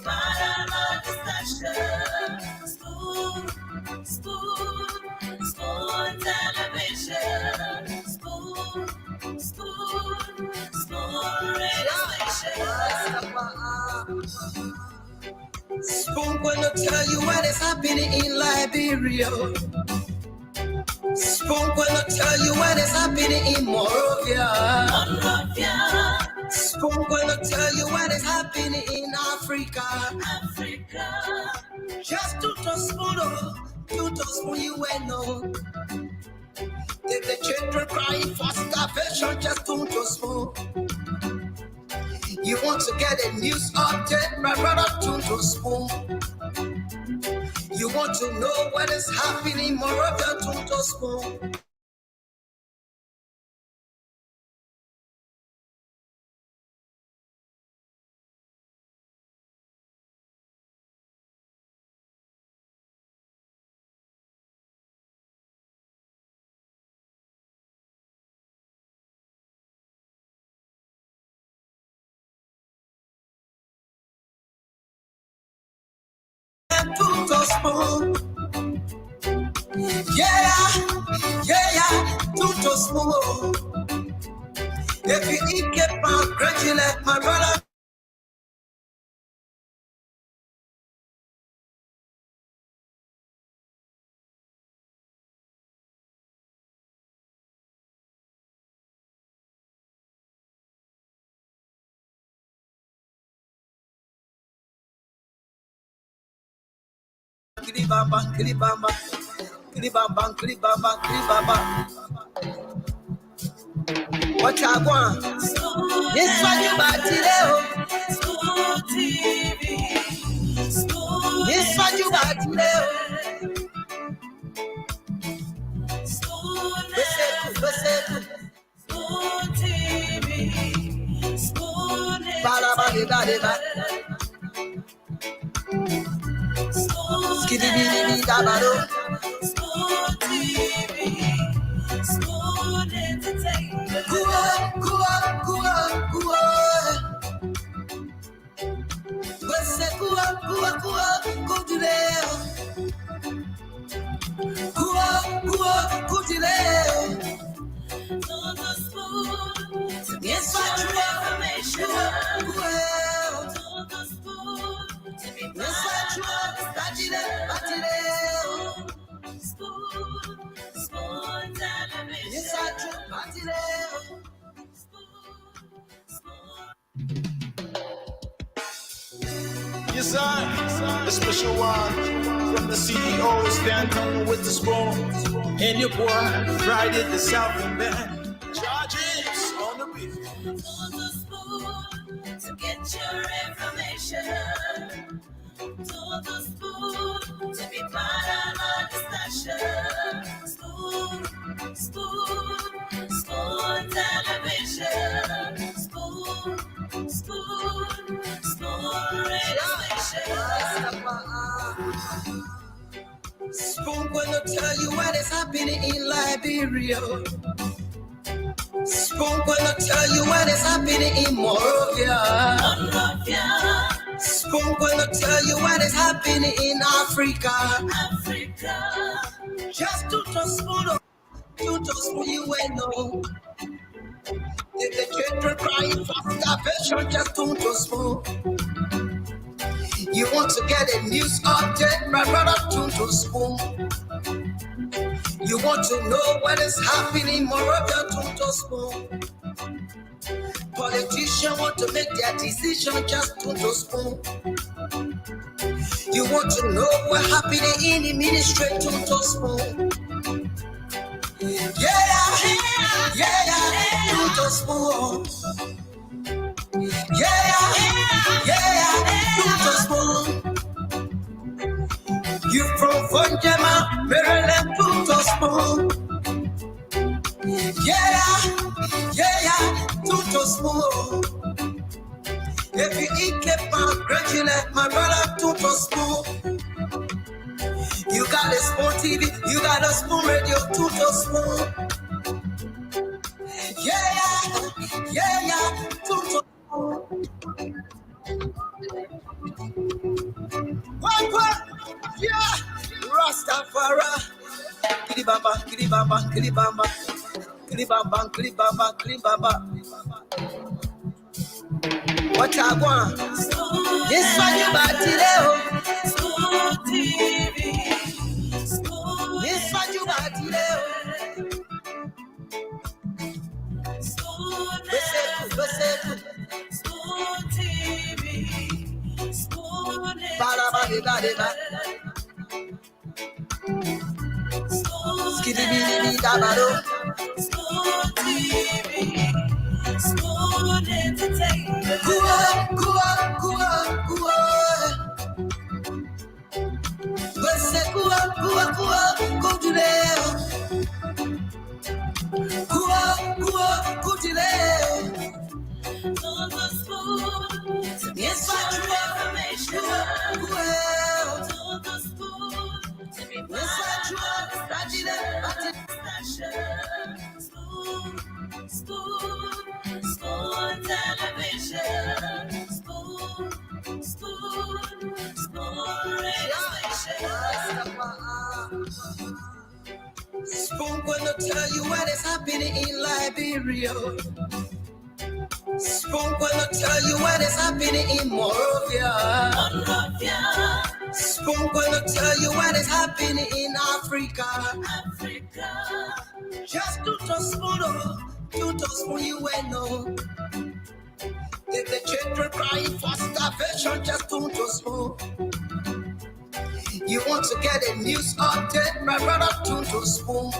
Spoon television. Spoon radio station. Spoon gonna tell you what is happening in Liberia. Spoon gonna tell you what is happening in Monrovia. Spoon gonna tell you what is happening in Africa. Just to spoon, you will know. If the children crying for starvation, just to spoon. You want to get a news update, my brother, to spoon. You want to know what is happening, Moreover, to spoon. To spoon. Yeah, to spoon. If you eat get pound, crunchy like my brother. Kilibamba. What I want? This one you back today. School TV. This one you back today. School TV. Spoon entertainment. Go to yes, information. Yes, sir. The special one from the CEO, stand home with the spoon. And your boy, Friday the Southern Band. Charges on the beat. To the spoon to get your information. To the spoon to be part of our discussion. Spoon television. Spoon radio station. Spoon gonna tell you what is happening in Liberia. Spoon gonna tell you what is happening in Monrovia. Spoon gonna tell you what is happening in Africa. Just to spoon, you will know. If the children crying for starvation, just to spoon. You want to get a news update, my brother, to spoon. You want to know what is happening, moreover, to spoon. Politicians want to make their decision, just to spoon. You want to know what happening in the ministry, to spoon. Yeah, to spoon. Yeah, to spoon. You from Vonjama, Maryland, to spoon. Yeah, to spoon. If you eat kepa, crunchy like my brother, to spoon. You got a spoon TV, you got a spoon radio, to spoon. Yeah, to spoon. What I want? This one you bad today. School TV. This one you bad today. School TV. School TV. School entertainment. Spoon gonna tell you what is happening in Liberia. Spoon gonna tell you what is happening in Monrovia. Spoon gonna tell you what is happening in Africa. Just to spoon you know. If the children crying for starvation, just to spoon. You want to get a news update, my brother, to spoon.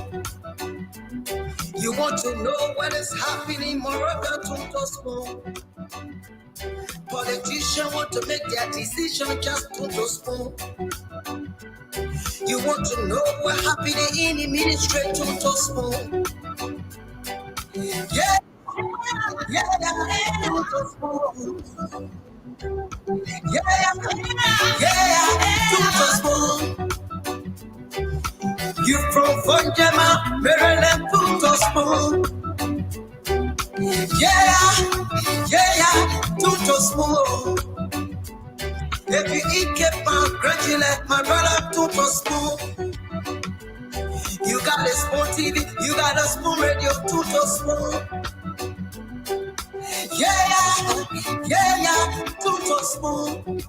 You want to know what is happening, Moreover, to spoon. Politicians want to make their decision, just to spoon. You want to know what happening in the ministry, to spoon. Yeah, to spoon. To spoon. You from Vanjama, Maryland, to spoon. To spoon. If you eat keep on congratulate my brother, to spoon. You got a spoon TV, you got a spoon radio, to spoon. To spoon.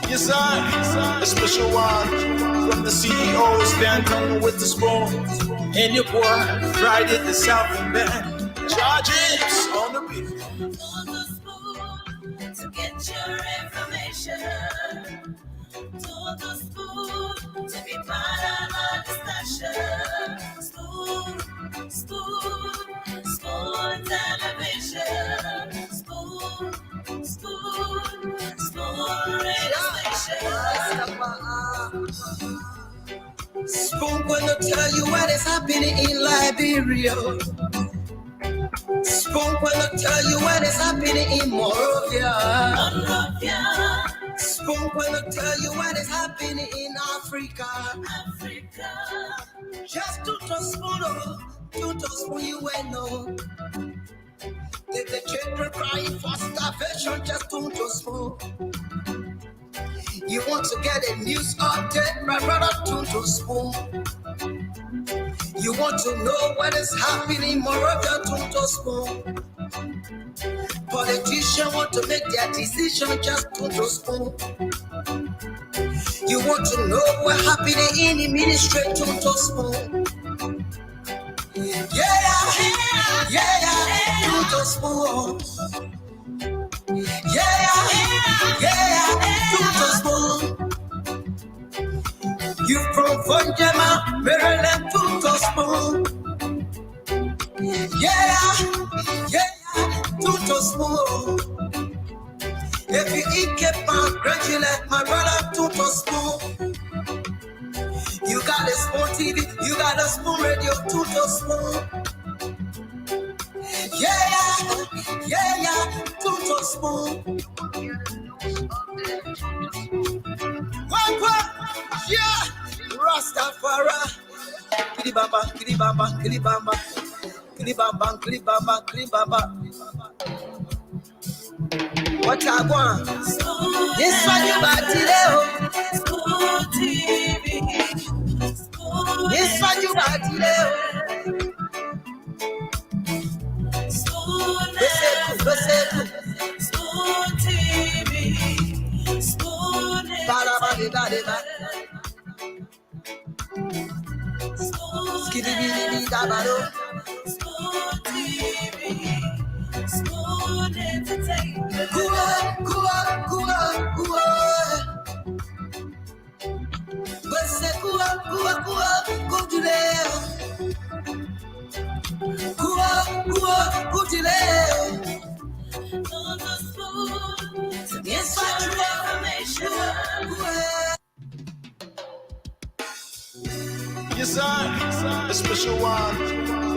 Yes, I, a special one from the CEO, banter with the spoon. And your boy, Friday the Southern Band. Charges on the beat. On the spoon to get your information. To the spoon to be part of our discussion. Spoon television. Spoon radio station. Spoon gonna tell you what is happening in Liberia. Spoon gonna tell you what is happening in Monrovia. Spoon gonna tell you what is happening in Africa. Just to spoon you know. If the children crying for starvation, just to spoon. You want to get a news update, my brother, to spoon. You want to know what is happening, Moreover, to spoon. Politicians want to make their decision, just to spoon. You want to know what happening in the ministry, to spoon. To spoon. To spoon. You from Vanjama, Maryland, to spoon. To spoon. If you eat keep on congratulate my brother, to spoon. You got a spoon TV, you got a spoon radio, to spoon. To spoon. Rastafari. Kilibamba. What I want? This one you bad today. School TV. there to take you. Kua, kua, kua, kua. Bese kua, kua, kua, kujile. Kua, kua, kujile. To the school to get Yes, your I information. kua. Yes, I, a special one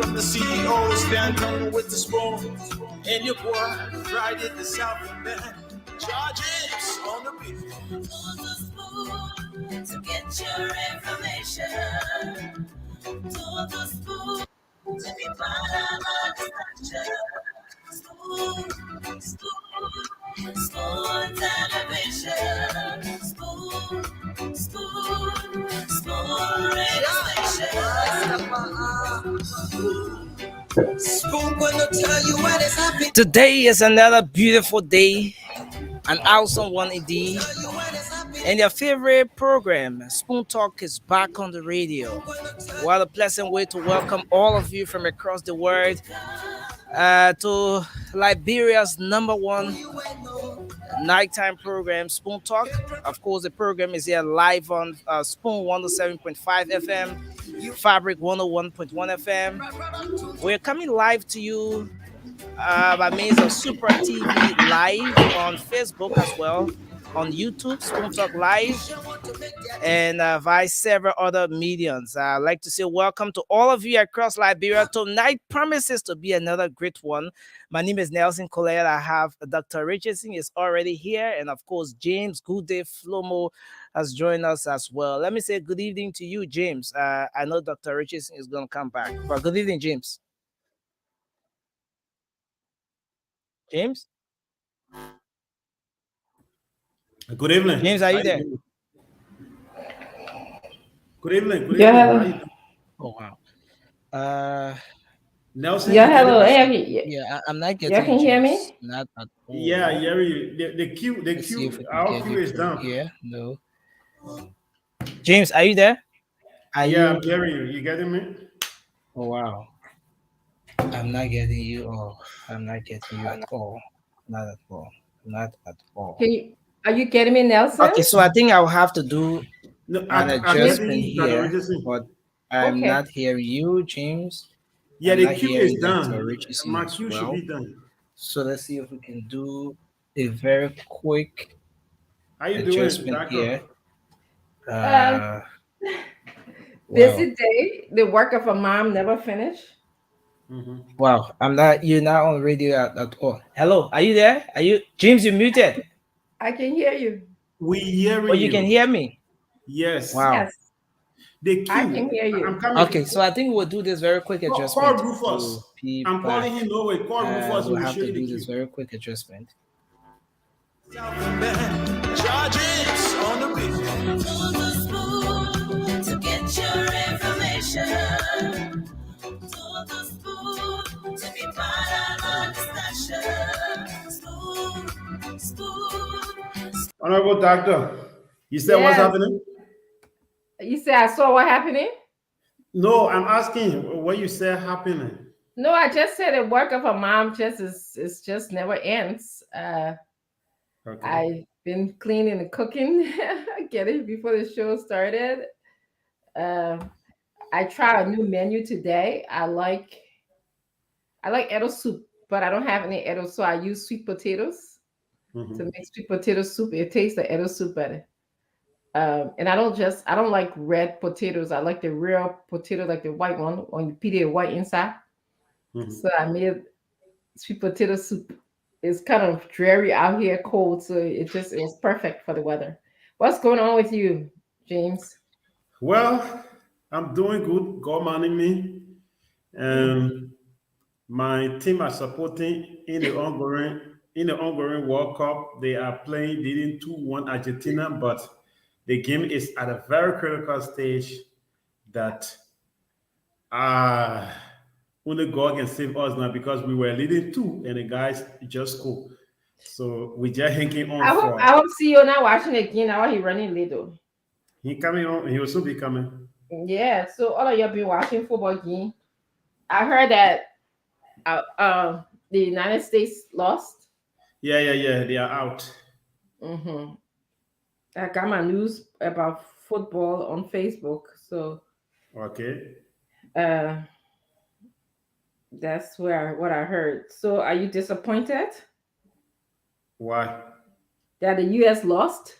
from the CEO, stand coming with the spoon. And your boy, Friday the South Band. Charges on the beat. To the school to get your information. To the school to be part of our discussion. School, school television. School radio station. Spoon gonna tell you what is happening. Today is another beautiful day, an awesome one indeed. Tell you what is happening. And your favorite program, Spoon Talk, is back on the radio. What a pleasant way to welcome all of you from across the world to Liberia's number one nighttime program, Spoon Talk. Of course, the program is here live on Spoon 107.5 FM, Fabric 101.1 FM. We're coming live to you by means of Super TV Live on Facebook as well, on YouTube, Spoon Talk Live, and via several other mediums. I'd like to say welcome to all of you across Liberia. Tonight promises to be another great one. My name is Nelson Colette. I have Dr. Richardson is already here, and of course, James Goodday Flomo has joined us as well. Let me say good evening to you, James. I know Dr. Richardson is going to come back, but good evening, James. James? Good evening. James, are you there? Good evening. Good Yeah, evening. How hello. you doing? Oh, wow. Uh, Nelson, Yeah, you get hello. it? yeah, I'm not Y'all getting can hear James. me? Not at all. Yeah, yeah. The queue, Let's see if we can our get queue you is from down. here. No. James, are you there? Are Yeah, you? I'm hearing you. You getting me? Oh, wow. I'm not getting you. Oh, I'm not getting you at all. Not at all. Not at all. Are you getting me, Nelson? Okay, so I think I'll have to do No, an I'm getting adjustment you, Dr. here, Richardson. but I'm Okay. not hearing you, James. Yeah, I'm the not queue hearing is Dr. done. Richardson My as queue should well. be done. So let's see if we can do a very quick How you doing, adjustment Doctor? here. Uh, Wow. Busy day. The work of a mom never finish. Wow. You're not on radio at all. Hello, are you there? Are you James, you muted? I can hear you. We hearing Oh, you can hear me? Yes. Wow. Yes, The I queue. can hear you. I'm coming. Okay, so I think we'll do this very quick Call adjustment Rufus. to be I'm back. calling him. No way. Call Rufus. We'll We'll have show to you the do this queue. very quick adjustment. South Band. Charges on the beat. To the school to get your information. To the school to be part of our discussion. School. Honorable Doctor, you said what's Yes. happening? You say I saw what happening? No, I'm asking what you said happening. No, I just said the work of a mom just never ends. Okay. I've been cleaning and cooking, getting before the show started. I tried a new menu today. I like Edo soup, but I don't have any Edo, so I use sweet potatoes to make sweet potato soup. It tastes like Edo soup better. And I don't like red potatoes. I like the real potato, like the white one, when you peel it white inside. So I made sweet potato soup. It's kind of dreary out here, cold, so it was perfect for the weather. What's going on with you, James? Well, I'm doing good. God manning me. And my team are supporting in the ongoing World Cup. They are playing leading 2-1 Argentina, but the game is at a very critical stage that only God can save us now because we were leading 2 and the guys just scored. So we just hanging on for. I hope CEO not watching again. Now he running late though. He coming on. He will soon be coming. Yeah. So all of you been watching football game. I heard that the United States lost. Yeah. They are out. Mm-hmm. I got my news about football on Facebook, so Okay. uh, that's where what I heard. So, are you disappointed Why? that the U.S. lost?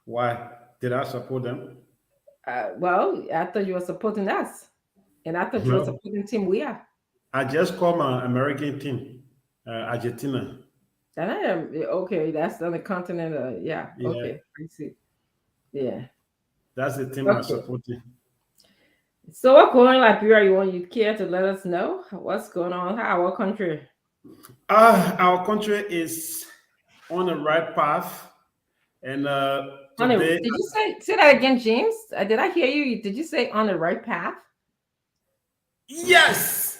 Why did I support them? Well, I thought you were supporting us, and I thought you were No. supporting Team We Are. I just call my American team, Argentina. Then I am okay. That's on the continent. Yeah. Yeah, Okay. I see. Yeah. that's the team I Okay. supporting. So what going on in Liberia? You care to let us know what's going on? How our country? Our country is on the right path, and On a, today, did you say that again, James? Did I hear you? Did you say on the right path? yes,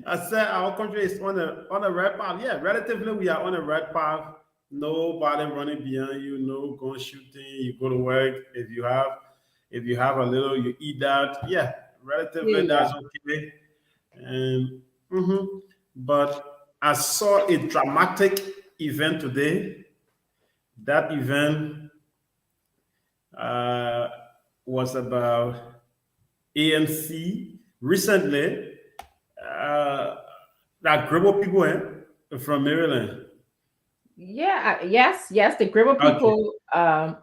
I said our country is on the right path. Yeah, relatively, we are on the right path. Nobody running behind you. No gun shooting. You go to work. If you have a little, you eat that. Yeah, Yeah, relatively, yeah. that's okay. And but I saw a dramatic event today. That event uh, was about ANC. Recently, uh, that group of people from Maryland. Yeah, yes. The Gribble Okay. people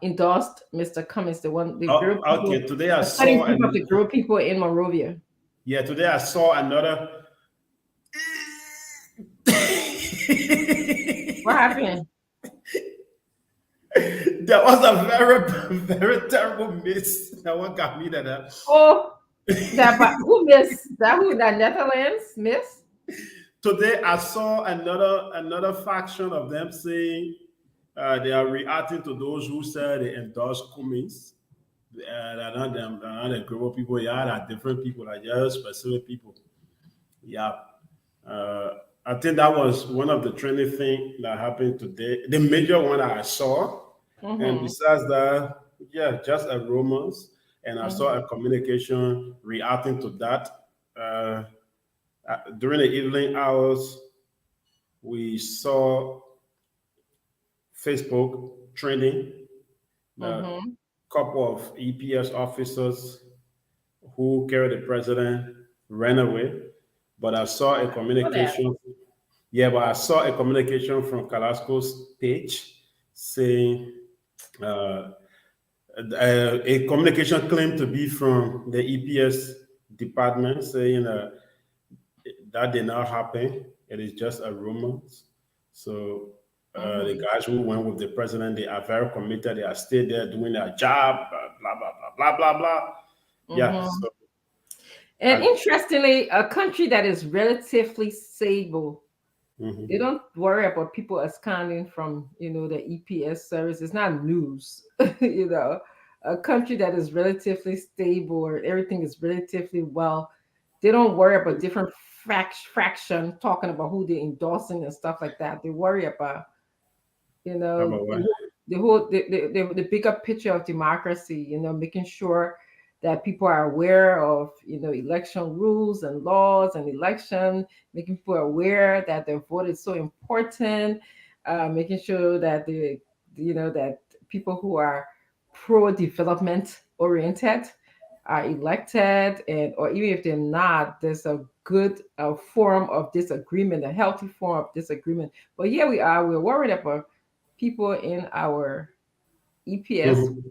endorsed Mr. Cummings, the Gribble Okay. people, Today I a certain saw group of the Gribble people in Monrovia. yeah. Today I saw another. What happened? There was a very very terrible miss. That one got me that. Oh, that but who missed that? Who that Netherlands miss? Today I saw another faction of them saying they are reacting to those who said they endorse Cummings. They're not a group of people. Yeah, they're different people. Like just specific people. Yeah. Uh, I think that was one of the trending thing that happened today. The major one I saw, and Mm-hmm. besides that, yeah, just a rumors. And I saw Mm-hmm. a communication reacting to that. During the evening hours, we saw Facebook trending. A Mm-hmm. couple of EPS officers who carried the president ran away. But I saw a For that. communication. Yeah, but I saw a communication from Carrasco's page saying uh, a communication claimed to be from the EPS department saying that did not happen. It is just a rumor. So the Mm-hmm. guys who went with the president, they are very committed. They are still there doing their job. Blah blah blah blah blah blah. Yeah. Mm-hmm. So And I, interestingly, a country that is relatively stable, they mhm. don't worry about people absconding from, the EPS service. It's not news, you know. A country that is relatively stable or everything is relatively well, they don't worry about different fraction talking about who they're endorsing and stuff like that. They worry about you How know about the what? whole the whole the bigger picture of democracy, making sure that people are aware of election rules and laws and election, making people aware that their vote is so important, making sure that that people who are pro development oriented are elected, and or even if they're not, there's a good form of disagreement, a healthy form of disagreement. But here we're worried about people in our EPS Mhm.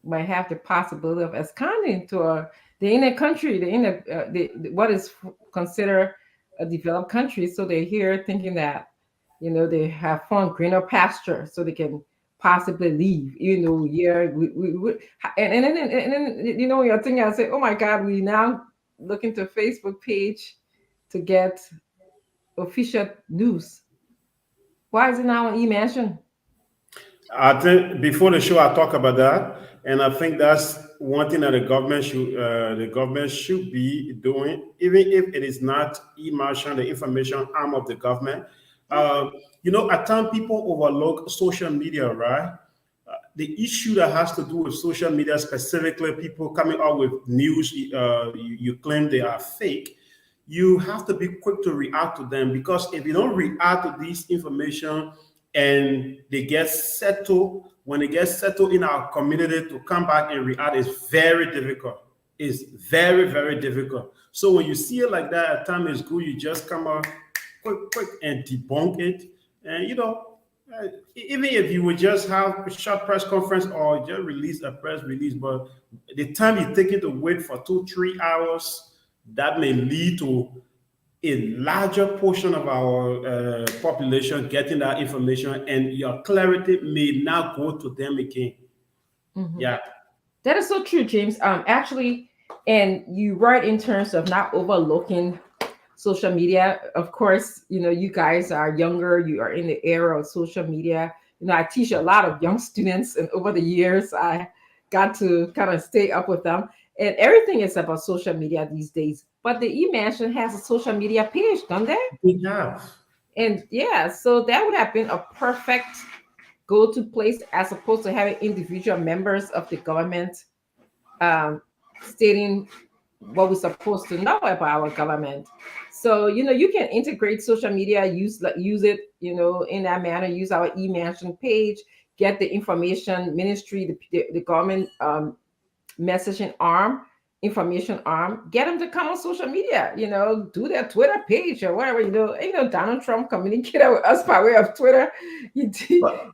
might have the possibility of absconding to they're in a country, they're in what is considered a developed country. So they're here thinking that, they have found greener pasture so they can possibly leave. Yeah, and then you're thinking, I say, oh my God, we now look into Facebook page to get official news. Why is it now an e-mansion? I think before the show, I talk about that, and I think that's one thing that the government should be doing, even if it is not e-marshal, the information arm of the government. Uh, at times people overlook social media, right? The issue that has to do with social media, specifically people coming out with news you claim they are fake. you have to be quick to react to them, because if you don't react to this information and they get settled, when they get settled in our community, to come back and react is very difficult. It's very, very difficult. So when you see it like that, at time is good, you just come out quick and debunk it. And even if you would just have a short press conference or just release a press release, but the time you take it to wait for 2-3 hours, that may lead to a larger portion of our population getting that information, and your clarity may not go to them again. Yeah. That is so true, James. Actually, and you right in terms of not overlooking social media. Of course, you guys are younger. You are in the era of social media. I teach a lot of young students, and over the years, I got to kind of stay up with them. And everything is about social media these days. But the E-Mansion has a social media page, don't they? We have. And yeah, so that would have been a perfect go-to place, as opposed to having individual members of the government stating what we're supposed to know about our government. So you can integrate social media, use it in that manner. Use our E-Mansion page, get the information ministry, the government messaging arm, information arm, get them to come on social media, do their Twitter page or whatever. Donald Trump communicated with us by way of Twitter.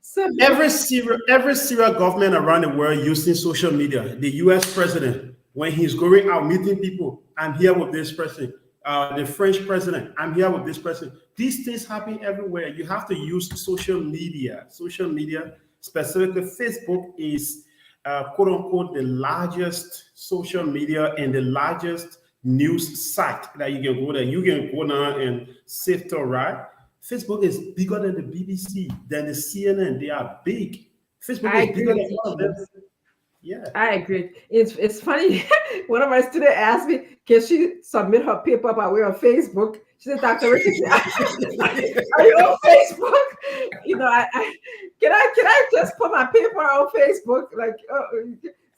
So every serial government around the world using social media. The US president, when he's going out meeting people, I'm here with this person. The French president, I'm here with this person. These things happen everywhere. You have to use social media. Social media, specifically Facebook, is quote unquote the largest social media and the largest news site that you can go there. You can go now and sift or right. Facebook is bigger than the BBC, than the CNN. They are big. Facebook is bigger than all of them. Yeah, I agree. It's funny. One of my students asked me, can she submit her paper by way of Facebook? She said, Dr. Richardson, are you on Facebook? Can I just put my paper on Facebook?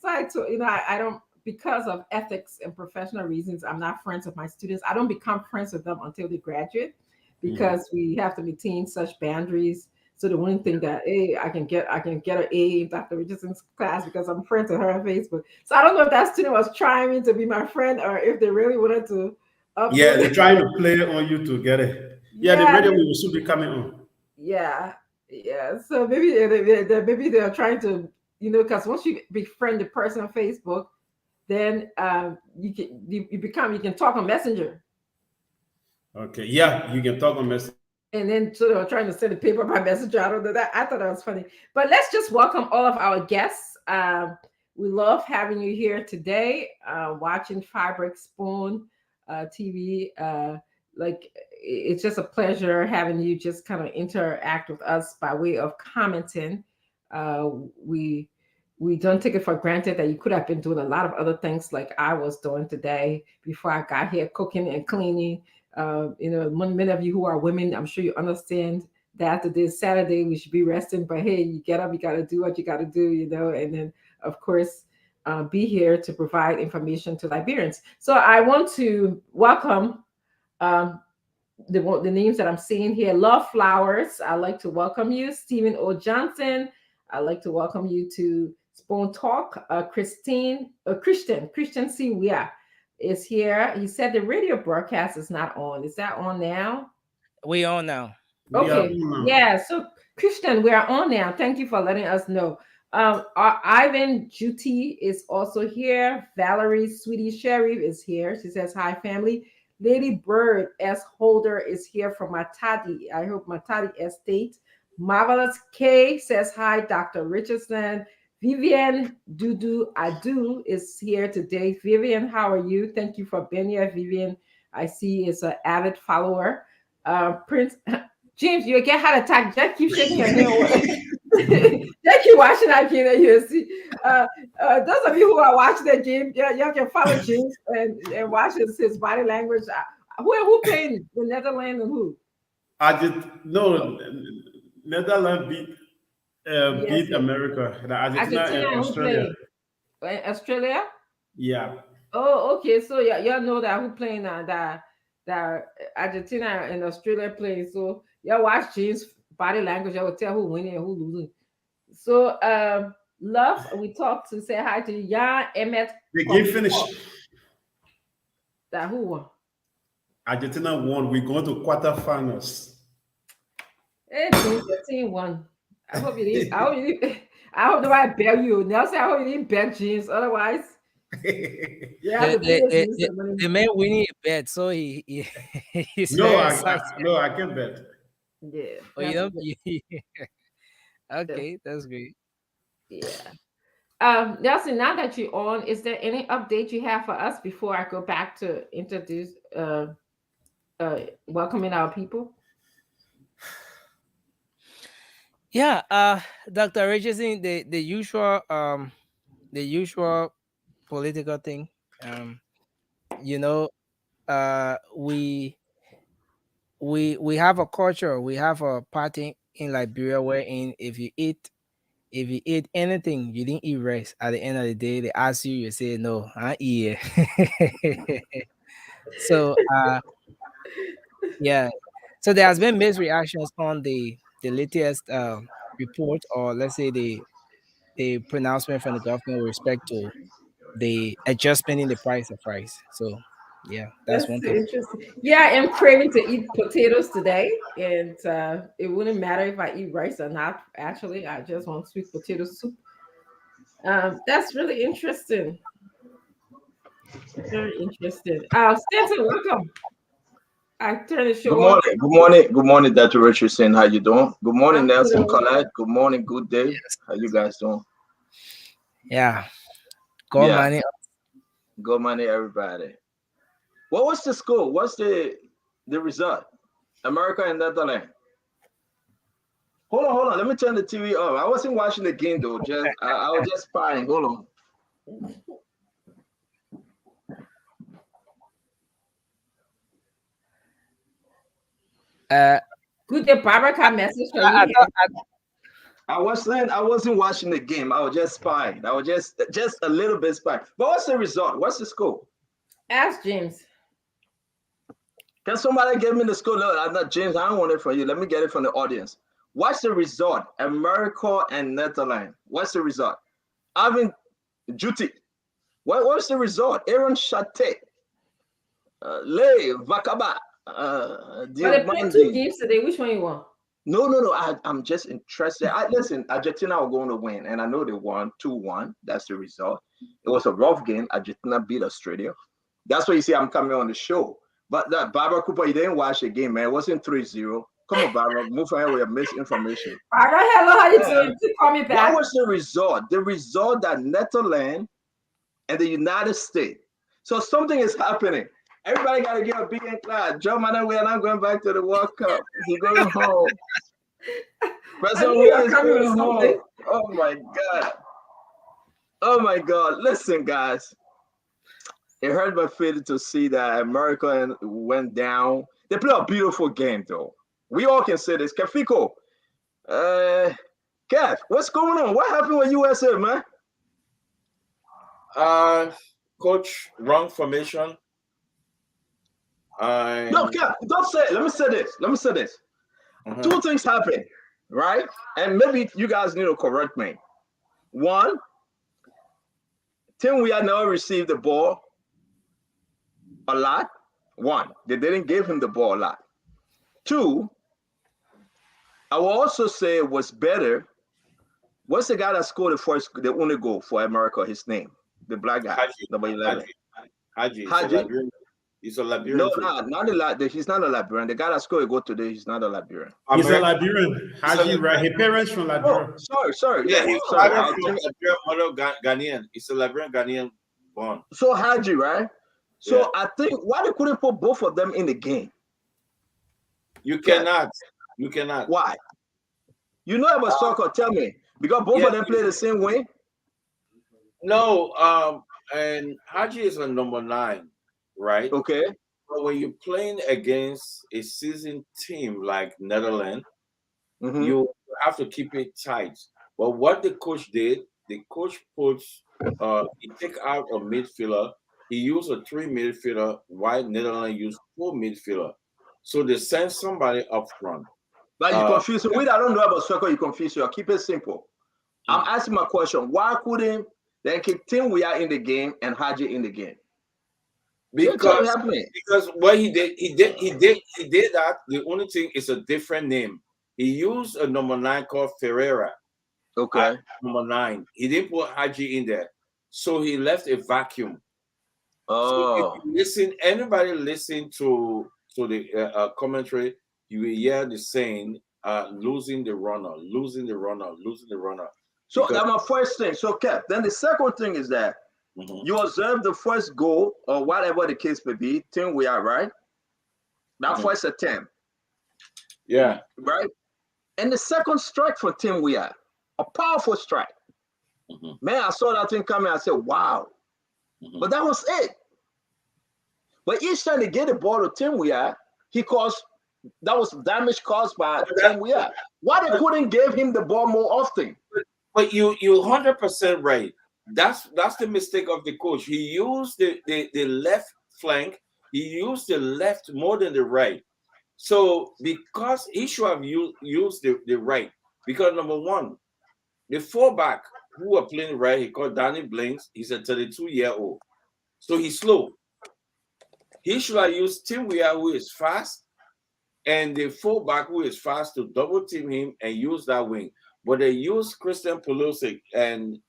I don't, because of ethics and professional reasons, I'm not friends with my students. I don't become friends with them until they graduate, because we have to maintain such boundaries. So the one thing that I can get an A in Dr. Richardson's class because I'm friends with her on Facebook. So I don't know if that student was trying me to be my friend or if they really wanted to. Yeah, they're trying to play on you to get it. Yeah, the radio will soon be coming on. Yeah. So maybe they're trying to, because once you befriend the person on Facebook, then you can talk on Messenger. Okay. Yeah, you can talk on Messenger. And then so they were trying to send a paper by messenger. I don't know that. I thought that was funny. But let's just welcome all of our guests. We love having you here today, watching Fabric Spoon TV. It's just a pleasure having you just kind of interact with us by way of commenting. We don't take it for granted that you could have been doing a lot of other things like I was doing today before I got here, cooking and cleaning. Many of you who are women, I'm sure you understand that today is Saturday, we should be resting, but hey, you get up, you got to do what you got to do, and then of course be here to provide information to Liberians. So I want to welcome the names that I'm seeing here. Love Flowers, I'd like to welcome you. Stephen O. Johnson, I'd like to welcome you to Spoon Talk. Christian C. Wea is here. He said the radio broadcast is not on. Is that on now? We on now. Okay. Yeah. So Christian, we are on now. Thank you for letting us know. Ivan Juti is also here. Valerie Sweetie Sherry is here. She says, hi, family. Lady Bird S. Holder is here from Matadi. I hope Matadi Estate. Marvelous K says, hi, Dr. Richardson. Vivian Dudu Adu is here today. Vivian, how are you? Thank you for being here. Vivian, I see, is an avid follower. Prince James, you get heart attack. Just keep shaking your head. Just keep watching that game. You see, those of you who are watching the game, you can follow James and watch his body language. Who playing the Netherlands and who? Netherlands beat America. Argentina and Australia. Australia? Yeah. Oh, okay. So y'all know that who playing that that Argentina and Australia playing. So you watch James body language, I will tell who winning and who losing. So love, we talked to say hi to Jan Emmet The game finished. that who won. Argentina won. We go to quarterfinals. Hey James, your team won. I hope you didn't I hope you didn't I hope nobody bet you. Nelson, I hope you didn't bet James. Otherwise, you have to pay this some money. The man winning a bet, so he's No, very excited. no, I can't bet. Yeah. Oh, you That's know, good. okay, that's great. Yeah. Nelson, now that you're on, is there any update you have for us before I go back to introduce welcoming our people? Yeah, Dr. Richardson, the usual political thing. Um, you know, we have a culture, we have a party in Liberia wherein if you eat anything, you didn't eat rice. At the end of the day, they ask you, you say no, I eat it. So yeah, so there has been mixed reactions on the latest report, or let's say the pronouncement from the government with respect to the adjustment in the price of rice. So yeah, that's That's one thing. interesting. Yeah, I am craving to eat potatoes today, and it wouldn't matter if I eat rice or not. Actually, I just want sweet potato soup. That's really interesting. Very interesting. Stanton, welcome. I turn the Good show over. morning, good morning, good morning, Dr. Richardson. How you doing? Good morning, I'm Nelson good. Collette. Good morning, good day. How you guys doing? Yeah, gold Yeah, money. good morning, everybody. What was the score? What's the result? America and Netherlands. Hold on. Let me turn the TV off. I wasn't watching the game though. Just I was just spying. Hold on. Good day, Barbara. Message for I you. thought I wasn't watching the game. I was just spying. I was just a little bit spying. But what's the result? What's the score? Ask James. Can somebody give me the score? No, I'm not James. I don't want it from you. Let me get it from the audience. What's the result? America and Netherlands. What's the result? Avin Juti. What's the result? Aaron Chate. Lay Vakaba. But they played 2 Diomandi. games today. Which one you want? No. I'm just interested. Listen, Argentina are going to win, and I know they won 2-1. That's the result. It was a rough game. Argentina beat Australia. That's why you see I'm coming on the show. But that Barbara Cooper, you didn't watch the game, man. It wasn't 3-0. Come on, Barbara, move ahead with your misinformation. Barbara, hello. How you Yeah. doing? Please call me What back. was the result? The result that Netherlands and the United States. So something is happening. Everybody got to give a big and clap. Joe Manuel, we are not going back to the World Cup. He's going home. President knew you Williams were is coming with going something. home. Oh my God. Oh my God. Listen, guys. It hurt my feeling to see that America went down. They play a beautiful game, though. We all can say this. Kefiko, Kev, what's going on? What happened with USA, man? Coach, wrong formation. No, Kev, don't say it. Let me say this. Uh-huh. 2 things happen, right? And maybe you guys need to correct me. One, Tim, we had never received the ball a lot. One, they didn't give him the ball a lot. 2, I will also say it was better. What's the guy that scored the only goal for America? His name, the black guy, number 11. Haji. Haji? He's a Liberian. No, not he's not a Liberian. The guy that scored a goal today, he's not a Liberian. He's a Liberian. Haji, right? His parents from Liberia. Oh, sorry. Yeah, Yeah, he's sorry. from Liberia, mother Ghanaian. He's a Liberian Ghanaian born. So Haji, right? So Yeah. I think why they couldn't put both of them in the game? You cannot. Why? You know about soccer? Tell me. Because both of them play the same way. No. And Haji is a number 9, right? Okay. But when you're playing against a seasoned team like Netherlands, you have to keep it tight. But what the coach did, the coach he take out a midfielder he used a 3 midfielder, while Netherlands used 4 midfielder. So they sent somebody up front. But you confuse me. I don't know about soccer, you confuse you. I'll keep it simple. I'm asking my question. Why couldn't they keep Tim we are in the game and Haji in the game? Because what he did that. The only thing is a different name. He used a number 9 called Ferreira. Okay. Number 9. He didn't put Haji in there. So he left a vacuum. Oh. So if you anybody listen to the commentary, you will hear the saying, losing the runner. So that's my first thing. So, Cap, then the second thing is that you observe the first goal or whatever the case may be, team we are, right? That first attempt. Yeah. Right? And the second strike for team we are, a powerful strike. Man, I saw that thing coming. I said, wow. But that was it. But each time they get the ball to Tim Weah, that was damage caused by Tim Weah. Why they couldn't give him the ball more often? But you 100% right. That's the mistake of the coach. He used the left flank. He used the left more than the right. So because he should have used the right. Because number one, the fullback who are playing right, he called Danny Blinks. He's a 32-year-old. So he's slow. He should have used Tim Weah, who is fast, and the fullback who is fast to double team him and use that wing. But they used Christian Pulisic and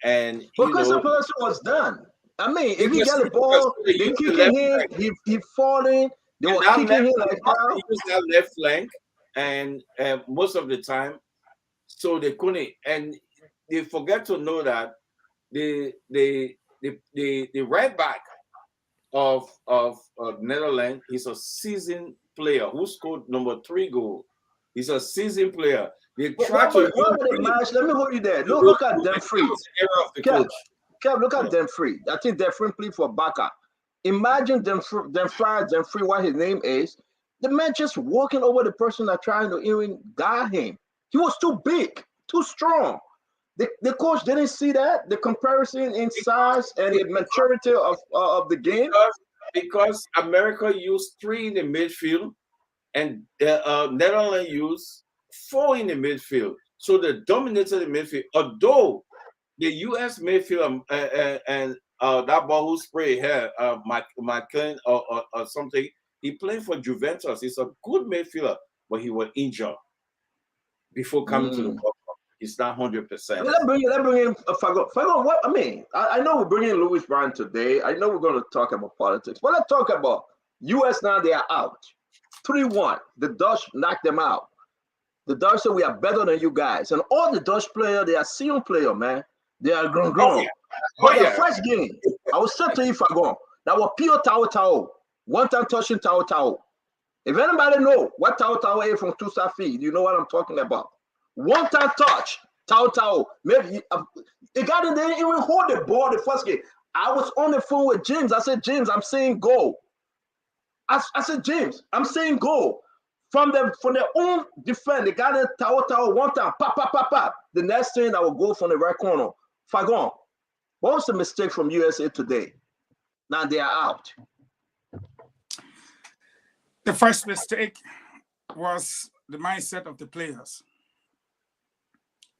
Christian Pulisic was done. I mean, if he got the ball, they kicking him, he falling. They were kicking him like hell. He used that left flank, and most of the time, so they couldn't. And they forget to know that the right back of Netherlands, he's a seasoned player who scored number 3 goal. He's a seasoned player. They try to let me hold you there. Look at Dumfries. Kev, look at Dumfries. I think Dumfries played for Barca. Imagine Dumfries, what his name is. The man just walking over the person that trying to even guard him. He was too big, too strong. The coach didn't see that, the comparison in size and the maturity of the game. Because America used 3 in the midfield and Netherlands used 4 in the midfield. So they dominated the midfield. Although the U.S. midfield and that ball who sprayed here, McLean or something, he played for Juventus. He's a good midfielder, but he was injured before coming to the World Cup. It's not 100%. Let's bring in Fagon. What I mean, I know we're bringing Louis Brown today. I know we're going to talk about politics, but let's talk about U.S. now. They are out 3-1. The Dutch knocked them out. The Dutch said we are better than you guys, and all the Dutch players, they are senior player, man. They are grown. But the first game, I will say to you, Fagon, that was pure Tao. One time touching Tao. If anybody know what Tao is from Tusafi, you know what I'm talking about. One time touch, Tao. Maybe the guy didn't even hold the ball the first game. I was on the phone with James. I said, James, I'm saying go. I said, James, I'm saying go. From their own defense, they got it Tao one time, pop. The next thing I will go from the right corner. Fagon, what was the mistake from USA today? Now they are out. The first mistake was the mindset of the players.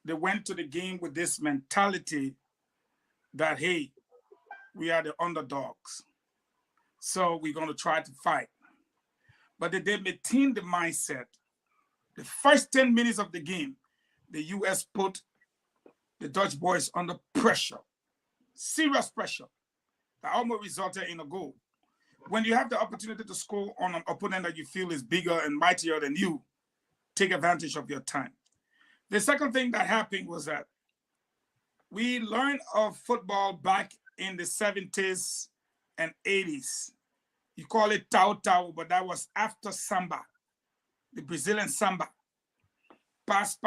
They went to the game with this mentality that, hey, we are the underdogs, so we're going to try to fight. But they maintained the mindset. The first 10 minutes of the game, the U.S. put the Dutch boys under pressure, serious pressure, that almost resulted in a goal. When you have the opportunity to score on an opponent that you feel is bigger and mightier than you, take advantage of your time. The second thing that happened was that we learned of football back in the 70s and 80s. You call it Tao, but that was after Samba, the Brazilian Samba. Pass.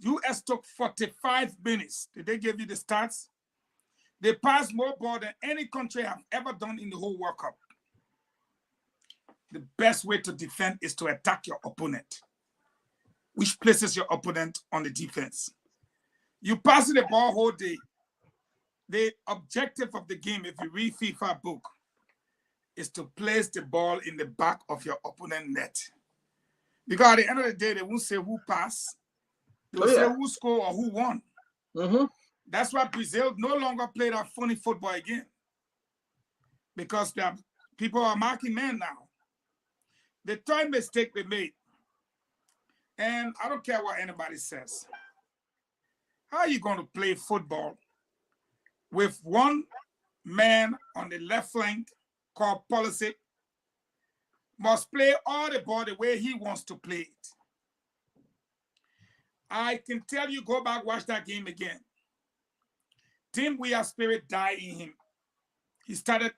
US took 45 minutes. Did they give you the stats? They passed more ball than any country have ever done in the whole World Cup. The best way to defend is to attack your opponent, which places your opponent on the defense. You pass the ball whole day. the objective of the game, if you read FIFA book, is to place the ball in the back of your opponent net. Because at the end of the day, they won't say who passed. They will say who scored or who won. That's why Brazil no longer play that funny football again. Because people are marking men now. The third mistake they made, and I don't care what anybody says, how are you going to play football with one man on the left flank called Pulisic must play all the ball the way he wants to play it? I can tell you, go back, watch that game again. Tim Weah's spirit died in him. He started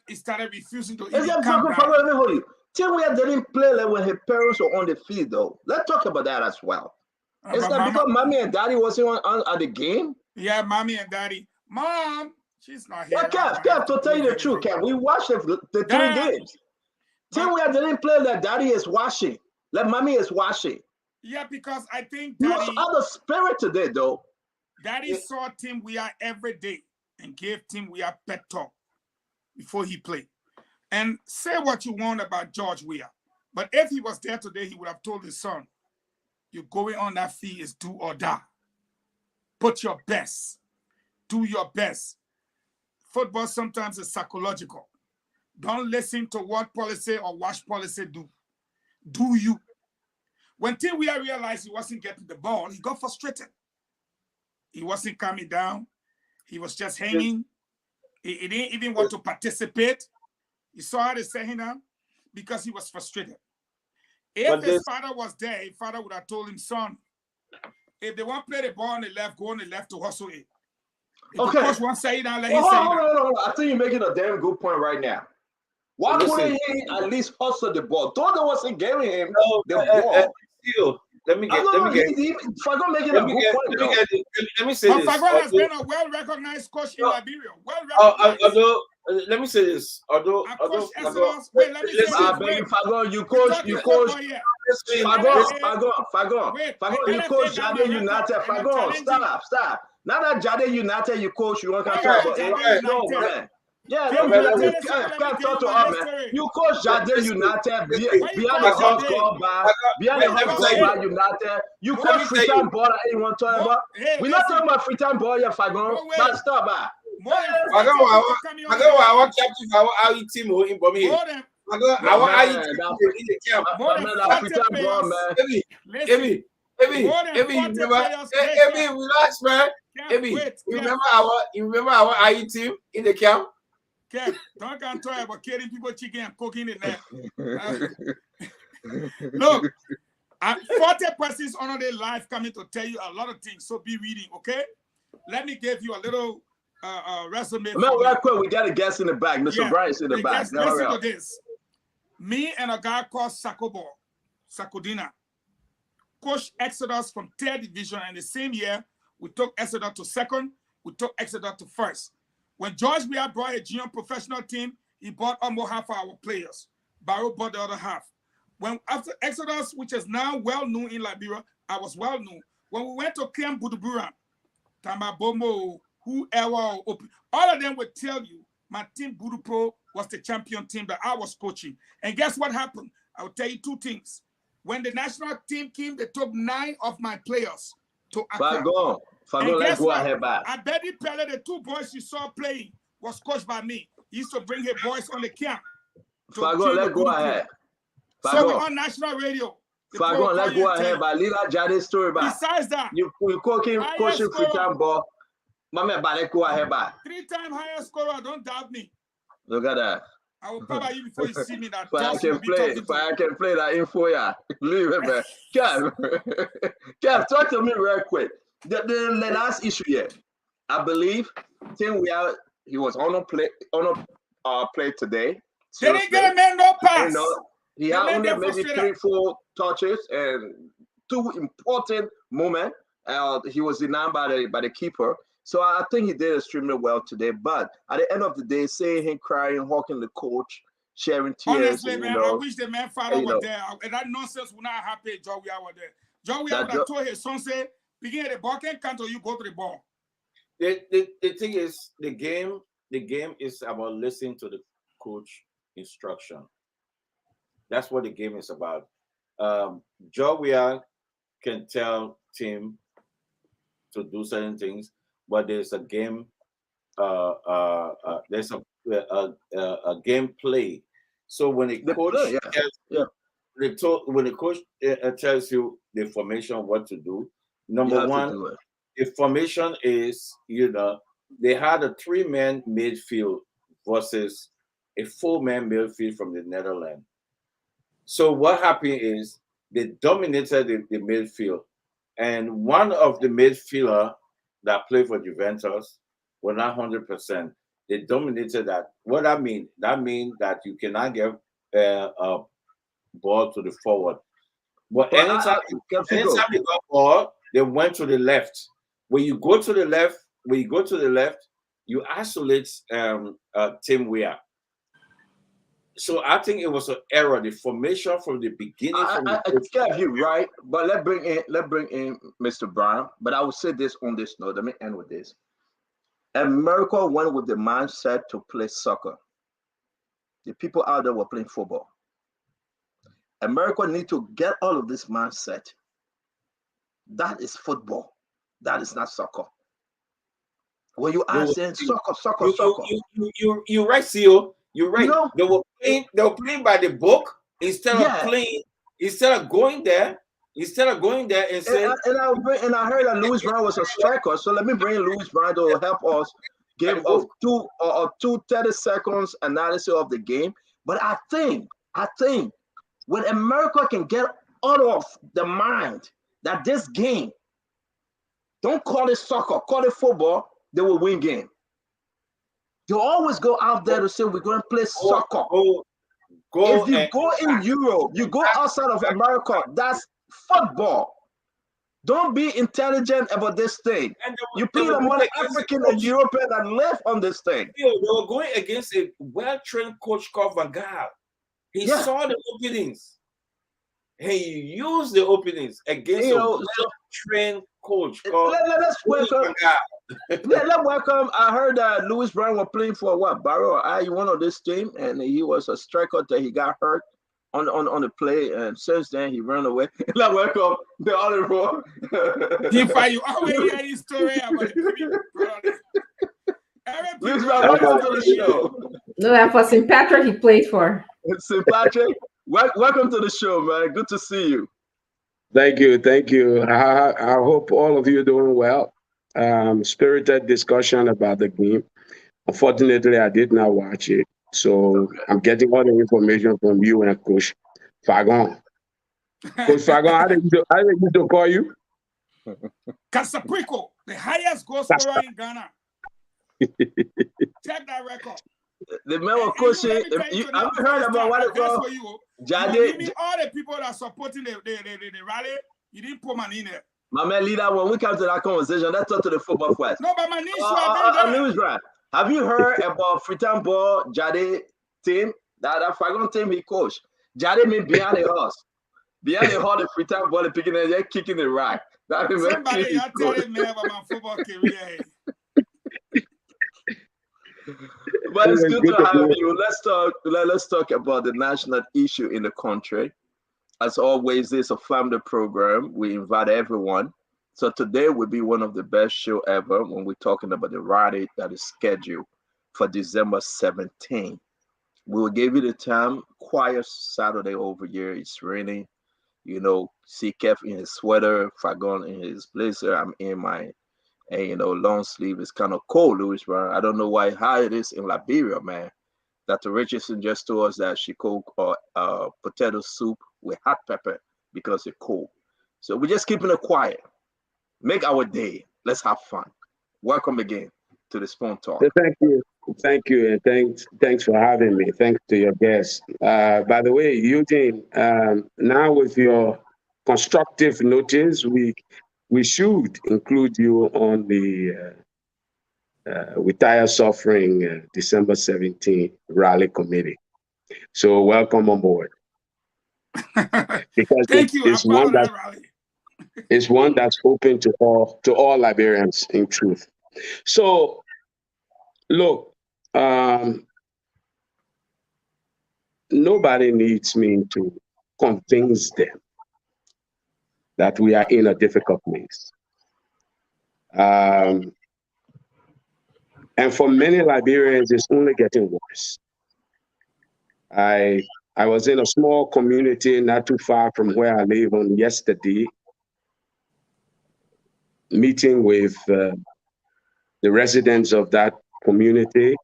refusing to even come down. Tim Weah didn't play like when his parents were on the field, though. Let's talk about that as well. It's not because mommy and daddy wasn't on at the game. Yeah, mommy and daddy. Mom, she's not here. Yeah, Kev, to tell you the truth, Kev, we watched the 3 games. Tim Weah didn't play like daddy is watching, like mommy is watching. Yeah, because I think he daddy was out of spirit today, though. Daddy saw Tim Weah every day and gave Tim Weah pep talk before he played. And say what you want about George Weah, but if he was there today, he would have told his son, you're going on that field is do or die. Put your best. Do your best. Football sometimes is psychological. Don't listen to what policy or watch policy do. Do you. When Tim Weah realized he wasn't getting the ball, he got frustrated. He wasn't coming down. He was just hanging. He didn't even want to participate. He saw how they set him down because he was frustrated. If his father was there, his father would have told him, son, if they want to play the ball on the left, go on the left to hustle it. If the coach wants to say it down, let him say it down. I think you're making a damn good point right now. Why couldn't he at least hustle the ball? Dodo wasn't giving him the ball. Let me say this. Fagon has been a well-recognized coach in Liberia. Well-recognized. Let me say this. Although wait, let me say this. Fagon, you coach. Fagon, you coach Jade United. Fagon, stop. Now that Jade United, you coach, you want to talk about no, man. Yeah, can't talk to us, man. You coach Jade United behind the hot club bar, behind the hot club bar United. You coach Freetown Ball that anyone talking about. We're not talking about Freetown Ball yet, Fagon. But stop, man. I want captain our IE team in Birmingham. Our IE team in the camp. Ebi, relax, man. Ebi, you remember our IE team in the camp? Kev, don't come talk about killing people chicken and cooking in there. Look, 40 persons on their life coming to tell you a lot of things, so be reading, okay? Let me give you a little resume. No, right quick, we got a guest in the back. Mr. Bryce in the back. Listen to this. Me and a guy called Sakodina coached Exodus from 3rd division, and the same year, we took Exodus to 2nd, we took Exodus to 1st. When George Weah brought a junior professional team, he bought almost half of our players. Barrow bought the other half. When after Exodus, which is now well known in Liberia, I was well known. When we went to Camp Buduburam, Tamabomo, whoever, all of them would tell you my team Budupro was the champion team that I was coaching. And guess what happened? I will tell you 2 things. When the national team came, they took 9 of my players to Accra. Fagon, let's go ahead back. I bet you Pele, the 2 boys you saw playing, was coached by me. He used to bring his boys on the camp. Fagon, let's go ahead. So we're on national radio. Fagon, let's go ahead. But leave that Jade's story back. Besides that, you coaching Freetown Ball. Mama, let's go ahead back. 3-time highest scorer, don't doubt me. Look at that. I will cover you before you see me. That I can play that info, yeah. Leave it, man. Kev, talk to me real quick. The last issue here, I believe, he was on a play today. They didn't get a man no pass. He had only maybe 3-4 touches and 2 important moments. He was denied by the keeper. So I think he did extremely well today. But at the end of the day, seeing him crying, hugging the coach, sharing tears. Honestly, man, I wish the man father was there. And that nonsense would not happen if John Weah was there. John Weah would have told his son, say, begin at the ball, can't count till you go to the ball. The thing is, the game is about listening to the coach instruction. That's what the game is about. Joe can tell Tim to do certain things, but there's a game. There's a game play. So when a The coach play, yeah, tells yeah. when the coach tells you the formation what to do, You number have to one, do it. the formation is, they had a three-man midfield versus a four-man midfield from the Netherlands. So what happened is they dominated the midfield, and one of the midfielder that played for Juventus were not 100%. They dominated that. What that mean? That means that you cannot get a ball to the forward. But But anytime they got ball, they went to the left. When you go to the left, you isolate Tim Weah. So I think it was an error. The formation from the beginning, I get you right, but let's bring in Mr. Brown. But I will say this on this note. Let me end with this. America went with the mindset to play soccer. The people out there were playing football. America need to get all of this mindset. That is football. That is not soccer. When you ask them soccer. You're right, CEO. You're right. No. They were playing by the book instead of going there and saying. And I heard that Louis Brown was a striker. So let me bring Louis Brown to help us give a 30 seconds analysis of the game. But I think when America can get out of the mind that this game, don't call it soccer, call it football, they will win game. You always go out there to say we're going to play soccer. If you go in Europe, you go outside of America, that's football. Don't be intelligent about this thing. You play among African and European that live on this thing. They were going against a well-trained coach called Van Gaal. He saw the openings. He used the openings against a well-trained coach called Let's welcome. Let's welcome. I heard that Louis Brown was playing for what? Barrow one of this team, and he was a striker that he got hurt on the play, and since then he ran away. Let's welcome the other bro. You always hear this story about Louis Brown, welcome to the show. No, that for St. Patrick he played for. St. Patrick, welcome to the show, man. Good to see you. Thank you. I hope all of you are doing well. Spirited discussion about the game. Unfortunately, I did not watch it, so I'm getting all the information from you and Coach Fagon. Coach Fagon, how did you call you? Casaprico, the highest goal scorer in Ghana. Check that record. The man was coaching. You haven't heard about what it called? Jade. All the people that are supporting the rally, you didn't put money in there. My man, leader, when we come to that conversation, let's talk to the football first. No, but my niece right. Have you heard about Fritan Ball Jade team? That Fagon team he coached. Jade mean behind the horse. Behind the horse, the Fritan Ball, picking it, they're kicking it right. Somebody, you're telling me about my football career. But it's good to have you. Let's talk about the national issue in the country. As always, this is a family program. We invite everyone. So today will be one of the best show ever when we're talking about the rally that is scheduled for December 17th. We will give you the time. Quiet Saturday over here. It's raining. Kev in his sweater, Fagon in his blazer. I'm in my long sleeve. It's kind of cold, Louis Brown. I don't know how it is in Liberia, man. Dr. Richardson just told us that she cooked potato soup with hot pepper because it's cold. So we're just keeping it quiet. Make our day. Let's have fun. Welcome again to the Spoon Talk. Thank you, and thanks for having me. Thanks to your guests. By the way, Eugene, now with your constructive notice, we should include you on the Retire Suffering December 17th rally committee. So welcome on board. Because it's one that's open to all Liberians in truth. So, look, nobody needs me to convince them that we are in a difficult place. And for many Liberians, it's only getting worse. I was in a small community not too far from where I live on yesterday, meeting with the residents of that community.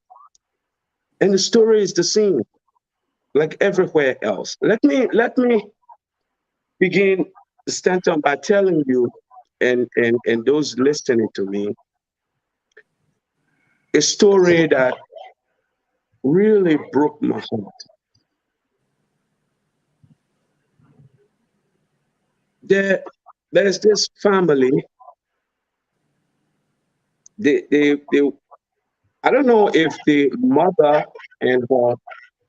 And the story is the same, like everywhere else. Let me begin, Stanton, by telling you and those listening to me a story that really broke my heart. There's this family. They I don't know if the mother and her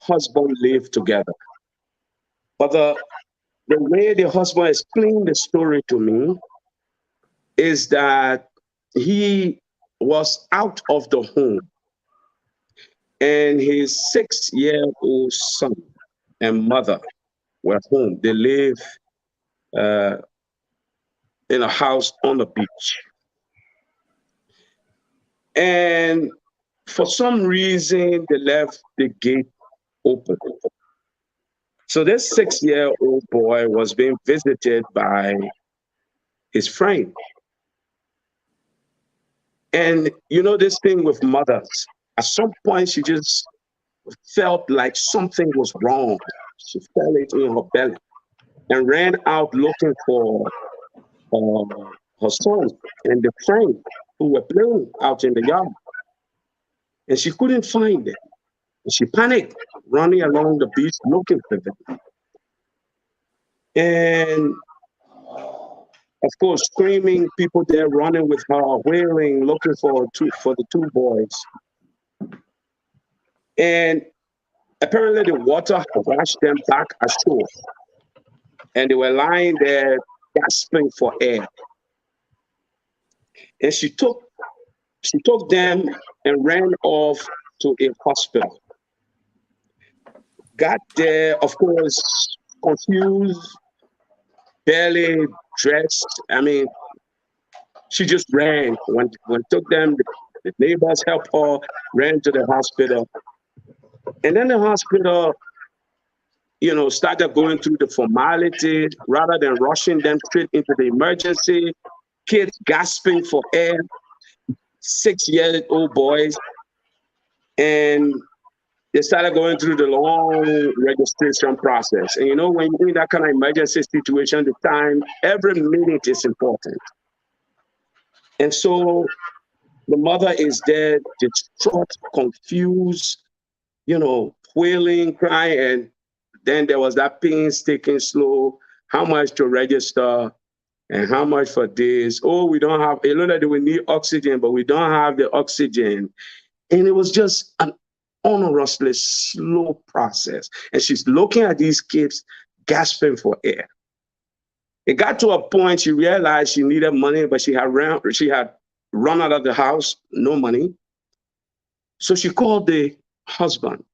husband live together, but the way the husband explained the story to me is that he was out of the home and his 6-year-old son and mother were home. They live in a house on the beach. And for some reason, they left the gate open. So this 6-year-old boy was being visited by his friend. And you know this thing with mothers, at some point she just felt like something was wrong. She felt it in her belly and ran out looking for her son and the friend who were playing out in the yard. And she couldn't find them. She panicked, running along the beach looking for them. And of course, screaming, people there running with her, wailing, looking for the two boys. And apparently the water washed them back ashore. And they were lying there gasping for air. And she took them and ran off to a hospital. Got there, of course, confused, barely dressed. I mean, she just ran. When took them, the neighbors helped her, ran to the hospital. And then the hospital, started going through the formality rather than rushing them straight into the emergency. Kids gasping for air, 6-year-old boys. And they started going through the long registration process. And when you're in that kind of emergency situation, the time, every minute is important. And so the mother is there, distraught, confused, wailing, crying. And then there was that painstaking slow, how much to register and how much for this. Oh, we don't have, a lot of we need oxygen, but we don't have the oxygen. And it was just an honorously slow process. And she's looking at these kids gasping for air. It got to a point she realized she needed money, but she had run out of the house, no money. So she called the husband.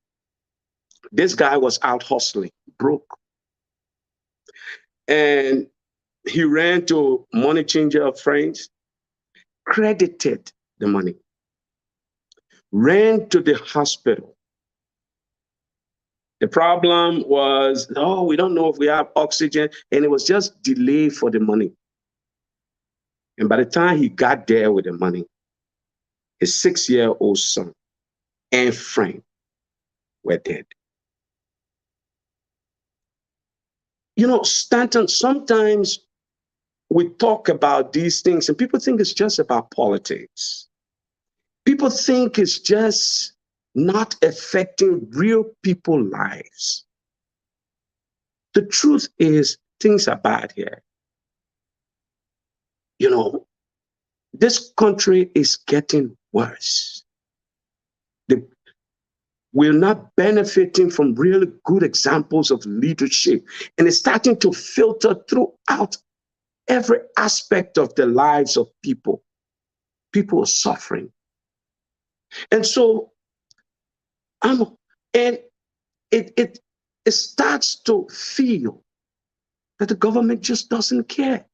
This guy was out hustling, broke. And he ran to money changer friends, credited the money, ran to the hospital. The problem was, we don't know if we have oxygen, and it was just delay for the money. And by the time he got there with the money, his 6-year-old son and friend were dead. Stanton, sometimes we talk about these things and people think it's just about politics. People think it's just not affecting real people's lives. The truth is, things are bad here. This country is getting worse. We're not benefiting from really good examples of leadership. And it's starting to filter throughout every aspect of the lives of people. people are suffering. And so, and it starts to feel that the government just doesn't care.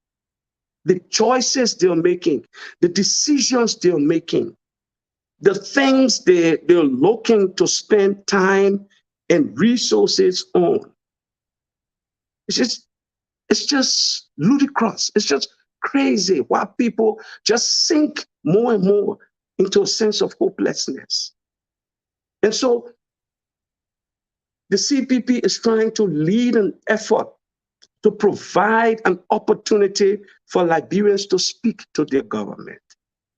The choices they're making, the decisions they're making, the things they're looking to spend time and resources on. It's just ludicrous. It's just crazy why people just sink more and more into a sense of hopelessness. And so the CPP is trying to lead an effort to provide an opportunity for Liberians to speak to their government,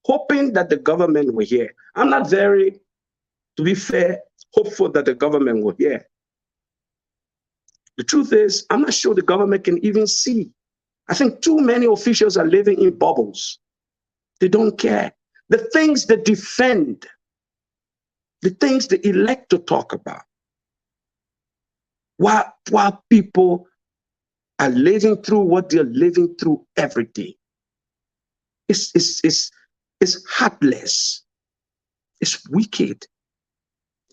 hoping that the government will hear. I'm not very, to be fair, hopeful that the government will hear. The truth is, I'm not sure the government can even see. I think too many officials are living in bubbles. They don't care. The things they defend, the things they elect to talk about, while people are living through what they're living through every day. It's heartless. It's wicked.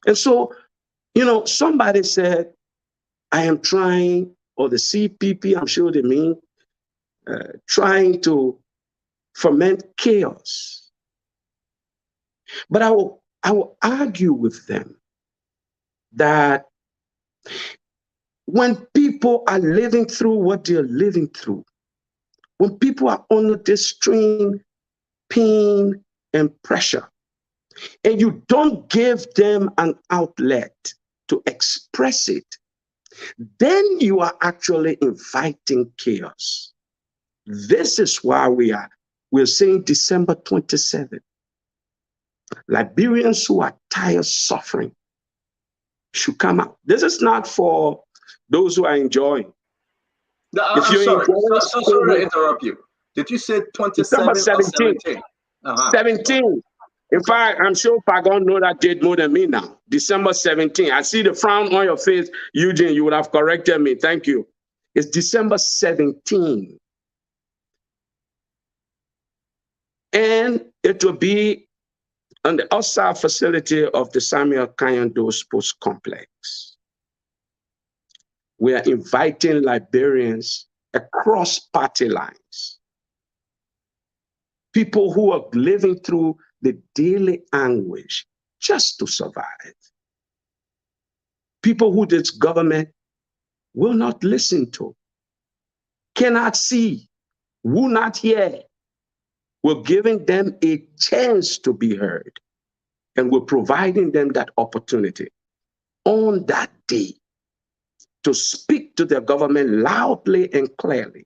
And so, somebody said, I am trying, or the CPP, I'm sure they mean, trying to foment chaos. But I will argue with them that when people are living through what they're living through, when people are under this strain, pain, and pressure, and you don't give them an outlet to express it, then you are actually inviting chaos. This is why we're saying December 27th. Liberians who are tired of suffering should come out. This is not for those who are enjoying. No, I'm sorry. So sorry to interrupt you. Did you say 27 or 17? 17. In fact, I'm sure Pagon know that date more than me now. December 17. I see the frown on your face, Eugene. You would have corrected me. Thank you. It's December 17. And it will be on the outside facility of the Samuel Kanyando Sports Complex. We are inviting Liberians across party lines, people who are living through the daily anguish just to survive, people who this government will not listen to, cannot see, will not hear. We're giving them a chance to be heard, and we're providing them that opportunity on that day to speak to their government loudly and clearly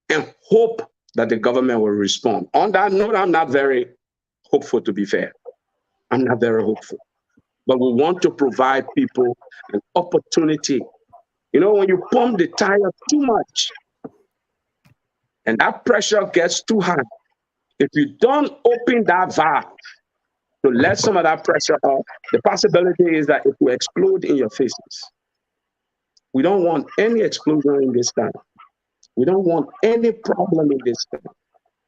and hope that the government will respond. On that note, I'm not very hopeful, to be fair. I'm not very hopeful. But we want to provide people an opportunity. When you pump the tire too much and that pressure gets too high, if you don't open that valve to let some of that pressure off, the possibility is that it will explode in your faces. We don't want any explosion in this time. We don't want any problem in this time.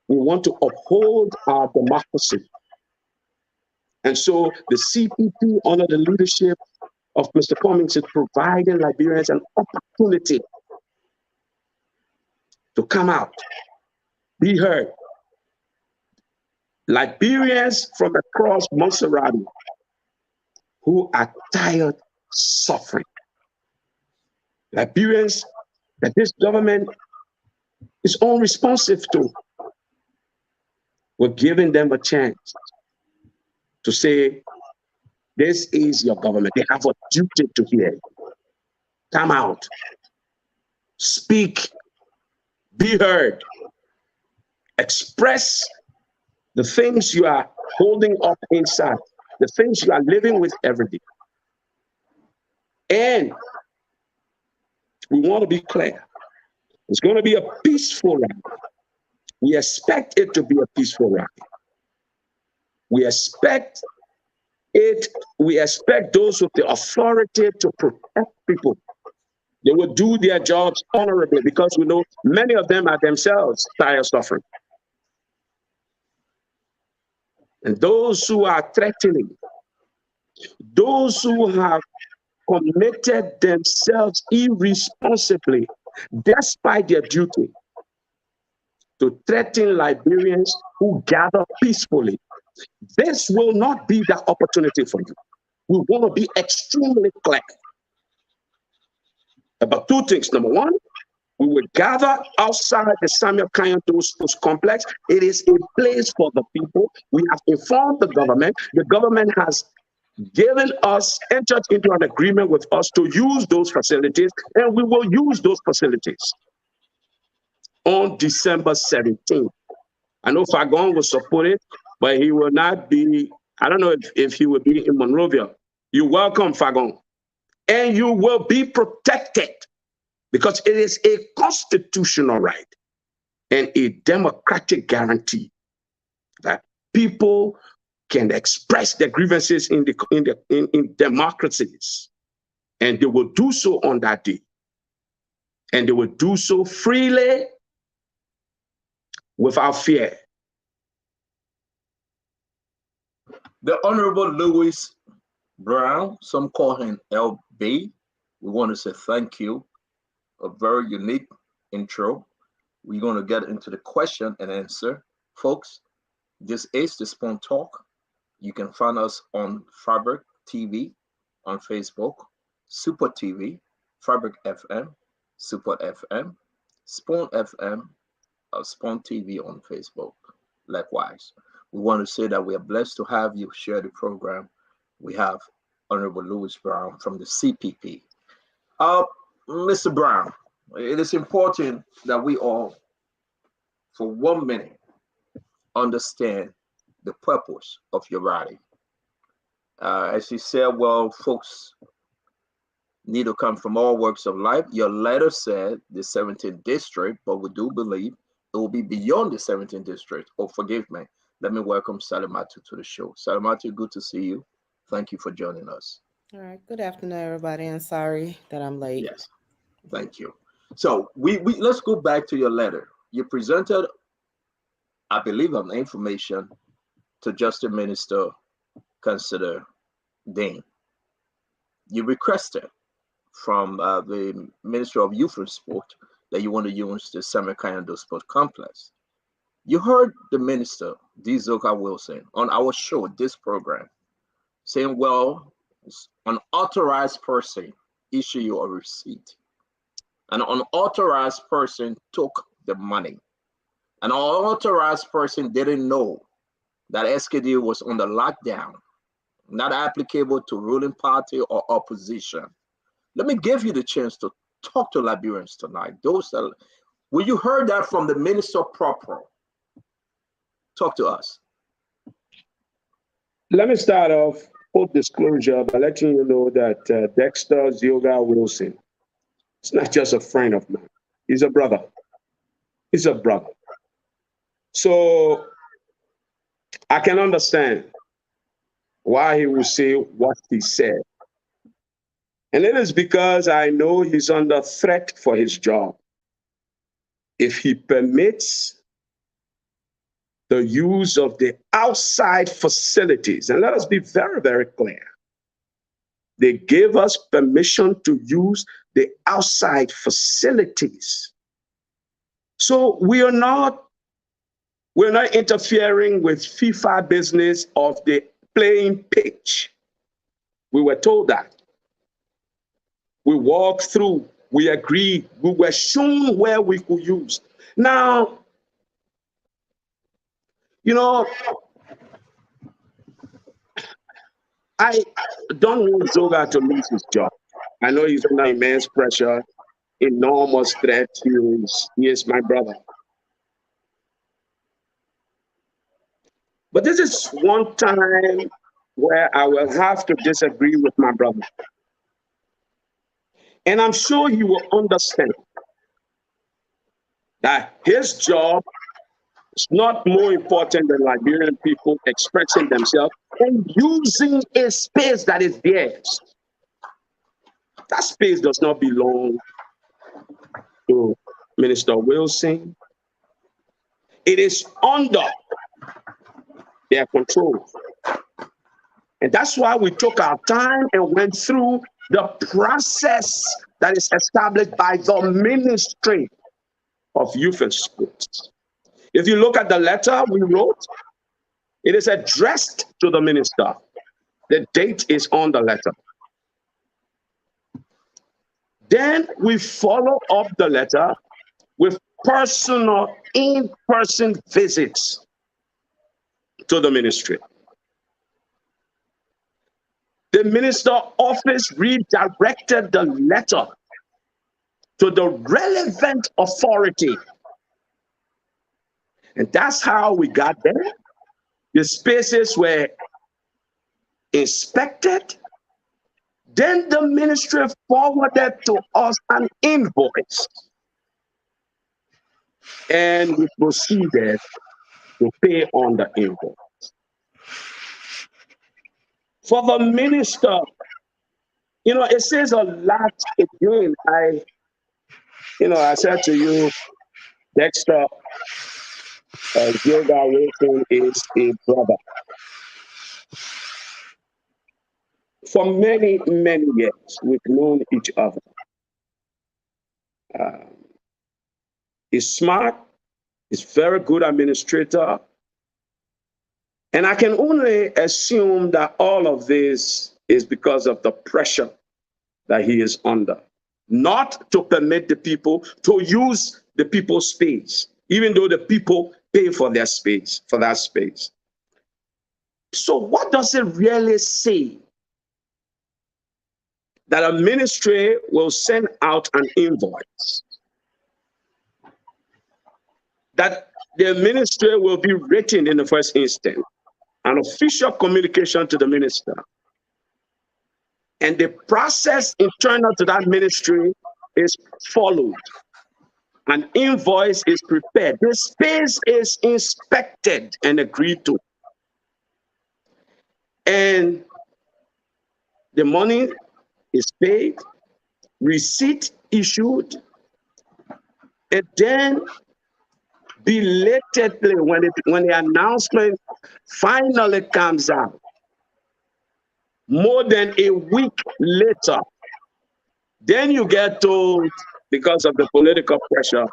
We want to uphold our democracy. And so the CPP, under the leadership of Mr. Cummings, is providing Liberians an opportunity to come out, be heard. Liberians from across Monserrate who are tired suffering. Liberians that this government is unresponsive to. We're giving them a chance to say, this is your government. They have a duty to hear. Come out, speak, be heard, express the things you are holding up inside, the things you are living with every day. And we want to be clear. It's going to be a peaceful rally. We expect it to be a peaceful rally. We expect those with the authority to protect people. They will do their jobs honorably because we know many of them are themselves tired of suffering. And those who are threatening, those who have committed themselves irresponsibly, despite their duty, to threaten Liberians who gather peacefully. This will not be the opportunity for you. We want to be extremely clear about two things. Number one, we will gather outside the Samuel Kanyanto's complex. It is a place for the people. We have informed the government. The government has given us, entered into an agreement with us to use those facilities, and we will use those facilities on December 17th. I know Fagon will support it, but he will not be, I don't know if he will be in Monrovia. You're welcome, Fagon. And you will be protected because it is a constitutional right and a democratic guarantee that people can express their grievances in democracies, and they will do so on that day, and they will do so freely without fear. The Honorable Louis Brown, some call him LB. We want to say thank you. A very unique intro. We're going to get into the question and answer. Folks, this is the Spoon Talk. You can find us on Fabric TV on Facebook, Super TV, Fabric FM, Super FM, Spoon FM, Spoon TV on Facebook. Likewise, we want to say that we are blessed to have you share the program. We have Honorable Louis Brown from the CPP. Mr. Brown, it is important that we all, for 1 minute, understand the purpose of your rally. As you said, well, folks need to come from all walks of life. Your letter said the 17th district, but we do believe it will be beyond the 17th district. Oh, forgive me. Let me welcome Salimatu to the show. Salimatu, good to see you. Thank you for joining us. All right. Good afternoon, everybody, and sorry that I'm late. Yes, thank you. So we let's go back to your letter. You presented, I believe, an information to Justice Minister Consider Dane. You requested from the Minister of Youth and Sport that you want to use the Samuel Kayando Sport Complex. You heard the Minister, D. Zoka Wilson, on our show, this program, saying, well, an authorized person issue you a receipt. An unauthorized person took the money. An unauthorized person didn't know that SKD was on the lockdown, not applicable to ruling party or opposition. Let me give you the chance to talk to Liberians tonight. Those that, when you heard that from the minister proper, talk to us. Let me start off full disclosure by letting you know that Dexter Zioga Wilson is not just a friend of mine. He's a brother. He's a brother. So I can understand why he will say what he said. And it is because I know he's under threat for his job. If he permits the use of the outside facilities, and let us be very, very clear, they gave us permission to use the outside facilities. So we're not interfering with FIFA business of the playing pitch. We were told that. We walked through, we agreed, we were shown where we could use. Now, you know, I don't want Zoga to lose his job. I know he's under immense pressure, enormous threat. He is my brother. But this is one time where I will have to disagree with my brother. And I'm sure he will understand that his job is not more important than Liberian people expressing themselves and using a space that is theirs. That space does not belong to Minister Wilson. It is under their control. And that's why we took our time and went through the process that is established by the Ministry of Youth and Sports. If you look at the letter we wrote, it is addressed to the minister. The date is on the letter. Then we follow up the letter with personal, in-person visits to the ministry. The minister office redirected the letter to the relevant authority. And that's how we got there. The spaces were inspected. Then the ministry forwarded to us an invoice. And we proceeded to pay on the invoice. For the minister, it says a lot again. I said to you, Dexter, Gilda Wilson is a brother. For many, many years, we've known each other. He's smart. He's very good administrator. And I can only assume that all of this is because of the pressure that he is under. Not to permit the people to use the people's space, even though the people pay for their space, for that space. So what does it really say? That a ministry will send out an invoice. That the ministry will be written in the first instance. An official communication to the minister. And the process internal to that ministry is followed. An invoice is prepared. The space is inspected and agreed to. And the money is paid, receipt issued, and then belatedly, when the announcement finally comes out, more than a week later, then you get told, because of the political pressure,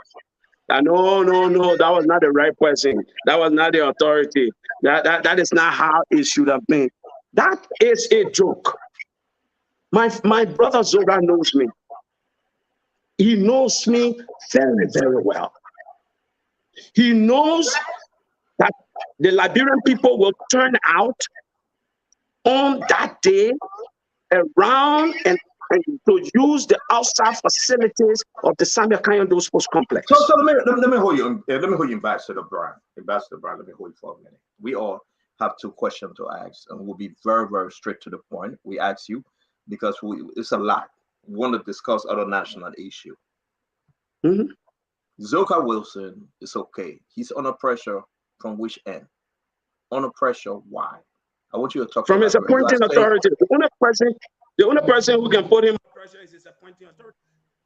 that no, that was not the right person. That was not the authority. That is not how it should have been. That is a joke. My brother Zoga knows me. He knows me very, very well. He knows that the Liberian people will turn out on that day around and to use the outside facilities of the Samuel Kanyando Sports Complex. So let me hold you. Let me hold you, Ambassador Brown. Ambassador Brown, let me hold you for a minute. We all have two questions to ask, and we'll be very, very straight to the point. We ask you because it's a lot. We want to discuss other national issue. Mm-hmm. Zoka Wilson is okay. He's under pressure from which end? Under pressure, why? I want you to talk from his appointing authority. The only person who can put him under pressure is his appointing authority.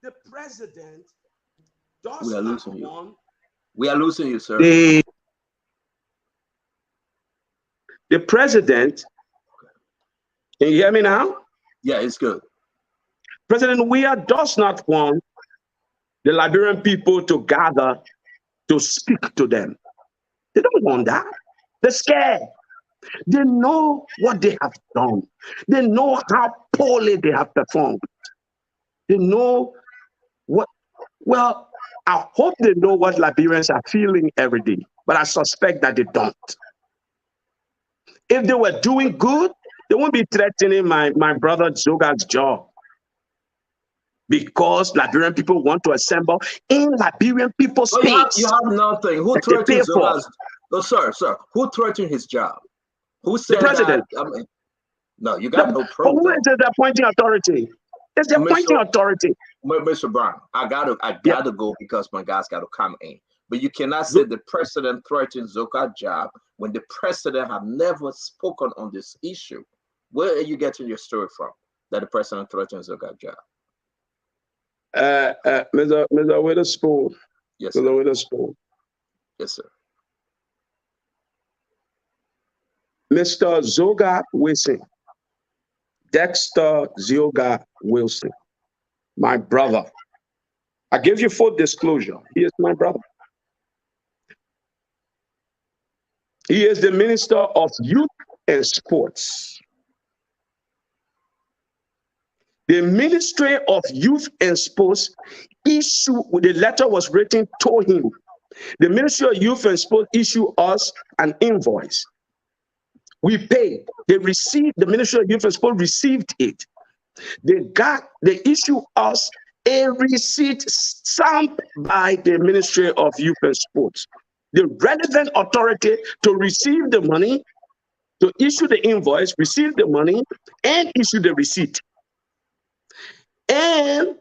The president does not want. We are losing you, sir. The president. Can you hear me now? Yeah, it's good. President Weah does not want the Liberian people to gather to speak to them. They don't want that. They're scared. They know what they have done. They know how poorly they have performed. They know what, well, I hope they know what Liberians are feeling every day, but I suspect that they don't. If they were doing good, they won't be threatening my brother Zoga's job. Because Liberian people want to assemble in Liberian people's space. You have nothing. Who threatened Zoga's? No, sir. Who threatened his job? Who said the president? That? I mean, no, you got no proof. Who is the appointing authority? It's the appointing authority. Mr. Brown, I gotta go because my guys gotta come in. But you cannot say the president threatened Zoka's job when the president have never spoken on this issue. Where are you getting your story from that the president threatened Zoka's job? Mr. Witherspoon. Yes, Mr. Witherspoon. Yes, sir. Mr. Zoga Wilson, Dexter Zoga Wilson, my brother. I give you full disclosure. He is my brother. He is the Minister of Youth and Sports. The Ministry of Youth and Sports issue, the letter was written to him. The Ministry of Youth and Sports issue us an invoice. We paid. They received, the Ministry of Youth and Sport received it. They issue us a receipt stamped by the Ministry of Youth and Sports. The relevant authority to receive the money, to issue the invoice, receive the money, and issue the receipt. And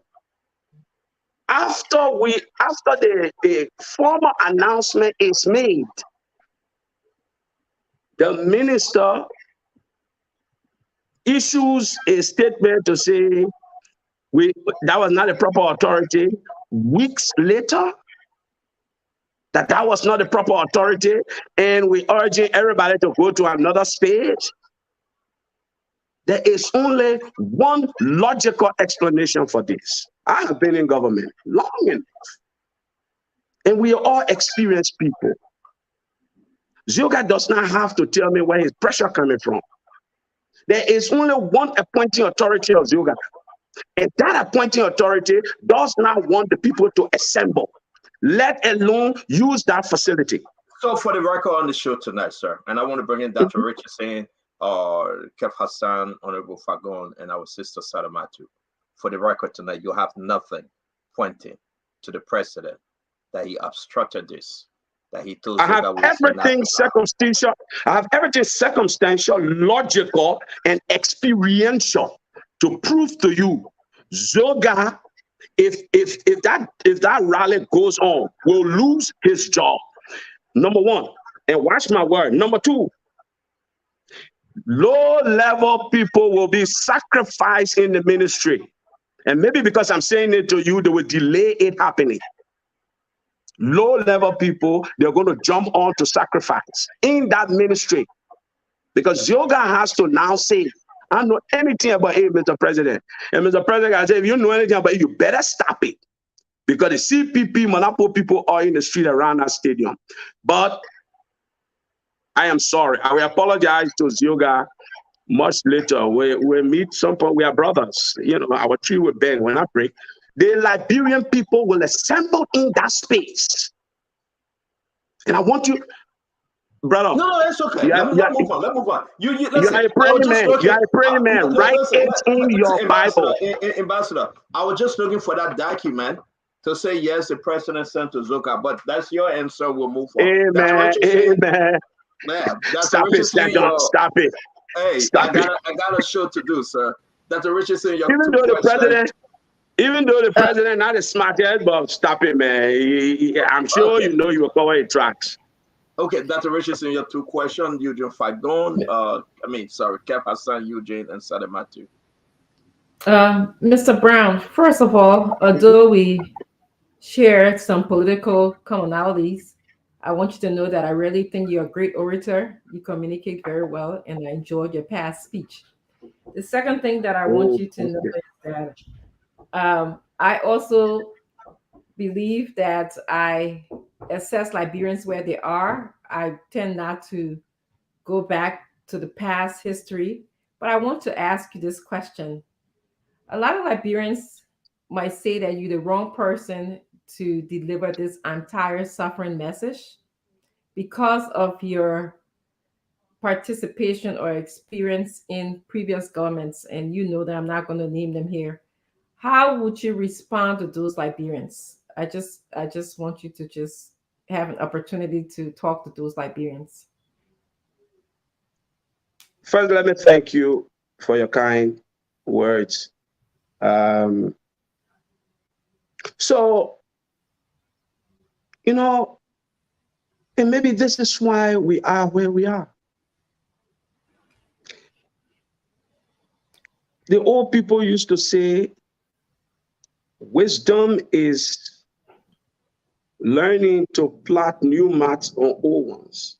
after the formal announcement is made, the minister issues a statement to say that was not a proper authority. Weeks later, that was not a proper authority, and we urging everybody to go to another stage. There is only one logical explanation for this. I have been in government long enough, and we are all experienced people. Zoga does not have to tell me where his pressure coming from. There is only one appointing authority of Zoga, and that appointing authority does not want the people to assemble, let alone use that facility. So for the record on the show tonight, sir, and I want to bring in Dr. Richardson, Kev Hassan, Honorable Fagon, and our sister Salamatu. For the record tonight, you have nothing pointing to the president that he obstructed this, that he told I have everything circumstantial. I have everything circumstantial, logical, and experiential to prove to you, Zoga, if that rally goes on, will lose his job. Number one, and watch my word. Number two, low-level people will be sacrificed in the ministry. And maybe because I'm saying it to you, they will delay it happening. Low-level people, they're going to jump on to sacrifice in that ministry. Because Yoga has to now say, I don't know anything about it, Mr. President. And Mr. President, I say, if you know anything about it, you better stop it. Because the CPP, Monapo people are in the street around that stadium. But I am sorry. I will apologize to Yoga much later. We meet some point. We are brothers. You know, our tree will bend when I break. The Liberian people will assemble in that space. And I want you, brother. No, that's okay. Let's move on. Let's move on. You are a praying man. You are a praying man. Write it in your Bible. Ambassador, I was just looking for that document to say, yes, the president sent to Zoka, but that's your answer. We'll move on. Amen. Amen. Man, stop it, stop it. Hey, stop I got a show to do, sir. Dr. Richardson, even though the president not a smart head, but stop it, man. I'm sure you know you will cover your tracks. Okay, Dr. Richardson, your two questions. Eugene Fagon, Kev Hassan, Eugene, and Sadamatu. Mr. Brown, first of all, although we share some political commonalities, I want you to know that I really think you're a great orator. You communicate very well, and I enjoyed your past speech. The second thing that I want you to know is that I also believe that I assess Liberians where they are. I tend not to go back to the past history, but I want to ask you this question. A lot of Liberians might say that you're the wrong person to deliver this I'm tired, suffering message because of your participation or experience in previous governments, and you know that I'm not going to name them here. How would you respond to those Liberians? I just want you to just have an opportunity to talk to those Liberians. First, let me thank you for your kind words. So, you know, and maybe this is why we are where we are. The old people used to say, wisdom is learning to plot new maps on old ones.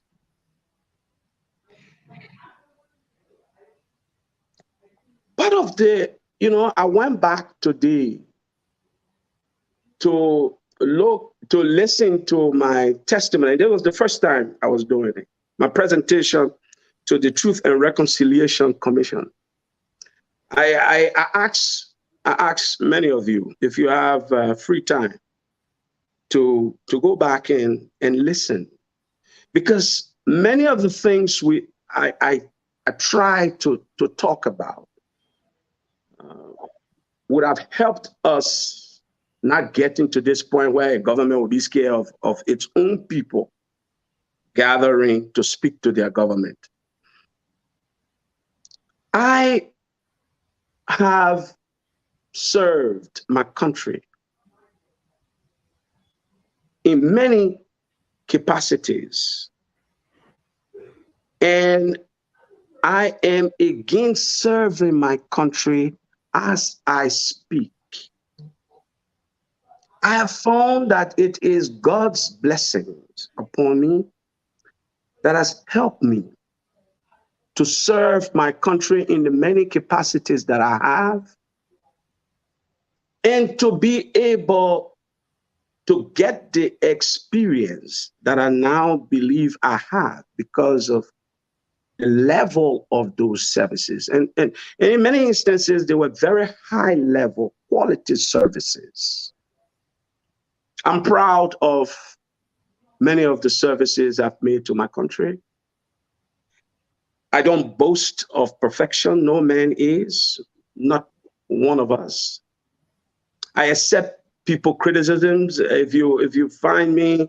part of the, I went back today to listen to my testimony. That was the first time I was doing it. My presentation to the Truth and Reconciliation Commission. I asked many of you, if you have free time, to go back and listen, because many of the things I try to talk about would have helped us not getting to this point where a government will be scared of its own people gathering to speak to their government. I have served my country in many capacities, and I am against serving my country as I speak. I have found that it is God's blessings upon me that has helped me to serve my country in the many capacities that I have, and to be able to get the experience that I now believe I have because of the level of those services. And in many instances, they were very high level quality services. I'm proud of many of the services I've made to my country. I don't boast of perfection. No man is, not one of us. I accept people criticisms. If you find me,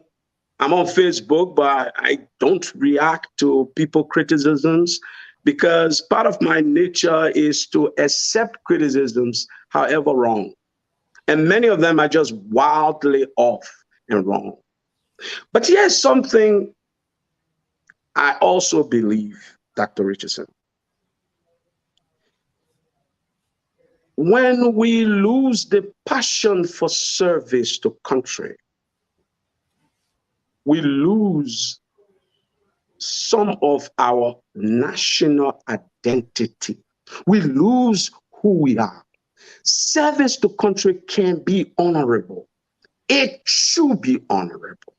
I'm on Facebook, but I don't react to people criticisms, because part of my nature is to accept criticisms, however wrong. And many of them are just wildly off and wrong. But here's something I also believe, Dr. Richardson. When we lose the passion for service to country, we lose some of our national identity. We lose who we are. Service to country can be honorable. It should be honorable.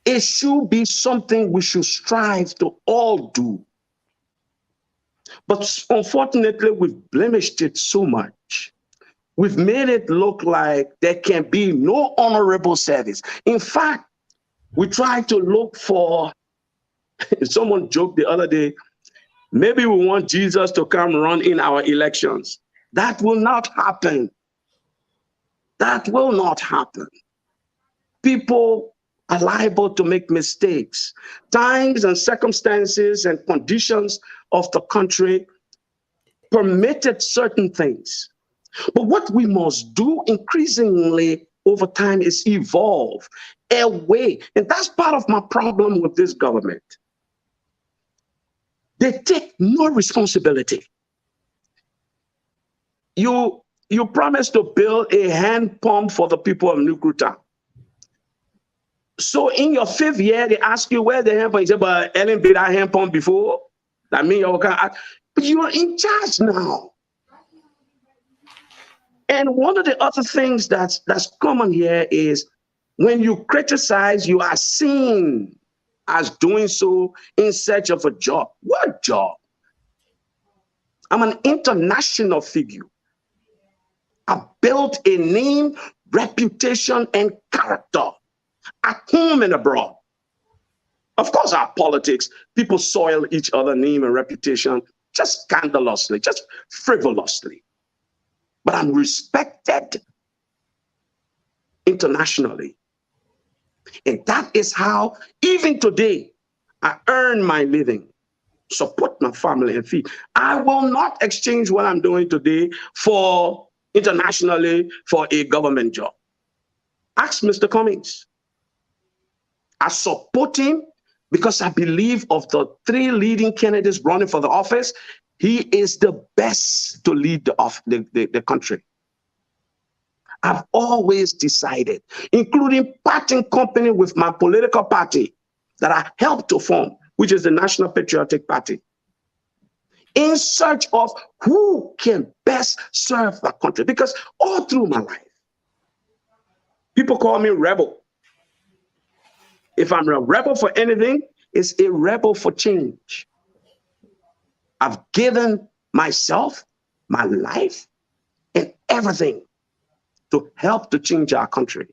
It should be something we should strive to all do. But unfortunately, we've blemished it so much. We've made it look like there can be no honorable service. In fact, we try to look for, someone joked the other day, maybe we want Jesus to come run in our elections. That will not happen. That will not happen. People are liable to make mistakes. Times and circumstances and conditions of the country permitted certain things. But what we must do increasingly over time is evolve away. And that's part of my problem with this government. They take no responsibility. You promised to build a hand pump for the people of New Town. So in your 5th year, they ask you where the hand pump is. You say, but Ellen did that hand pump before. That means but you are in charge now. And one of the other things that's common here is when you criticize, you are seen as doing so in search of a job. What job? I'm an international figure. I built a name, reputation, and character at home and abroad. Of course, our politics, people soil each other's name and reputation just scandalously, just frivolously. But I'm respected internationally. And that is how, even today, I earn my living, support my family, and feed. I will not exchange what I'm doing today for internationally for a government job. Ask Mr. Cummings. I support him because I believe of the 3 leading candidates running for the office, he is the best to lead the country. I've always decided, including parting company with my political party that I helped to form, which is the National Patriotic Party. in search of who can best serve the country. Because all through my life, people call me rebel. If I'm a rebel for anything, it's a rebel for change. I've given myself, my life, and everything to help to change our country.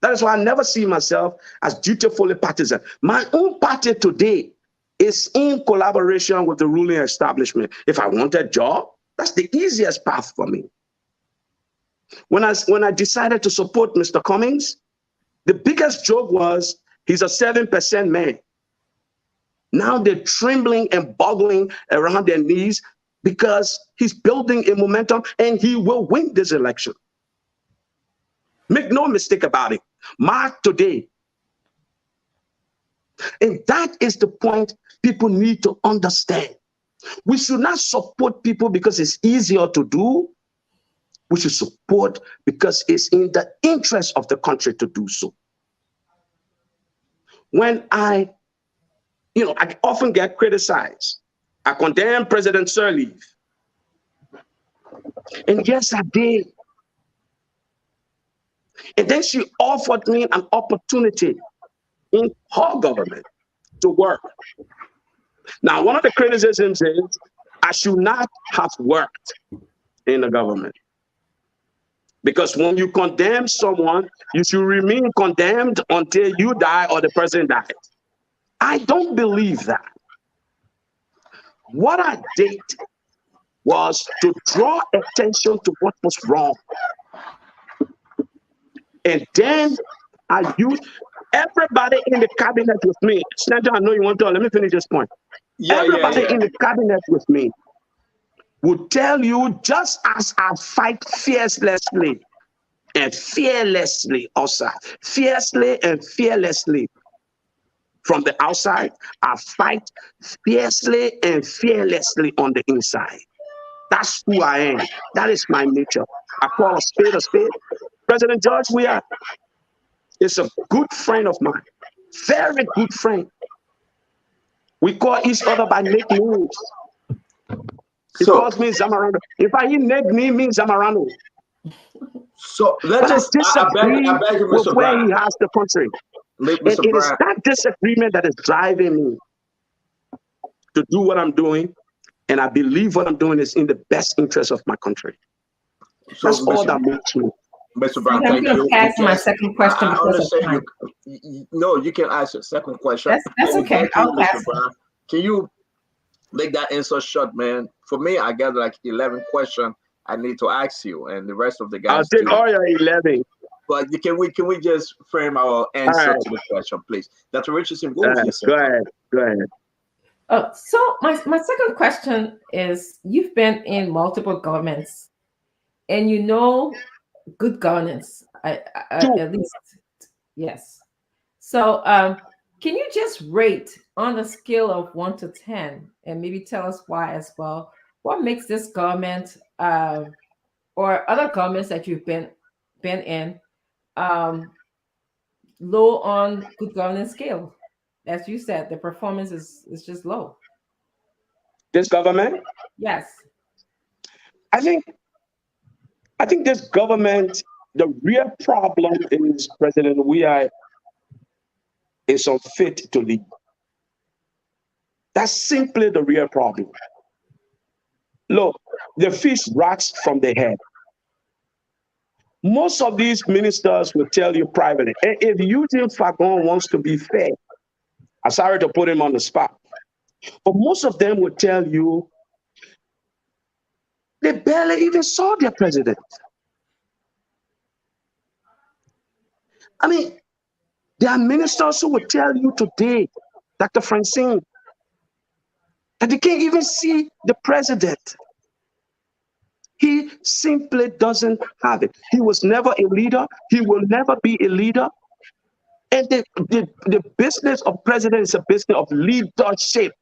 That is why I never see myself as dutifully partisan. My own party today is in collaboration with the ruling establishment. If I want a job, that's the easiest path for me. When I decided to support Mr. Cummings, the biggest joke was he's a 7% man. Now they're trembling and boggling around their knees because he's building a momentum and he will win this election. Make no mistake about it. Mark today. And that is the point people need to understand. We should not support people because it's easier to do. We should support because it's in the interest of the country to do so. When I often get criticized. I condemn President Sirleaf. And yes, I did. And then she offered me an opportunity in her government to work. Now, one of the criticisms is I should not have worked in the government. Because when you condemn someone, you should remain condemned until you die or the person dies. I don't believe that. What I did was to draw attention to what was wrong. And then I used everybody in the cabinet with me. Senator, I know you want to, let me finish this point. Everybody in the cabinet with me would tell you, just as I fight fiercely and fearlessly outside, fiercely and fearlessly from the outside, I fight fiercely and fearlessly on the inside. That's who I am. That is my nature. I call a spade a spade. President George Weah is a good friend of mine. Very good friend. We call each other by nicknames. He calls me Zamarano. In fact, he named me Zamarano. So let's just I beg you, with Mr. where Brown. he has the country. Mr. And it is Brown. that disagreement that is driving me to do what I'm doing. And I believe what I'm doing is in the best interest of my country. So, that's all that moves me. Mr. Brown, I'm thank going you. to pass my second question I because of understand time. No, you can ask your second question. That's okay. Thank you, I'll pass Mr. Brown. Can you make that answer short, man? For me, I got like 11 questions I need to ask you, and the rest of the guys. I'll take all your 11. But can we just frame our answer to the question, please? Dr. Richardson, what was your second? Go ahead. So my second question is: you've been in multiple governments, and you know good governance, at least, yes. So can you just rate on a scale of 1 to 10, and maybe tell us why as well? What makes this government or other governments that you've been in low on good governance scale? As you said, the performance is just low. This government? Yes. I think this government, the real problem is President Weah is unfit to lead. That's simply the real problem. Look, the fish rots from the head. Most of these ministers will tell you privately, if Eugene Fagon wants to be fair, I'm sorry to put him on the spot, but most of them will tell you they barely even saw their president. I mean, there are ministers who will tell you today, Dr. Francine, that they can't even see the president. He simply doesn't have it. He was never a leader. He will never be a leader. And the business of president is a business of leadership.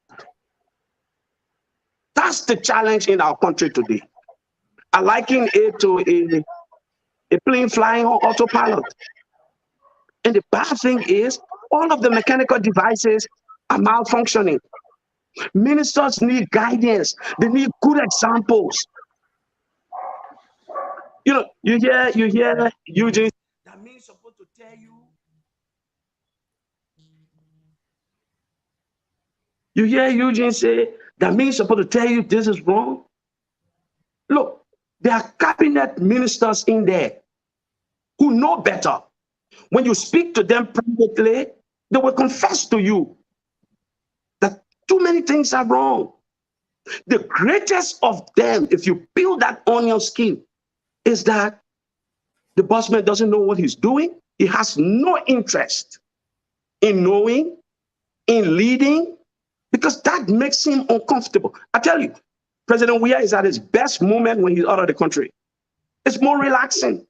That's the challenge in our country today. I liken it to a plane flying on autopilot. And the bad thing is, all of the mechanical devices are malfunctioning. Ministers need guidance. They need good examples. You know, you hear Eugene. That means supposed to tell you. You hear Eugene say that means supposed to tell you this is wrong. Look, there are cabinet ministers in there who know better. When you speak to them privately, they will confess to you that too many things are wrong. The greatest of them, if you peel that onion skin, is that the bossman doesn't know what he's doing. He has no interest in knowing, in leading, because that makes him uncomfortable. I tell you, President Weah is at his best moment when he's out of the country. It's more relaxing.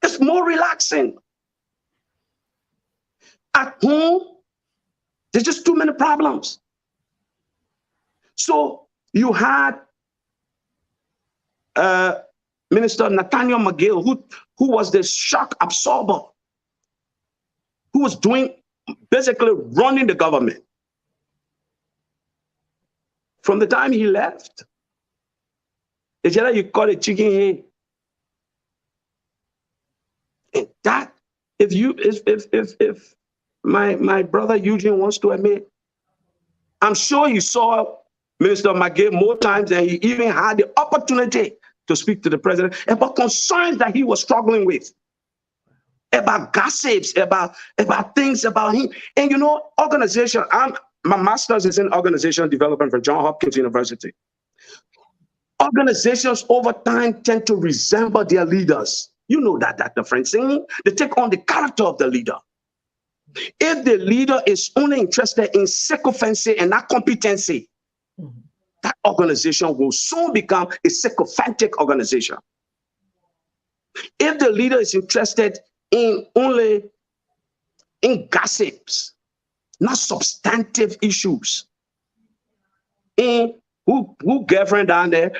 It's more relaxing. At home, there's just too many problems. So you had Minister Nathaniel McGill, who was the shock absorber, who was basically running the government. From the time he left, it's either you call it chicken head. And that, if my brother Eugene wants to admit, I'm sure you saw Minister McGill more times than he even had the opportunity to speak to the president about concerns that he was struggling with, about gossips, about things about him. And you know, organization, my master's is in organizational development from Johns Hopkins University. Organizations over time tend to resemble their leaders. You know that the French saying, they take on the character of the leader. If the leader is only interested in sycophancy and not competency, that organization will soon become a sycophantic organization. If the leader is interested only in gossips, not substantive issues, in who girlfriend down there,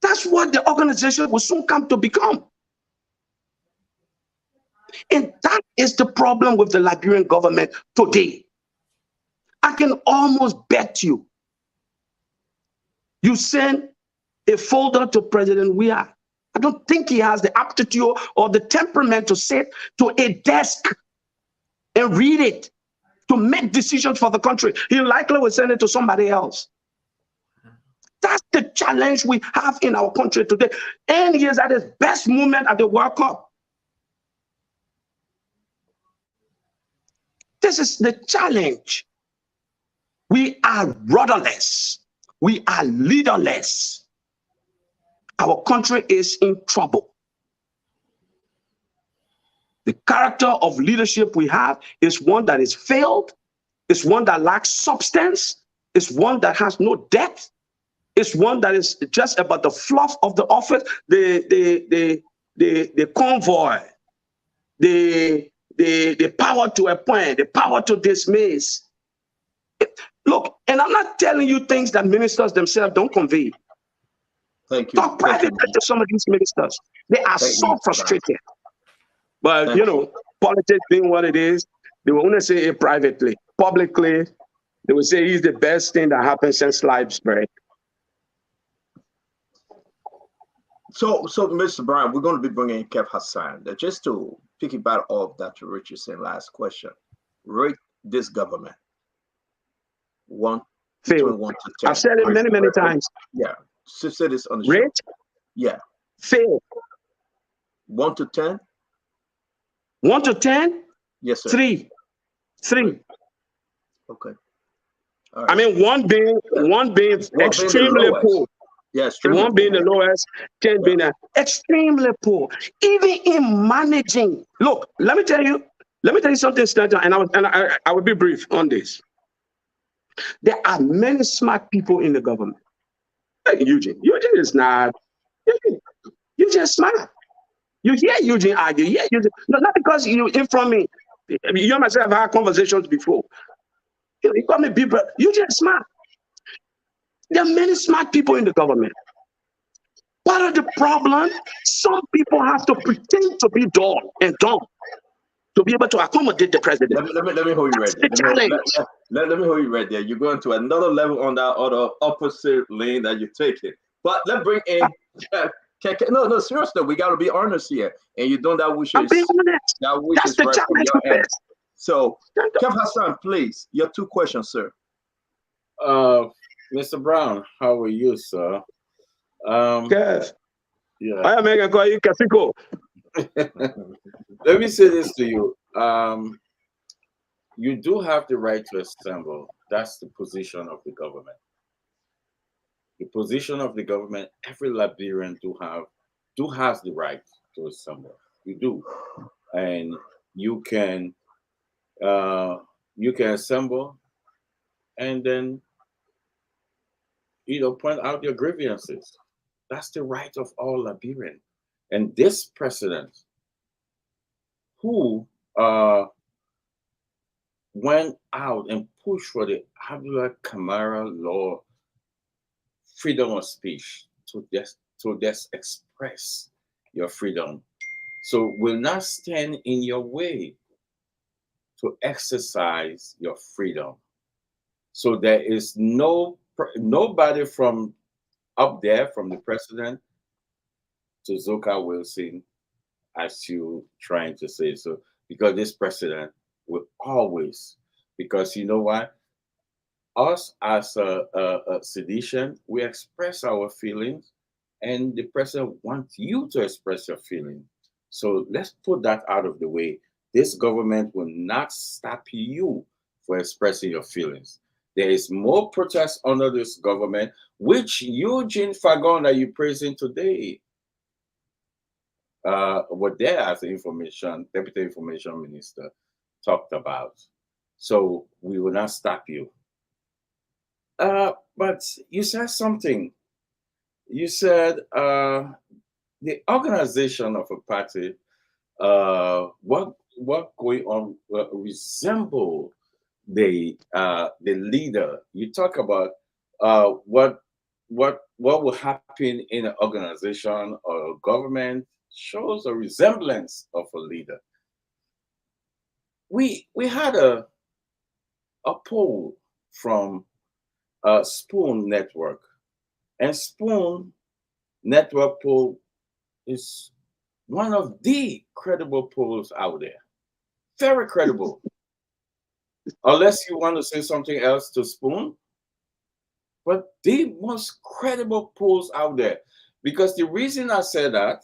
that's what the organization will soon come to become. And that is the problem with the Liberian government today. I can almost bet you send a folder to President Weah. I don't think he has the aptitude or the temperament to sit to a desk and read it, to make decisions for the country. He likely will send it to somebody else. That's the challenge we have in our country today. And he is at his best moment at the World Cup. This is the challenge. We are rudderless. We are leaderless. Our country is in trouble. The character of leadership we have is one that is failed. It's one that lacks substance. It's one that has no depth. It's one that is just about the fluff of the office, the convoy, the power to appoint, the power to dismiss. Look, and I'm not telling you things that ministers themselves don't convey. Thank you. Talk privately to some of these ministers. They are so frustrated. But, you know, politics being what it is, they will only say it privately. Publicly, they will say he's the best thing that happened since sliced bread. So, Mr. Brian, we're going to be bringing in Kev Hassan. Just to piggyback off that to Richardson last question, rate this government. Between 1 to 10. I've said it many times. Yeah. Say this on the rate? show. Yeah. Fail. 1 to 10? 1 to 10? Yes, sir. 3. Okay. All right. I mean, one being extremely poor. Yes, one being the lowest, 10 being extremely poor. Even in managing, look, let me tell you something, Stanton, and I will be brief on this. There are many smart people in the government. Like Eugene is not. Eugene is smart. You hear Eugene argue. Yeah, no, not because you in from me. You and myself have had conversations before. You call me people. Eugene is smart. There are many smart people in the government. Part of the problem, some people have to pretend to be dull and dumb. to be able to accommodate the president. Let me hold you right there. Let me hold you right there. You're going to another level on that other opposite lane that you're taking. But let's bring in no, seriously, we got to be honest here. And you're doing that which is That's the right from challenge your end. first. So, Kev Hassan, please, your 2 questions, sir. Mr. Brown, how are you, sir? Kev. Yeah. I am going to call you Kasiko. Let me say this to you. You do have the right to assemble. That's the position of the government. The position of the government, every Liberian has the right to assemble. You do. And you can assemble and then point out your grievances. That's the right of all Liberians. And this president who went out and pushed for the Abdullah Kamara law, freedom of speech, to just express your freedom. So will not stand in your way to exercise your freedom. So there is nobody from up there, from the president to Zoka Wilson, as you trying to say so, because this president will always, because you know what? Us as a sedition, we express our feelings, and the president wants you to express your feelings. So let's put that out of the way. This government will not stop you for expressing your feelings. There is more protest under this government, which Eugene Fagon that you're praising today, what there as the deputy information minister talked about. So we will not stop you. But you said something. You said the organization of a party, what going on resemble the leader. You talk about what will happen in an organization or a government shows a resemblance of a leader. We had a poll from Spoon Network, and Spoon Network poll is one of the credible polls out there. Very credible. Unless you want to say something else to Spoon, but the most credible polls out there. Because the reason I said that,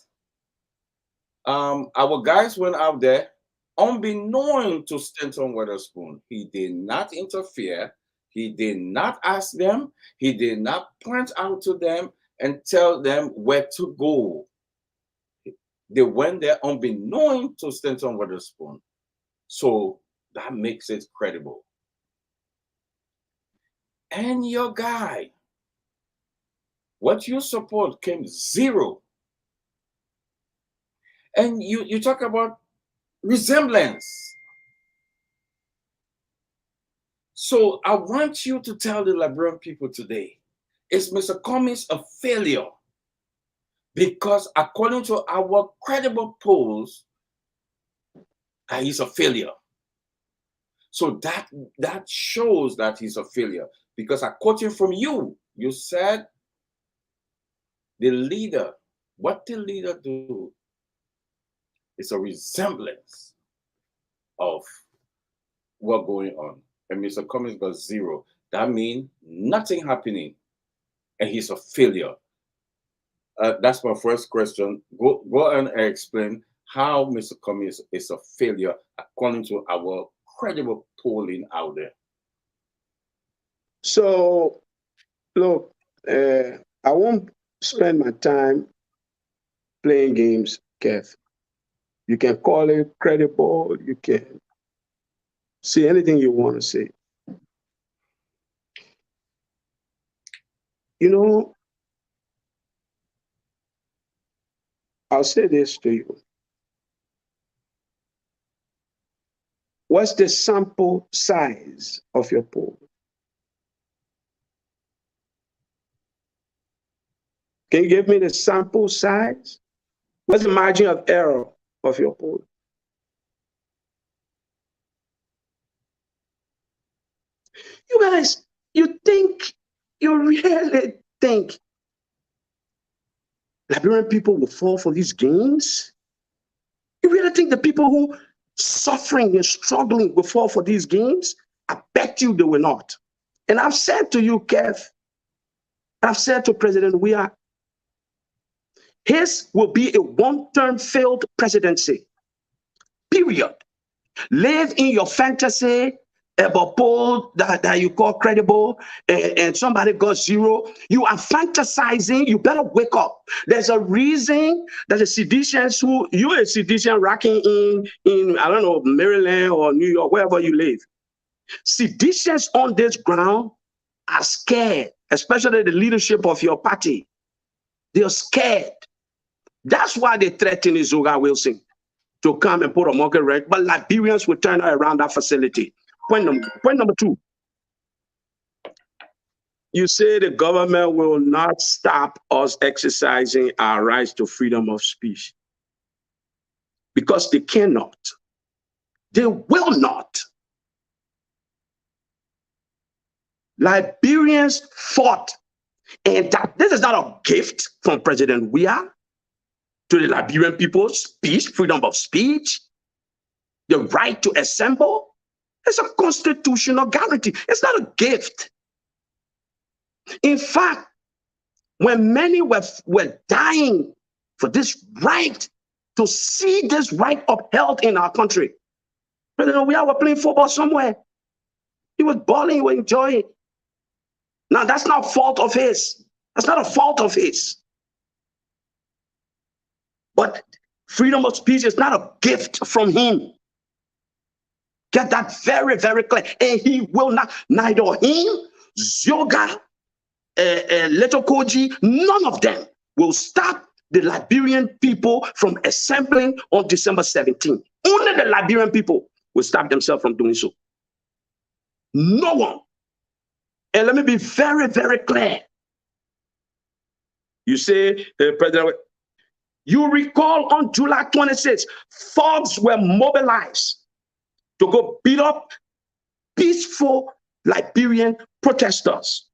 our guys went out there unbeknown to Stanton Weatherspoon. He did not interfere. He did not ask them. He did not point out to them and tell them where to go. They went there unbeknown to Stanton Weatherspoon. So that makes it credible. And your guy, what you support came 0. And you talk about resemblance. So I want you to tell the Liberian people today, is Mr. Cummings a failure? Because according to our credible polls, he's a failure. So that shows that he's a failure. Because I quoting from you, you said the leader, what the leader do is a resemblance of what's going on. And Mr. Cummings got 0. That means nothing happening. And he's a failure. That's my first question. Go and explain how Mr. Cummings is a failure according to our credible polling out there. So, look, I won't spend my time playing games, Kev. You can call it credible. You can say anything you want to say. You know, I'll say this to you. What's the sample size of your poll? Can you give me the sample size? What's the margin of error of your poll? You guys, you really think Liberian people will fall for these games? You really think the people who suffering and struggling will fall for these games? I bet you they will not. And I've said to you, Kev, I've said to President Weah, his will be a one-term failed presidency. Period. Live in your fantasy about poll that you call credible, and somebody got zero. You are fantasizing. You better wake up. There's a reason that the seditionists you're a sedition racking in I don't know, Maryland or New York, wherever you live. Seditionists on this ground are scared, especially the leadership of your party. They're scared. That's why they threaten Izoga Wilson to come and put a market rate, but Liberians will turn around that facility. Point number two. You say the government will not stop us exercising our rights to freedom of speech. Because they cannot. They will not. Liberians fought, and this is not a gift from President Weah to the Liberian people. Speech, freedom of speech, the right to assemble. It's a constitutional guarantee. It's not a gift. In fact, when many were dying for this right, to see this right upheld in our country, President Weah was playing football somewhere. He was balling, he was enjoying. Now, that's not a fault of his. That's not a fault of his. But freedom of speech is not a gift from him. Get that very, very clear. And he will not, neither him, Zioga, Leto Koji, none of them will stop the Liberian people from assembling on December 17th. Only the Liberian people will stop themselves from doing so. No one. And let me be very, very clear. You say, President, you recall on July 26th, thugs were mobilized to go beat up peaceful Liberian protesters.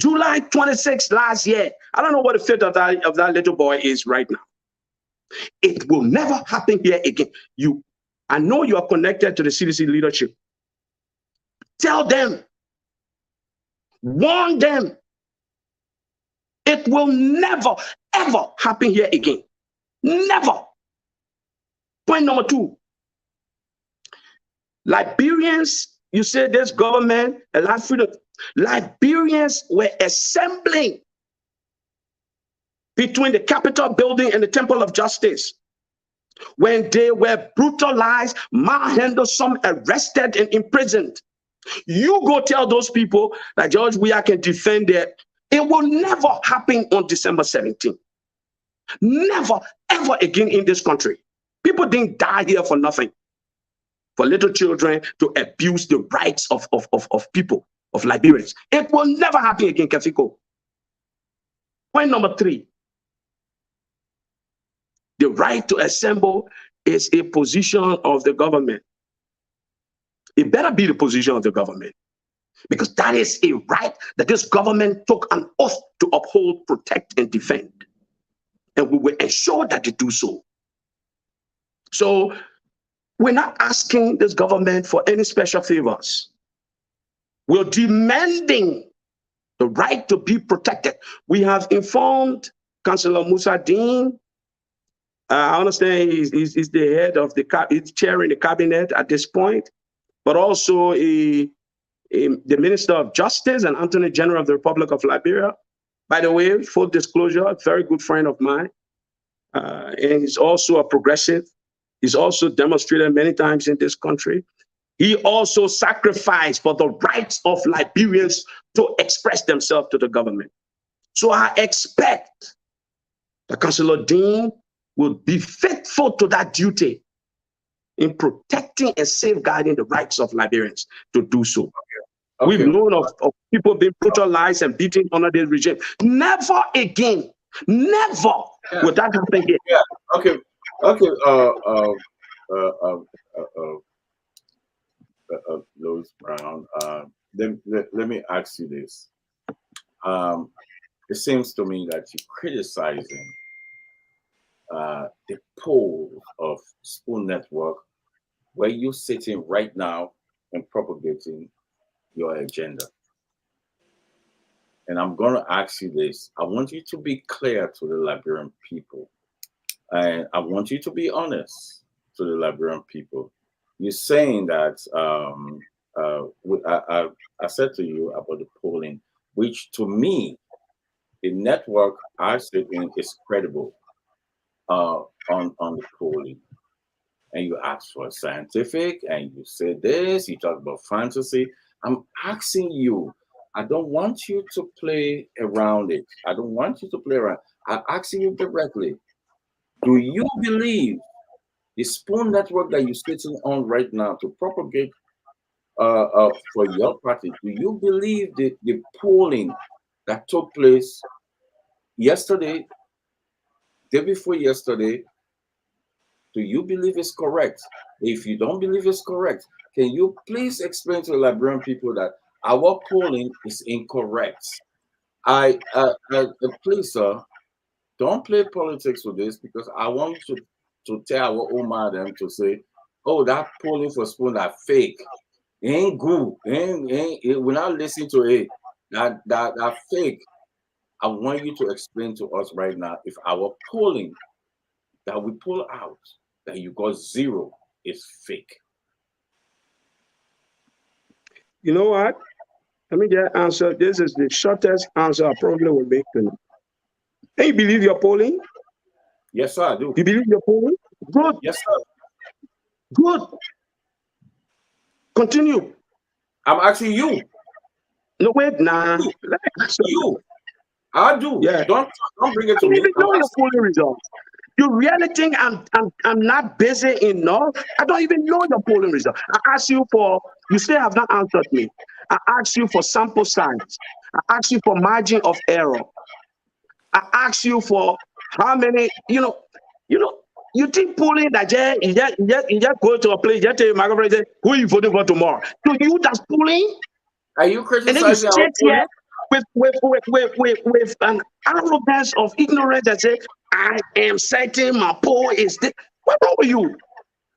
July 26th last year. I don't know what the fate of that little boy is right now. It will never happen here again. I know you are connected to the CDC leadership. Tell them, warn them, it will never, ever happen here again. Never. Point number two. Liberians, you say this government, a lot of freedom. Liberians were assembling between the Capitol building and the Temple of Justice when they were brutalized, manhandled, some arrested and imprisoned. You go tell those people that George Weah can defend it. It will never happen on December 17th. Never, ever again in this country. People didn't die here for nothing. For little children to abuse the rights of people, of Liberians. It will never happen again, Kafiko. Point number three. The right to assemble is a position of the government. It better be the position of the government, because that is a right that this government took an oath to uphold, protect, and defend. And we will ensure that they do so. So we're not asking this government for any special favors. We're demanding the right to be protected. We have informed Councillor Musa Dean. I understand he's the head of he's chairing the cabinet at this point, but also the Minister of Justice and Attorney General of the Republic of Liberia. By the way, full disclosure, a very good friend of mine. And he's also a progressive. He's also demonstrated many times in this country. He also sacrificed for the rights of Liberians to express themselves to the government. So I expect that Councillor Dean will be faithful to that duty in protecting and safeguarding the rights of Liberians to do so. Okay. We've known of people being brutalized and beaten under this regime. Never again, never will that happen here. Yeah. Okay. Okay. Louis Brown. let me ask you this. It seems to me that you're criticizing the poll of Spoon Network, where you're sitting right now and propagating your agenda. And I'm going to ask you this. I want you to be clear to the Liberian people. And I want you to be honest to the Liberian people. You're saying that I said to you about the polling, which to me, the network I sit in is credible on the polling. And you ask for scientific, and you say this, you talk about fantasy. I'm asking you, I don't want you to play around it. I don't want you to play around. I'm asking you directly. Do you believe the Spoon Network that you're sitting on right now to propagate for your party, do you believe the polling that took place yesterday, day before yesterday, do you believe it's correct? If you don't believe it's correct, can you please explain to the Liberian people that our polling is incorrect? Please, sir, don't play politics with this, because I want you to tell our own madam to say, oh, that polling for Spoon are fake. It ain't good. We're not listening to it. That fake. I want you to explain to us right now if our polling that we pull out that you got 0 is fake. You know what? Let me just answer. This is the shortest answer I probably will make to you. Hey, you believe your polling? Yes, sir, I do. You believe your polling? Good. Yes, sir. Good. Continue. I'm asking you. No, wait, nah. You. I do. Yeah. Don't bring it I to don't me. even know your polling results. You really think I'm not busy enough? I don't even know your polling result. I asked you for, you still have not answered me. I asked you for sample size. I asked you for margin of error. I asked you for how many, you think polling that you just go to a place, just tell my girlfriend, who you voting for tomorrow? To you, that's polling? Are you And then you criticizing our sit here polling? with an arrogance of ignorance that say, I am setting my poll is this. What's wrong with you?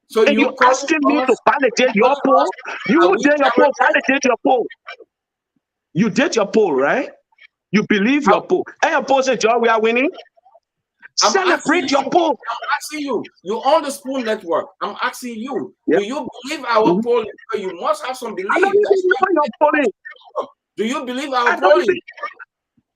So And you you asking me to validate your poll? You did your poll, validate your poll. You did your poll, right? You believe your poll. And your poll said, John, we are winning. Celebrate your poll. I'm asking you. You on the Spoon Network. I'm asking you. Yeah. Do you believe our polling? You must have some belief. I don't even know your polling. Do you believe our polling?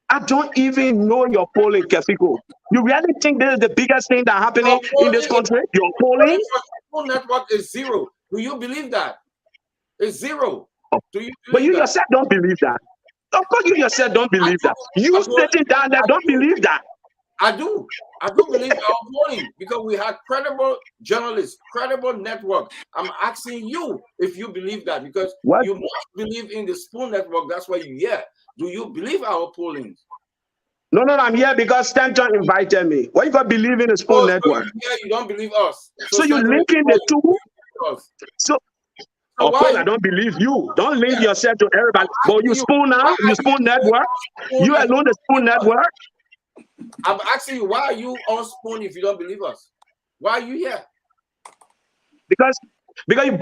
I don't even know your polling, Kefiko. You really think this is the biggest thing that's happening in this country? Your polling? Spoon Network is 0. Do you believe that? It's 0. Do you believe But you that? yourself don't believe that. Of course, you yourself don't believe that. You sitting down there don't believe that. I do. I do believe our polling because we have credible journalists, credible network. I'm asking you if you believe that because you must believe in the Spoon Network. That's why you're here. Do you believe our polling? No, I'm here because Stanton invited me. Why you got believe in the Spoon Network? Yeah, you don't believe us. So you linking the two? So of course, I don't believe you. Don't link yourself to everybody. But you Spoon now, you Spoon Network. You alone the Spoon Network. I'm asking you, why are you on Spoon if you don't believe us? Why are you here? Because your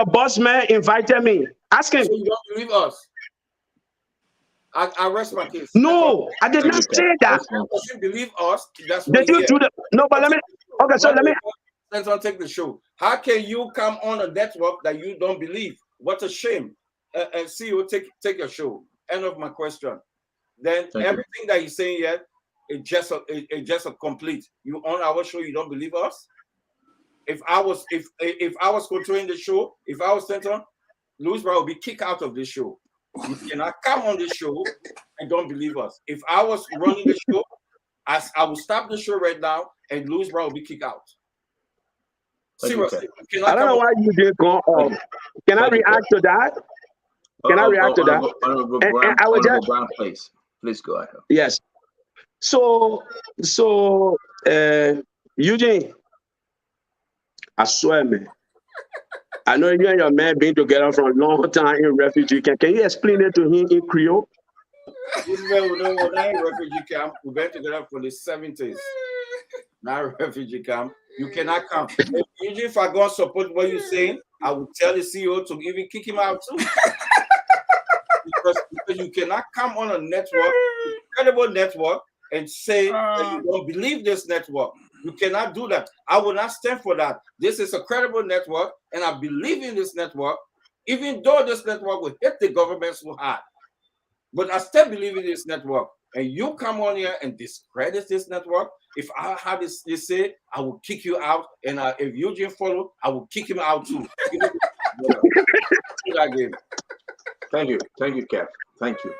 boss man invited me. Ask him. So you don't believe us? I rest my case. No, I did not say that. You believe us? That's did you do the no? But let me. Okay, so let me. Stanton, take the show. How can you come on a network that you don't believe? What a shame. And CEO, take your show. End of my question. Then everything that he's saying here, it's just a complete. You on our show, you don't believe us? If I was controlling the show, if I was Stanton, Louis Brown would be kicked out of this show. You cannot come on this show and don't believe us. If I was running the show, I would stop the show right now and Louis Brown would be kicked out. Seriously. I don't know why you didn't go off. Can I react to that? Can I react to that? I would just please go ahead. Yes. So Eugene, I swear, man, I know you and your man been together for a long time in refugee camp. Can you explain it to him in Creole? This man we don't want any refugee camp. We've been together for the 70s. Now refugee camp. You cannot come. Usually if I go and support what you're saying, I would tell the CEO to even kick him out too. because you cannot come on a network, incredible network, and say that you don't believe this network. You cannot do that. I will not stand for that. This is a credible network, and I believe in this network, even though this network will hit the government so hard. But I still believe in this network. And you come on here and discredit this network. If I have this say, I will kick you out. And if Eugene follow, I will kick him out too. That game. Thank you, Kev. Thank you.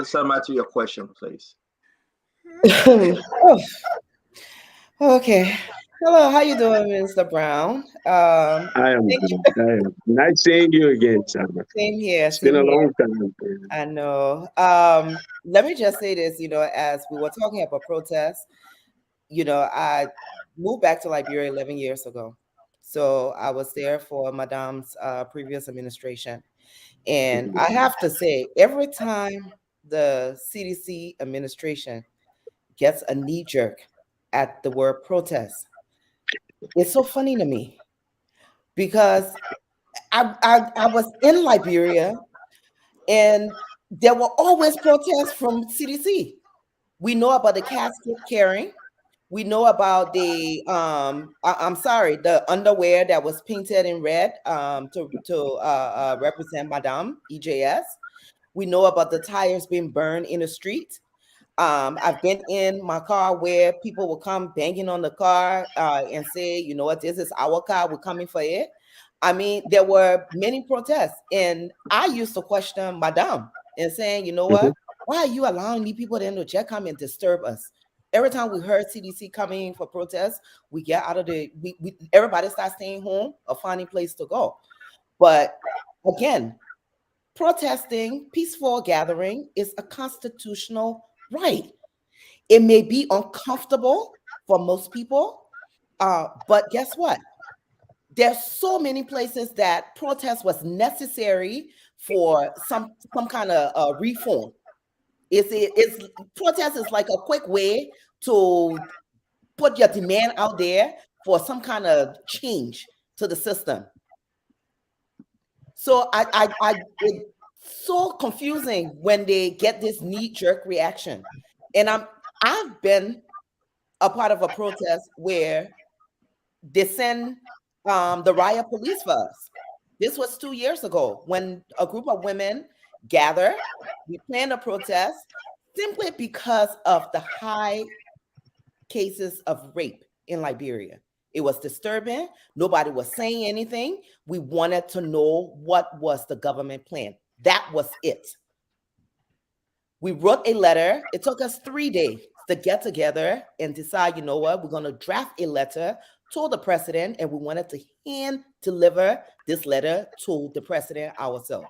Sir Matthew, your question, please. Okay. Hello, how you doing, Mr. Brown? I am nice seeing you again, Summer. Same here. It's been a long time. I know. Let me just say this, as we were talking about protests, I moved back to Liberia 11 years ago. So I was there for Madame's previous administration. And I have to say, every time the CDC administration gets a knee jerk at the word protest, it's so funny to me because I was in Liberia and there were always protests from CDC. We know about the casket carrying. We know about the the underwear that was painted in red to represent Madame EJS. We know about the tires being burned in the street. I've been in my car where people will come banging on the car and say, you know what, this is our car, we're coming for it. I mean, there were many protests, and I used to question Madame and saying, you know what, why are you allowing these people to just come and disturb us? Every time we heard CDC coming for protests, we get out of everybody starts staying home or finding a place to go. But again, protesting, peaceful gathering is a constitutional right. It may be uncomfortable for most people, but guess what? There's so many places that protest was necessary for some kind of reform. It's protest is like a quick way to put your demand out there for some kind of change to the system. So it's so confusing when they get this knee-jerk reaction. And I've been a part of a protest where they send the riot police for us. This was 2 years ago when a group of women gathered. We planned a protest simply because of the high cases of rape in Liberia. It was disturbing. Nobody was saying anything. We wanted to know what was the government plan. That was it. We wrote a letter. It took us 3 days to get together and decide, you know what, we're going to draft a letter to the president, and we wanted to hand deliver this letter to the president ourselves.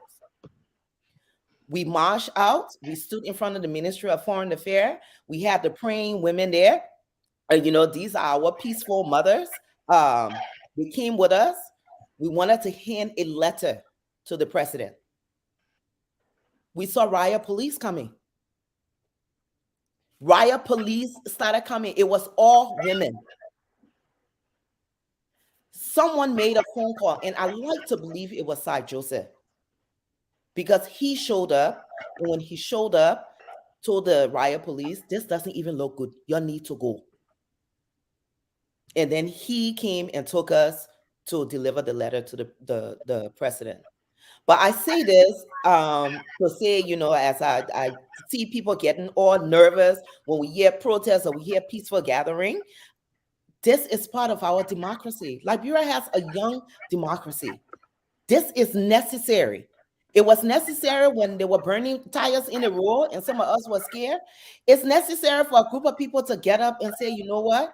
We marched out. We stood in front of the Ministry of Foreign Affairs. We had the praying women there. These are our peaceful mothers. They came with us. We wanted to hand a letter to the president. We saw riot police coming. Riot police started coming. It was all women. Someone made a phone call, and I like to believe it was Cy Joseph, because he showed up, and when he showed up, told the riot police, this doesn't even look good. You need to go. And then he came and took us to deliver the letter to the president. But I say this to say, as I see people getting all nervous when we hear protests or we hear peaceful gathering, this is part of our democracy. Liberia has a young democracy. This is necessary. It was necessary when they were burning tires in the road and some of us were scared. It's necessary for a group of people to get up and say, you know what?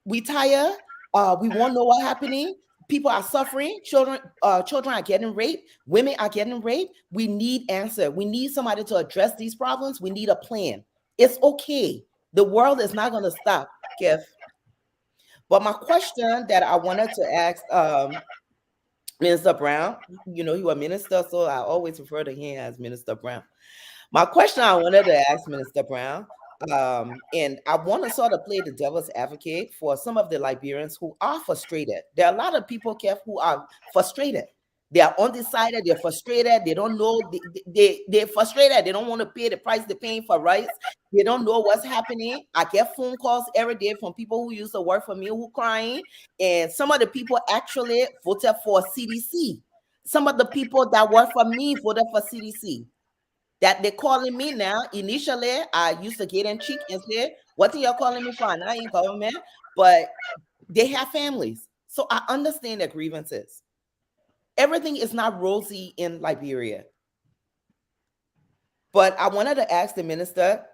We tired. We want to know what's happening. People are suffering. Children are getting raped. Women are getting raped. We need answer. We need somebody to address these problems. We need a plan. It's okay. The world is not going to stop, Kev. But my question that I wanted to ask Minister Brown, you know, he was minister, so I always refer to him as Minister Brown. My question I wanted to ask Minister Brown, and I want to sort of play the devil's advocate for some of the Liberians who are frustrated. There are a lot of people, Kev, who are frustrated. They are undecided. They're frustrated. They don't know. They're frustrated. They don't want to pay the price they're paying for rights. They don't know what's happening. I get phone calls every day from people who used to work for me who crying. And some of the people actually voted for CDC. Some of the people that work for me voted for CDC. That they're calling me now. Initially, I used to get in cheek and say, "What are you calling me for?" And I ain't government, but they have families. So I understand their grievances. Everything is not rosy in Liberia. But I wanted to ask the minister,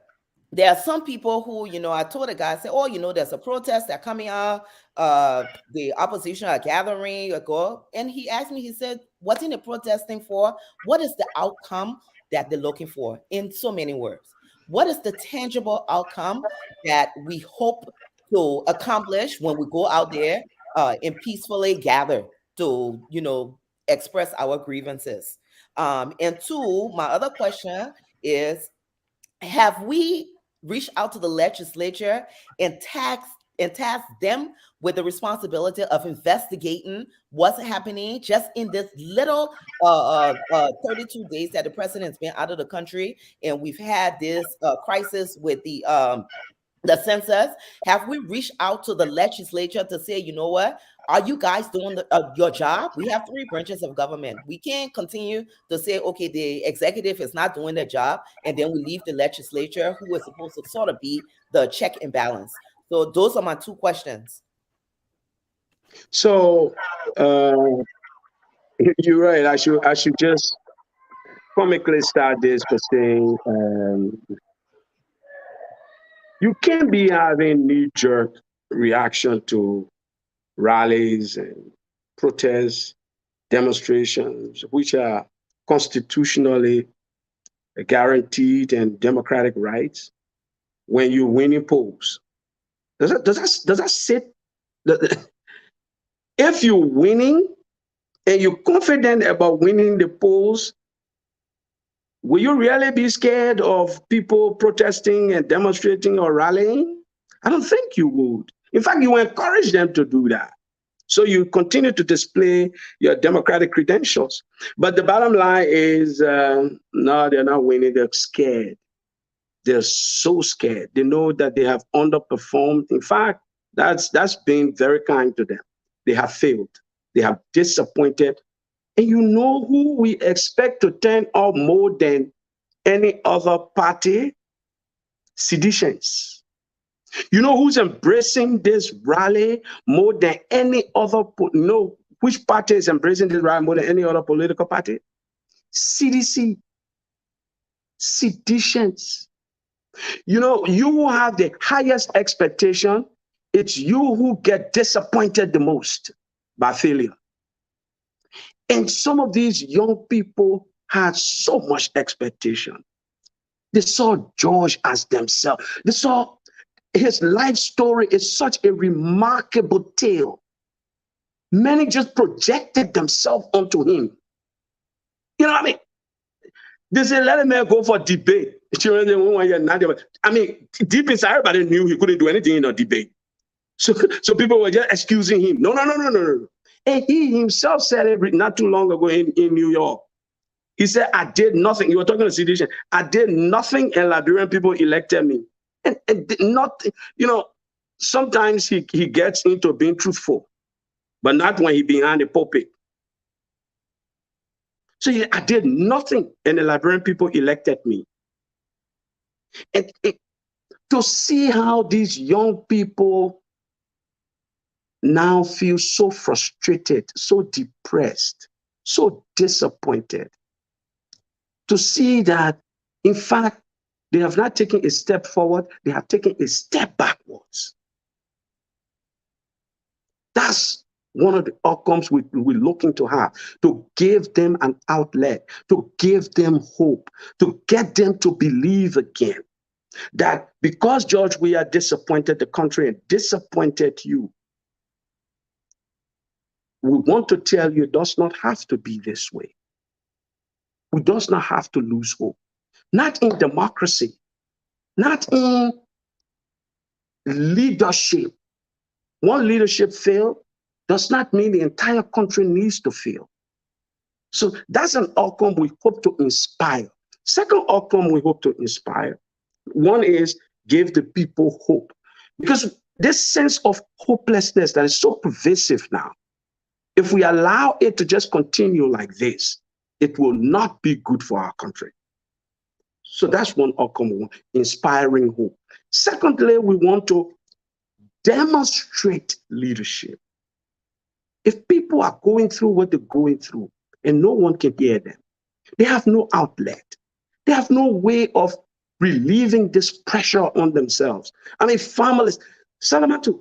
there are some people who, you know, I told the guy, I said, oh, you know, there's a protest that coming out, the opposition are gathering, go. And he asked me, he said, what are they protesting for? What is the outcome that they're looking for? In so many words, what is the tangible outcome that we hope to accomplish when we go out there and peacefully gather to, you know, express our grievances? And two, my other question is, have we reached out to the legislature and tasked them with the responsibility of investigating what's happening just in this little 32 days that the president's been out of the country, and we've had this crisis with the census? Have we reached out to the legislature to say, you know what, are you guys doing your job? We have three branches of government. We can't continue to say, okay, the executive is not doing their job, and then we leave the legislature, who is supposed to sort of be the check and balance. So those are my two questions. So you're right. I should just comically start this by saying you can't be having knee-jerk reaction to rallies and protests, demonstrations, which are constitutionally guaranteed and democratic rights, when you're winning polls. Does that sit? If you're winning and you're confident about winning the polls, will you really be scared of people protesting and demonstrating or rallying? I don't think you would. In fact, you encourage them to do that. So you continue to display your democratic credentials. But the bottom line is, no, they're not winning. They're scared. They're so scared. They know that they have underperformed. In fact, that's been very kind to them. They have failed. They have disappointed. And you know who we expect to turn up more than any other party? Seditions. You know who's embracing this rally more than any other? Which party is embracing this rally more than any other political party? CDC. Seditions. You know, you have the highest expectation. It's you who get disappointed the most by failure. And some of these young people had so much expectation. They saw George as themselves. They saw his life story is such a remarkable tale. Many just projected themselves onto him. You know what I mean? They said, let him go for debate. I mean, deep inside, everybody knew he couldn't do anything in a debate. So people were just excusing him. No. And he himself said it not too long ago in New York. He said, I did nothing. You were talking to Sedition. I did nothing, and Liberian people elected me. And not, you know, sometimes he gets into being truthful, but not when he's behind the pulpit. So I did nothing, and the Liberian people elected me. And to see how these young people now feel so frustrated, so depressed, so disappointed, to see that, in fact, they have not taken a step forward, they have taken a step backwards. That's one of the outcomes we're looking to have, to give them an outlet, to give them hope, to get them to believe again that because, George, we are disappointed the country and disappointed you, we want to tell you it does not have to be this way. We does not have to lose hope. Not in democracy, not in leadership. One leadership failed does not mean the entire country needs to fail. So that's an outcome we hope to inspire. Second outcome we hope to inspire. One is give the people hope. Because this sense of hopelessness that is so pervasive now, if we allow it to just continue like this, it will not be good for our country. So that's one outcome, inspiring hope. Secondly, we want to demonstrate leadership. If people are going through what they're going through and no one can hear them, they have no outlet, they have no way of relieving this pressure on themselves. I mean, families, Salamatu,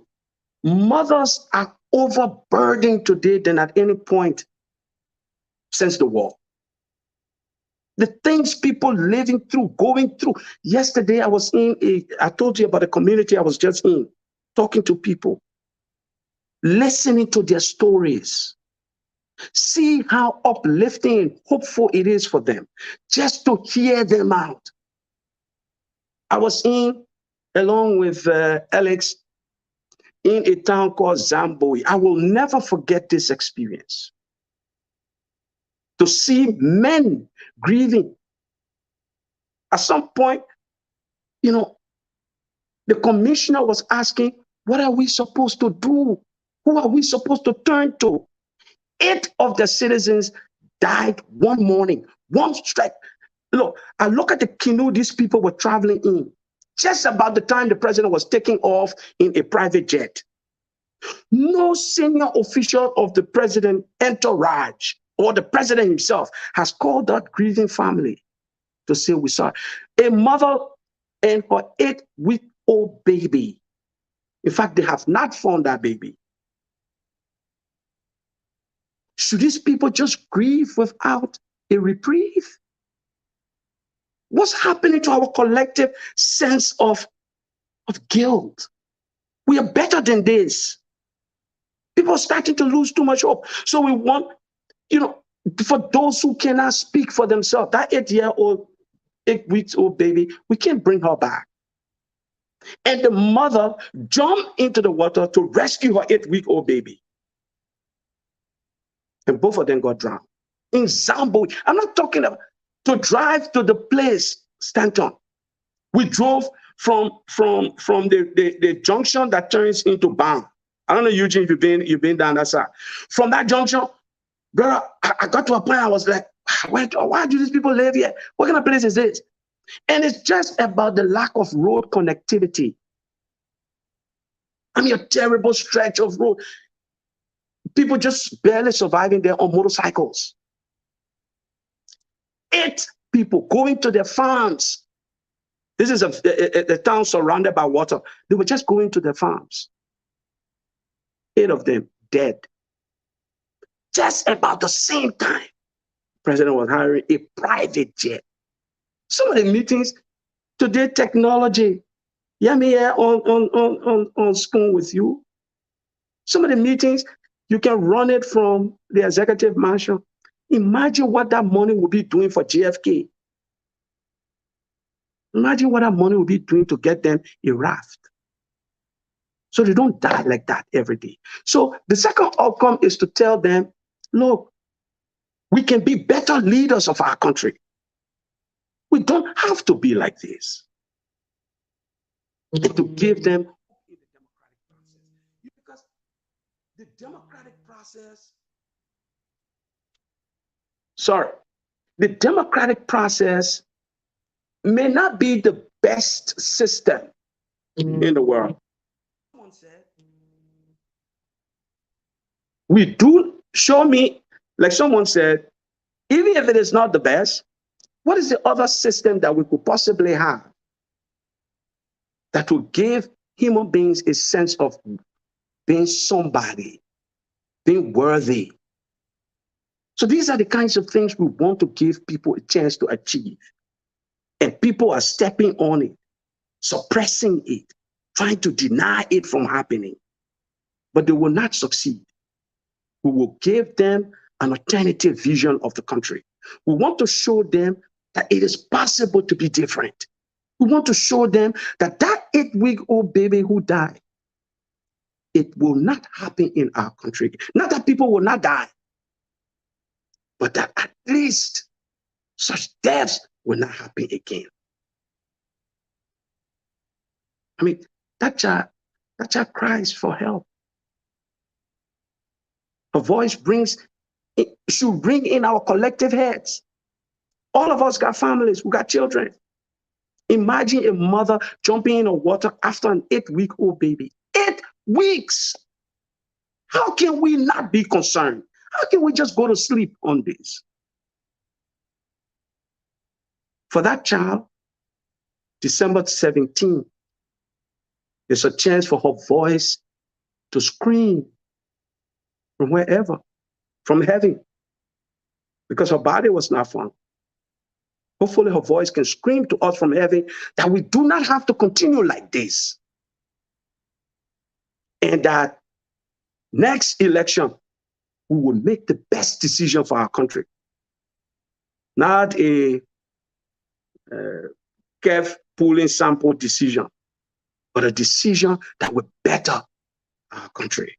mothers are overburdened today than at any point since the war. The things people living through, going through. Yesterday, I told you about a community I was just in, talking to people, listening to their stories. See how uplifting and hopeful it is for them just to hear them out. I was along with Alex, in a town called Zamboi. I will never forget this experience. To see men grieving. At some point, the commissioner was asking, what are we supposed to do? Who are we supposed to turn to? 8 of the citizens died one morning, one strike. Look, I look at the canoe these people were traveling in, just about the time the president was taking off in a private jet. No senior official of the president entourage or the president himself has called that grieving family to say we're sorry. A mother and her 8-week-old baby. In fact, they have not found that baby. Should these people just grieve without a reprieve? What's happening to our collective sense of guilt? We are better than this. People are starting to lose too much hope. So we want, for those who cannot speak for themselves, that 8-week-old baby, we can't bring her back. And the mother jumped into the water to rescue her 8-week-old baby. And both of them got drowned. In Zamboi, I'm not talking about to drive to the place, Stanton. We drove from the junction that turns into Bam. I don't know, Eugene, if you've been down that side. From that junction, brother, I got to a point I was like, why do these people live here? What kind of place is this? And it's just about the lack of road connectivity. I mean, a terrible stretch of road. People just barely surviving there on motorcycles. 8 people going to their farms. This is a town surrounded by water. They were just going to their farms. 8 of them dead. Just about the same time, the president was hiring a private jet. Some of the meetings today, technology. Yeah, me here on Spoon with you. Some of the meetings, you can run it from the executive mansion. Imagine what that money will be doing for JFK. Imagine what that money will be doing to get them a raft. So they don't die like that every day. So the second outcome is to tell them, look, we can be better leaders of our country. We don't have to be like this. And to give them because the democratic process may not be the best system in the world. Someone said, we do show me, like someone said, even if it is not the best, what is the other system that we could possibly have that will give human beings a sense of being somebody, being worthy? So these are the kinds of things we want to give people a chance to achieve. And people are stepping on it, suppressing it, trying to deny it from happening. But they will not succeed. We will give them an alternative vision of the country. We want to show them that it is possible to be different. We want to show them that that 8-week-old baby who died, it will not happen in our country. Not that people will not die, but that at least such deaths will not happen again. I mean, that child cries for help. Her voice should bring in our collective heads. All of us got families, we got children. Imagine a mother jumping in the water after an 8-week-old baby. 8 weeks! How can we not be concerned? How can we just go to sleep on this? For that child, December 17th, there's a chance for her voice to scream from wherever, from heaven, because her body was not found. Hopefully her voice can scream to us from heaven that we do not have to continue like this. And that next election, we will make the best decision for our country. Not a Kev pulling sample decision, but a decision that will better our country.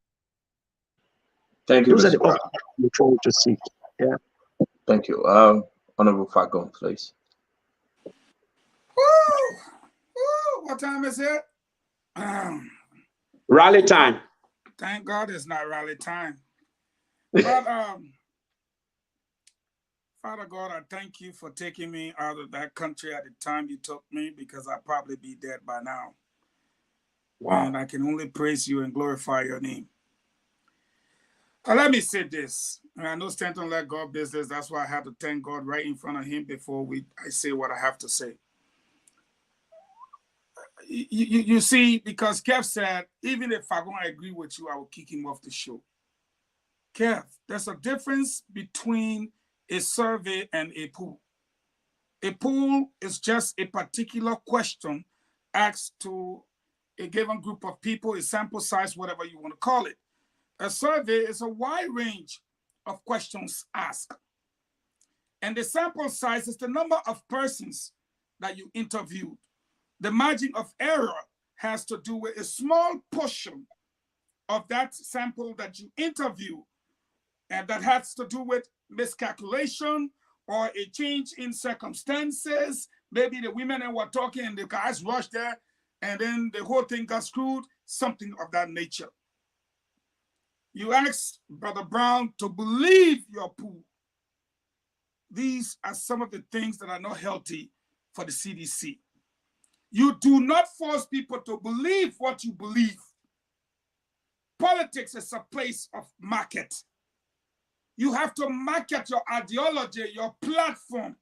Thank you, Those are the Mr. Brown. options we're trying to see. Yeah. Thank you. Honorable Falcon, please. Woo! What time is it? Rally time. Thank God it's not rally time. But Father God, I thank you for taking me out of that country at the time you took me, because I'd probably be dead by now. Wow. And I can only praise you and glorify your name. Let me say this. I know Stanton let God business. That's why I have to thank God right in front of him before I say what I have to say. You see, because Kev said, even if I don't agree with you, I will kick him off the show. Kev, there's a difference between a survey and a poll. A poll is just a particular question asked to a given group of people, a sample size, whatever you want to call it. A survey is a wide range of questions asked. And the sample size is the number of persons that you interviewed. The margin of error has to do with a small portion of that sample that you interview, and that has to do with miscalculation or a change in circumstances. Maybe the women were talking and the guys rushed there, and then the whole thing got screwed, something of that nature. You asked Brother Brown to believe your pool. These are some of the things that are not healthy for the CDC. You do not force people to believe what you believe. Politics is a place of market. You have to market your ideology, your platform.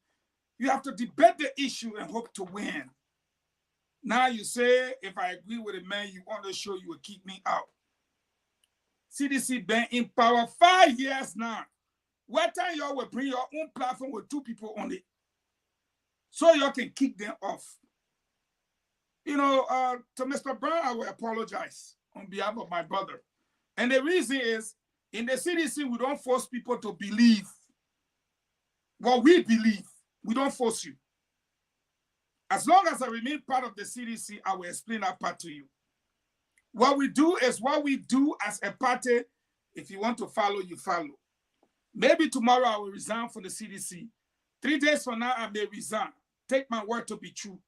You have to debate the issue and hope to win. Now you say, if I agree with a man, you want to show you will keep me out. CDC been in power 5 years now. What time y'all will bring your own platform with 2 people on it, so y'all can kick them off? You know, to Mr. Brown, I will apologize on behalf of my brother. And the reason is, in the CDC, we don't force people to believe what we believe. We don't force you. As long as I remain part of the CDC, I will explain that part to you. What we do is what we do as a party. If you want to follow, you follow. Maybe tomorrow I will resign from the CDC. 3 days from now, I may resign. Take my word to be true.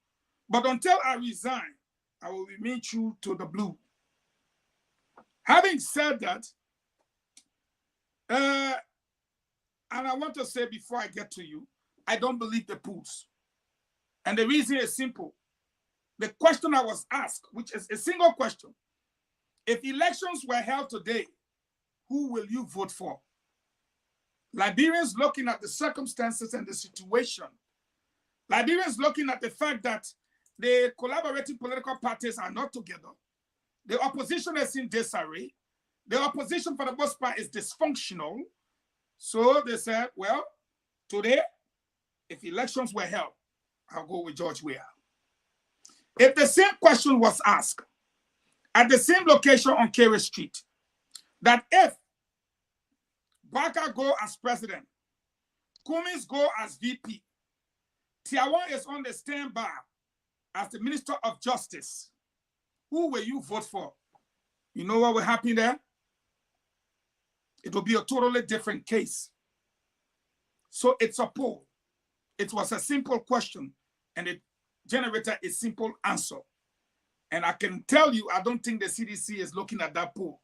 But until I resign, I will remain true to the blue. Having said that, and I want to say before I get to you, I don't believe the polls. And the reason is simple. The question I was asked, which is a single question, if elections were held today, who will you vote for? Liberians looking at the circumstances and the situation. Liberians looking at the fact that the collaborating political parties are not together. The opposition is in disarray. The opposition, for the most part, is dysfunctional. So they said, well, today, if elections were held, I'll go with George Weah. If the same question was asked at the same location on Carey Street, that if Barker go as president. Cummings go as VP. Tiawan is on the standby as the Minister of Justice. Who will you vote for? You know what will happen there? It will be a totally different case. So it's a poll. It was a simple question, and it generated a simple answer. And I can tell you, I don't think the CDC is looking at that poll.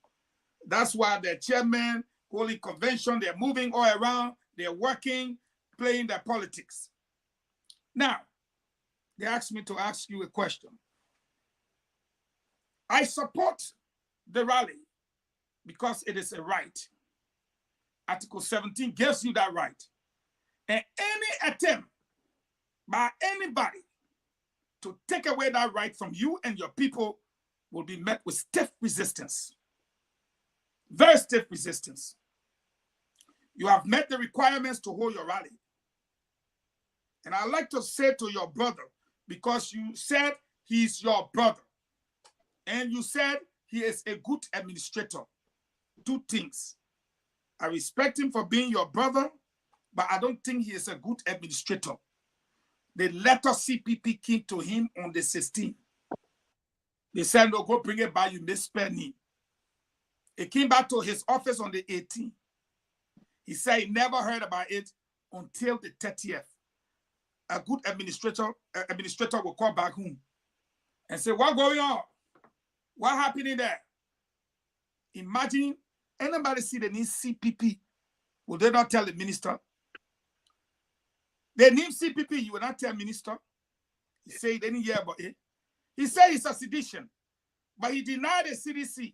That's why the chairman, holding convention, they're moving all around, they're working, playing their politics. Now, they asked me to ask you a question. I support the rally because it is a right. Article 17 gives you that right. And any attempt by anybody to take away that right from you and your people will be met with stiff resistance. Very stiff resistance. You have met the requirements to hold your rally. And I'd like to say to your brother, because you said he's your brother, and you said he is a good administrator. Two things. I respect him for being your brother, but I don't think he is a good administrator. The letter CPP came to him on the 16th. They said, no, go bring it by, you misspell name. It came back to his office on the 18th. He said he never heard about it until the 30th. A good administrator will call back home and say, what's going on? What happening there? Imagine anybody see the name CPP. Will they not tell the minister? They name CPP, you will not tell minister. He said he didn't hear about it. He said it's a sedition, but he denied the CDC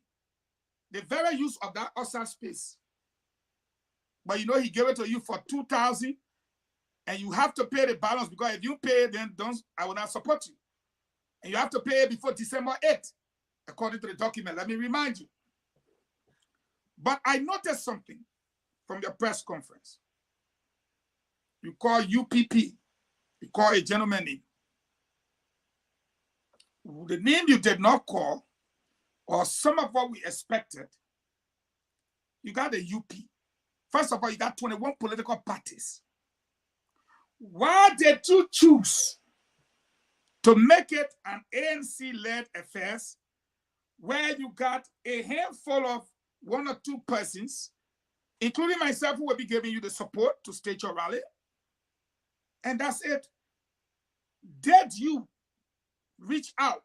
the very use of that outside space. But you know, he gave it to you for $2,000, and you have to pay the balance, because if you pay, then I will not support you. And you have to pay before December 8th, according to the document. Let me remind you. But I noticed something from your press conference. You call UPP. You call a gentleman name. The name you did not call, or some of what we expected, you got a UP. First of all, you got 21 political parties. Why did you choose to make it an ANC-led affairs where you got a handful of one or two persons, including myself, who will be giving you the support to stage your rally? And that's it. Did you reach out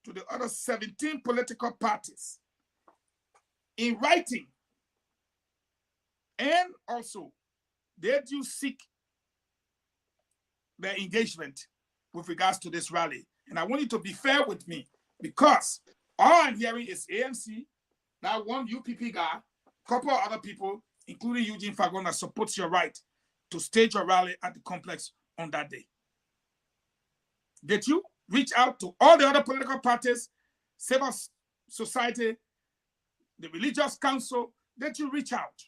to the other 17 political parties in writing? And also, did you seek their engagement with regards to this rally? And I want you to be fair with me, because all I'm hearing is ANC, that one UPP guy, a couple of other people, including Eugene Fagona, supports your right to stage your rally at the complex on that day. Did you reach out to all the other political parties, civil society, the religious council? Did you reach out?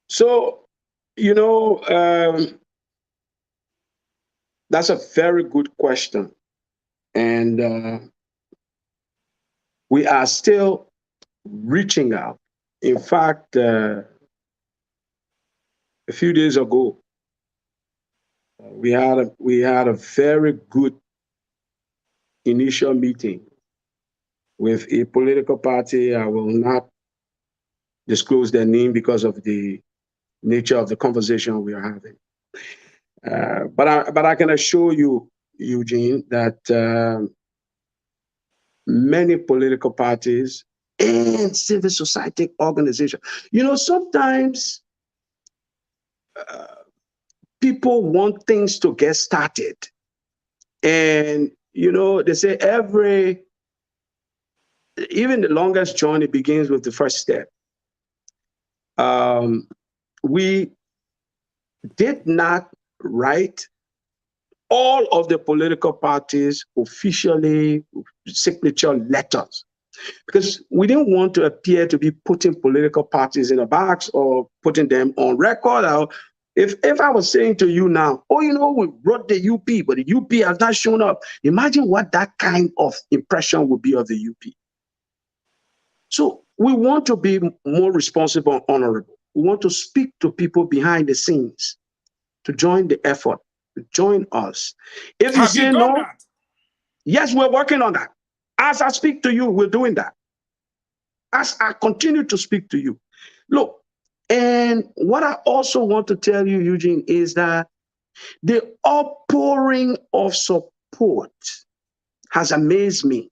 So, you know, that's a very good question. And we are still reaching out. In fact, a few days ago, we had a very good initial meeting with a political party. I will not disclose their name because of the nature of the conversation we are having. But I can assure you, Eugene, that many political parties and civil society organizations, you know, sometimes people want things to get started. And, you know, they say even the longest journey begins with the first step. We did not write all of the political parties officially signature letters, because we didn't want to appear to be putting political parties in a box or putting them on record. If I was saying to you now, oh, you know, we wrote the UP, but the UP has not shown up, imagine what that kind of impression would be of the UP. So we want to be more responsible and honorable. We want to speak to people behind the scenes to join the effort, to join us. If you Have you say done no, that? yes, we're working on that. As I speak to you, we're doing that. As I continue to speak to you. Look, and what I also want to tell you, Eugene, is that the outpouring of support has amazed me.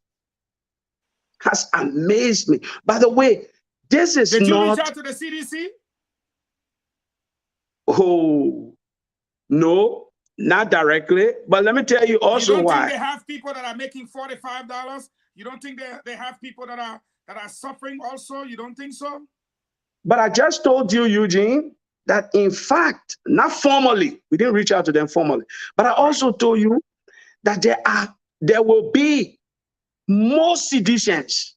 Has amazed me. By the way, this is Did you reach not, out to the CDC? oh, no, not directly. But let me tell you You also don't think why. they have people that are making $45? You don't think they have people that are suffering also? You don't think so? But I just told you, Eugene, that in fact, not formally, we didn't reach out to them formally, but I also told you that there will be more seditions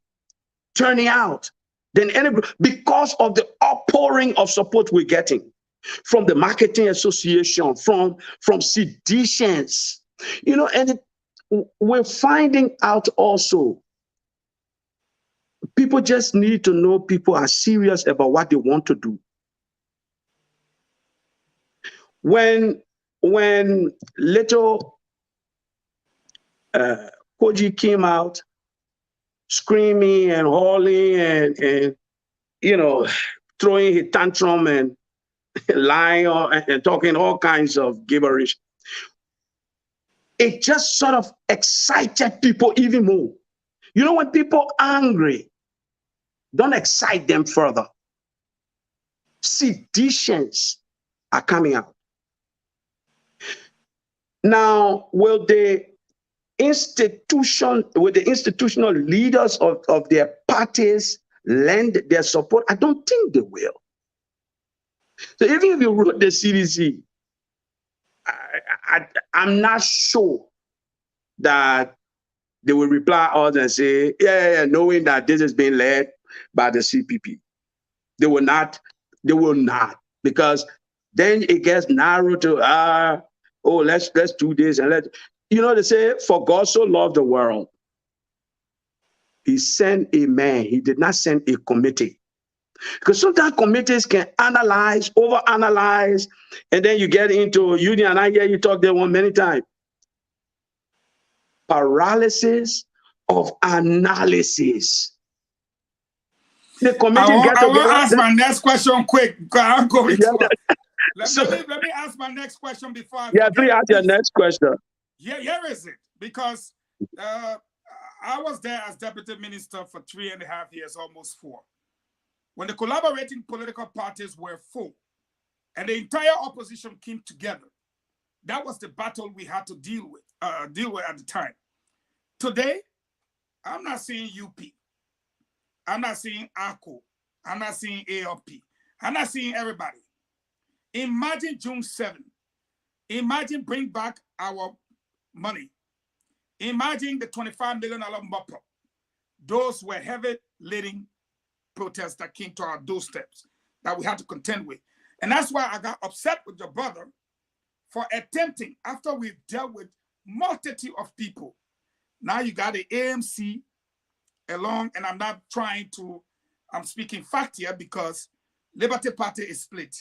turning out than any, because of the outpouring of support we're getting from the marketing association, from seditions, and we're finding out also people just need to know people are serious about what they want to do. When little Koji came out screaming and howling and throwing his tantrum and lying and talking all kinds of gibberish, it just sort of excited people even more. When people are angry, don't excite them further. Seditions are coming out. Now, will the institutional leaders of their parties lend their support? I don't think they will. So even if you wrote the CDC, I'm not sure that they will reply us and say, yeah, knowing that this is being led by the CPP. They will not, because then it gets narrowed to, let's do this and they say, for God so loved the world, he sent a man. He did not send a committee. Because sometimes committees can analyze, overanalyze, and then you get into, Union, and I hear you talk there one many times. Paralysis of analysis. The committee I want to ask my next question quick. I'm going to. Let me ask my next question before I forget. Please ask your next question. Yeah, here is it. Because I was there as deputy minister for 3.5 years, almost 4. When the collaborating political parties were 4 and the entire opposition came together, that was the battle we had to deal with at the time. Today, I'm not seeing UP. I'm not seeing ACO. I'm not seeing ALP. I'm not seeing everybody. Imagine June 7. Imagine bring back our money. Imagine the $25 million MOPA. Those were heavy-laden protests that came to our doorsteps that we had to contend with. And that's why I got upset with your brother for attempting, after we've dealt with multitude of people. Now you got the AMC along, and I'm speaking fact here because Liberty Party is split.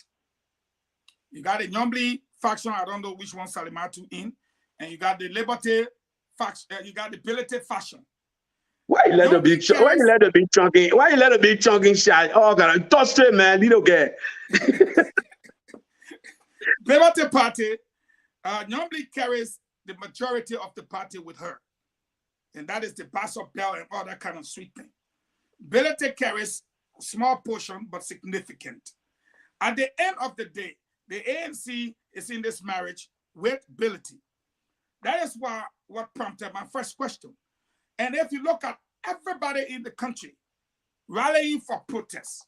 You got the Nyomli faction, I don't know which one Salimatu in, and you got the Liberty faction, you got the Bility faction. Why you let the big chunking shot? Oh God, touch straight, man. You don't get. Liberty Party, Nyomli carries the majority of the party with her. And that is the Basso Bell and all that kind of sweet thing. Bility carries a small portion, but significant. At the end of the day, the ANC is in this marriage with Bility. That is what prompted my first question. And if you look at everybody in the country rallying for protests,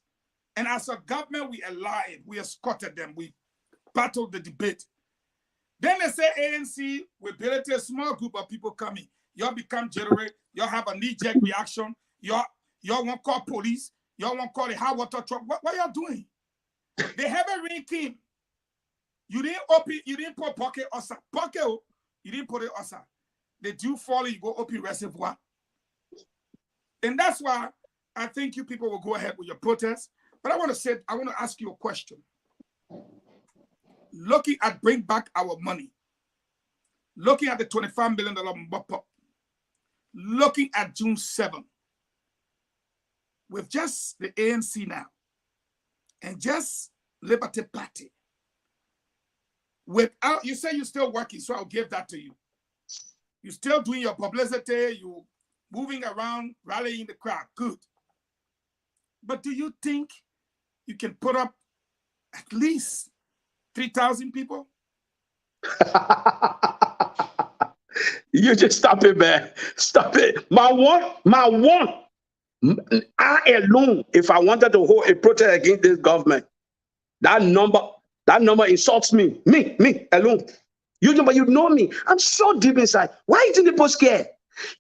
and as a government, we allowed it, we escorted them, we battled the debate. Then they say ANC with Bility, a small group of people coming. Y'all become jittery, y'all have a knee-jerk reaction, y'all won't call police, y'all won't call the high water truck. What y'all doing? The heavy rain came. You didn't put bucket osa. Bucket, you didn't put it osa. The dew fall, you go open reservoir. And that's why I think you people will go ahead with your protest. But I want to ask you a question. Looking at bring back our money, looking at the $25 million bump up, looking at June 7th, with just the ANC now, and just Liberty Party, without, you say you're still working, so I'll give that to you. You're still doing your publicity, you moving around, rallying the crowd, good. But do you think you can put up at least 3,000 people? You just stop it, man. Stop it. My one. I alone, if I wanted to hold a protest against this government, that number insults me. Me alone. You know me. I'm so deep inside. Why you think people scared?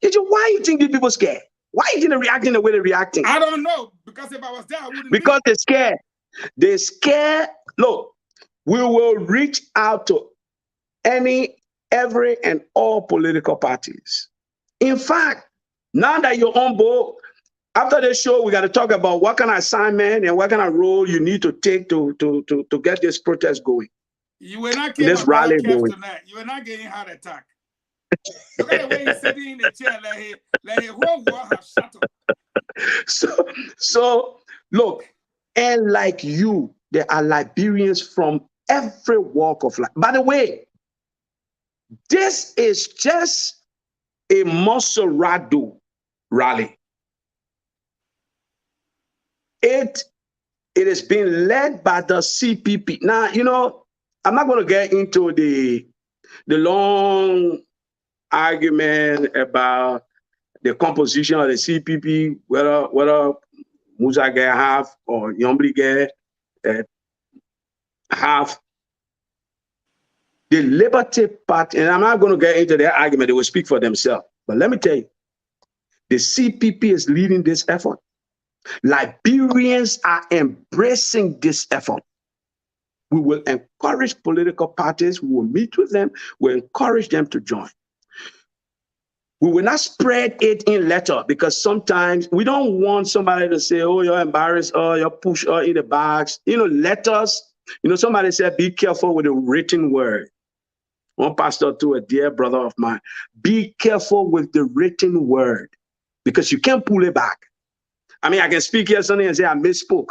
Why you think people scared? Why you think they're reacting the way they're reacting? I don't know. Because if I was there, I wouldn't because they're scared. They're scared. Look, we will reach out to every and all political parties. In fact, now that you're on board, after the show, we got to talk about what kind of assignment and what kind of role you need to take to get this protest going. You were not this rally going. Tonight. You were not getting heart attack. Look at the way he's sitting in the chair, like his whole world has shut up. So look, and like you, there are Liberians from every walk of life. By the way, this is just a Monserrado rally. It is being led by the CPP. Now, I'm not going to get into the long argument about the composition of the CPP, whether Musa Gay have or Yombli Gay have. The Liberty Party, and I'm not going to get into their argument, they will speak for themselves. But let me tell you, the CPP is leading this effort. Liberians are embracing this effort. We will encourage political parties, we will meet with them, we'll encourage them to join. We will not spread it in letter because sometimes we don't want somebody to say, oh, you're embarrassed, or you're pushed in the bags. Letters, somebody said, be careful with the written word. One pastor to a dear brother of mine, be careful with the written word because you can't pull it back. I mean, I can speak here Sunday and say I misspoke,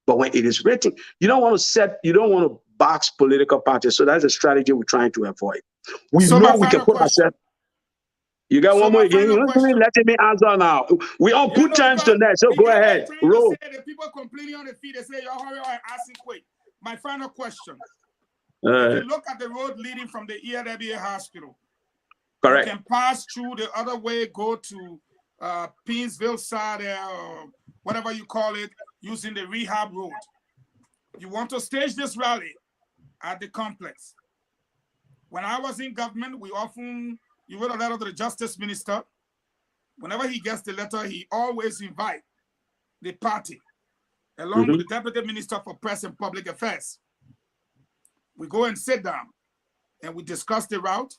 but when it is written, you don't want to box political parties. So that's a strategy we're trying to avoid. We know we can put ourselves. You got one more again? You're not letting me answer now. We're on good terms tonight, so go ahead. Roll. The people complaining on the feed, they say you're hurry and asking quick. My final question. If you look at the road leading from the ERWA hospital, correct. You can pass through the other way, go to Pinsville side or whatever you call it, using the rehab road. You want to stage this rally at the complex. When I was in government, you wrote a letter to the Justice Minister. Whenever he gets the letter, he always invite the party, along with the Deputy Minister for Press and Public Affairs. We go and sit down and we discuss the route,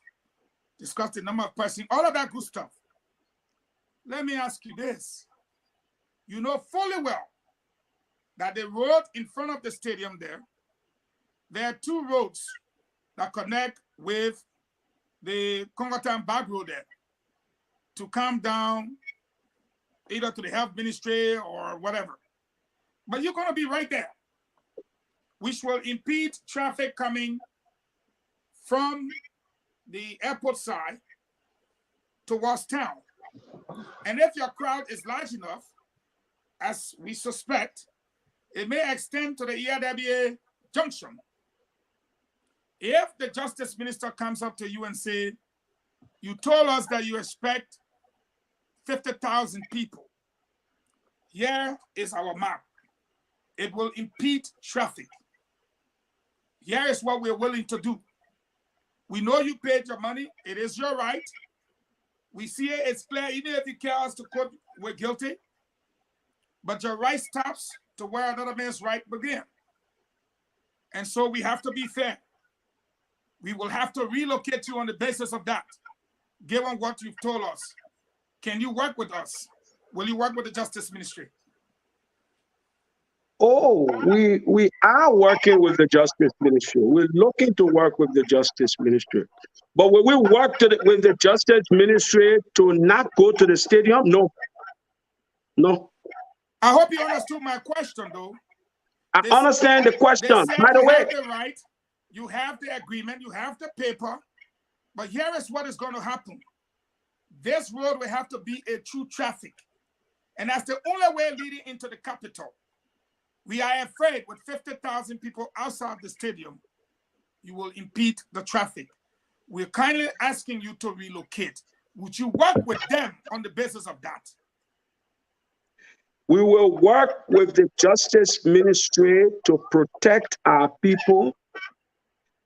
discuss the number of persons, all of that good stuff. Let me ask you this. You know fully well that the road in front of the stadium there are two roads that connect with the Congotime back road there to come down either to the health ministry or whatever. But you're going to be right there, which will impede traffic coming from the airport side towards town. And if your crowd is large enough, as we suspect, it may extend to the ERWA junction. If the Justice Minister comes up to you and say, you told us that you expect 50,000 people. Here is our map. It will impede traffic. Here is what we're willing to do. We know you paid your money. It is your right. We see it, it's clear. Even if you care us to quote, we're guilty. But your right stops to where another man's right begins. And so we have to be fair. We will have to relocate you on the basis of that, given what you've told us. Can you work with us? Will you work with the Justice Ministry? Oh, we are working with the Justice Ministry. We're looking to work with the Justice Ministry. But will we work with the Justice Ministry to not go to the stadium? No. No. I hope you understood my question, though. I understand the question. They said By the you way, have the right, you have the agreement, you have the paper, but here is what is going to happen. This road will have to be a true traffic, and that's the only way leading into the capital. We are afraid with 50,000 people outside the stadium, you will impede the traffic. We're kindly asking you to relocate. Would you work with them on the basis of that? we will work with the Justice Ministry to protect our people,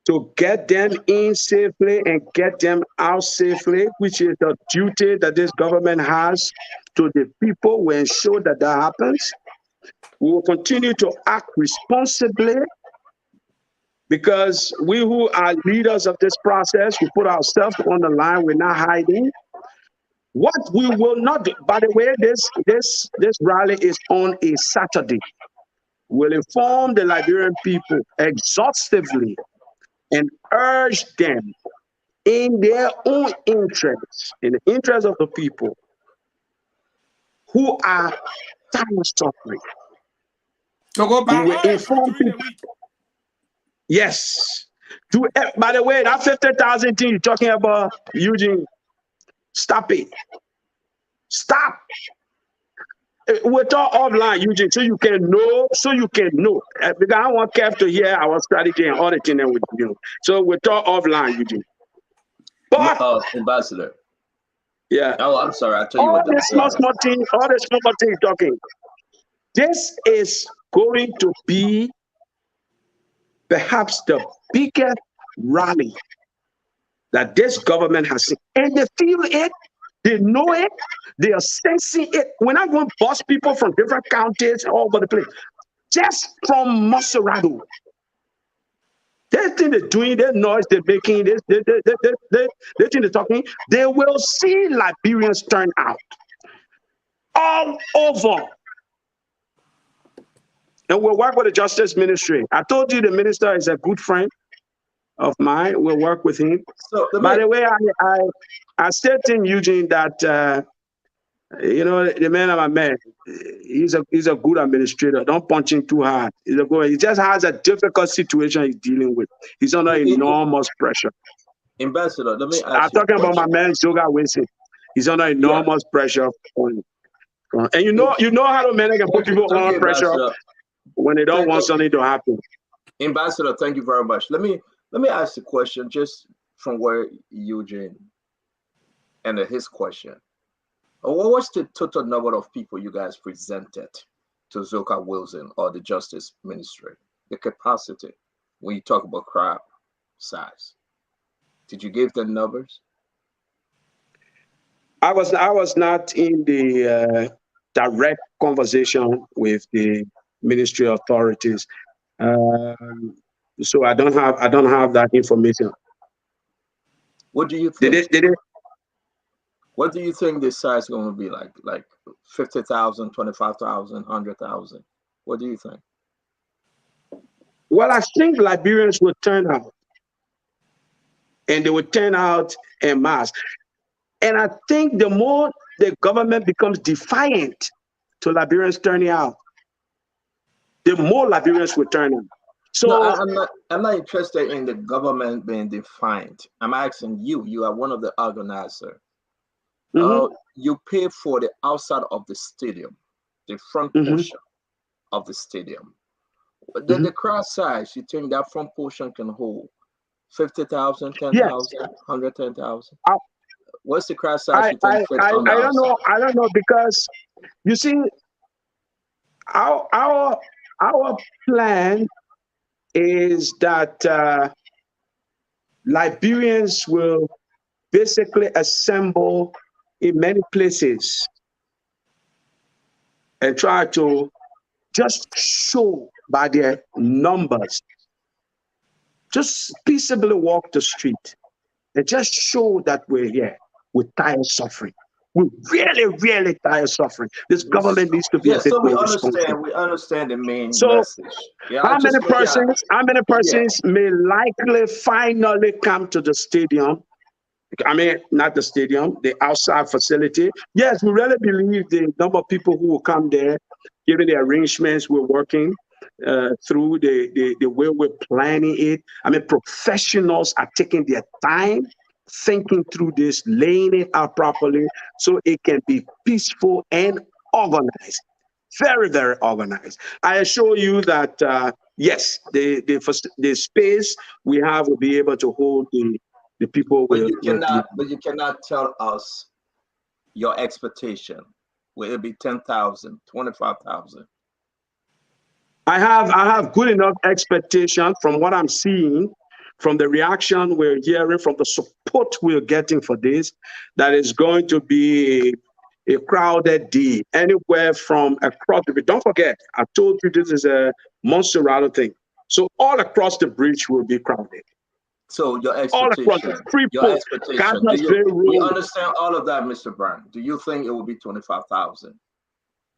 to get them in safely and get them out safely, which is a duty that this government has to the people. We ensure that that happens. We will continue to act responsibly because we who are leaders of this process, we put ourselves on the line. We're not hiding. What we will not do, by the way, this rally is on a Saturday. We'll inform the Liberian people exhaustively and urge them in their own interests, in the interest of the people who are tired of suffering. To go We by will inform during the people. week. Yes. By the way, that 50,000 thing you're talking about, Eugene, stop it. Stop. We'll talk offline, Eugene, so you can know. Because I want Kev to hear our strategy and all the things that we do. So we'll talk offline, Eugene. But Ambassador. yeah. Oh, I'm sorry. I tell you All what. the small things you're talking. This is going to be perhaps the biggest rally that this government has seen. And they feel it, they know it, they are sensing it. We're not going to bust people from different counties all over the place. Just from Maserado. That thing they're doing, that noise they're making, they think they're talking, they will see Liberians turn out all over. And we'll work with the Justice Ministry. I told you the minister is a good friend of mine. We'll work with him. So, by the way, I still think, Eugene, that the man of my man, he's a good administrator. Don't punch him too hard. He just has a difficult situation he's dealing with. He's under enormous pressure. Ambassador, let me ask I'm talking about my man Zoga Wilson. He's under enormous pressure. And you know how the man can put people under pressure when they don't want something to happen. Ambassador, thank you very much. Let me ask the question just from where Eugene and his question. What was the total number of people you guys presented to Zoka Wilson or the Justice Ministry? The capacity when you talk about crowd size. Did you give them numbers? I was not in the direct conversation with the ministry authorities, so I don't have that information. What do you think? What do you think this size is going to be like? Like 50,000, 25,000, 100,000? What do you think? Well, I think Liberians will turn out, and they will turn out en masse. And I think the more the government becomes defiant to Liberians turning out, the more Liberians will turn out. So no, I'm not interested in the government being defiant. I'm asking you. You are one of the organizers. You pay for the outside of the stadium, the front portion of the stadium. The crowd size, you think that front portion can hold 50,000, 10,000, 110,000? What's the crowd size you think fits on the outside? I don't know, because you see, our plan is that Liberians will basically assemble in many places and try to just show by their numbers, just peaceably walk the street and just show that we're here with tired suffering. We're really, really tired of suffering. This government needs to be a Yeah, bit so we more responsible. understand. We understand the main So message. Yeah, I just how many yeah. persons may likely finally come to the stadium? I mean, not the stadium, the outside facility. Yes, we really believe the number of people who will come there, given the arrangements we're working through, the way we're planning it. I mean, professionals are taking their time thinking through this, laying it out properly so it can be peaceful and organized. Very, very organized. I assure you that, yes, the space we have will be able to hold the people But you cannot tell us your expectation. Will it be 10,000, 25,000? I have good enough expectation from what I'm seeing, from the reaction we're hearing, from the support we're getting for this, that is going to be a crowded day anywhere from across the bridge. Don't forget, I told you this is a Monserrato thing. So all across the bridge will be crowded. So your All across expectation, Freeport, Cardinals Bay we Road. understand all of that, Mr. Brown. Do you think it will be 25,000,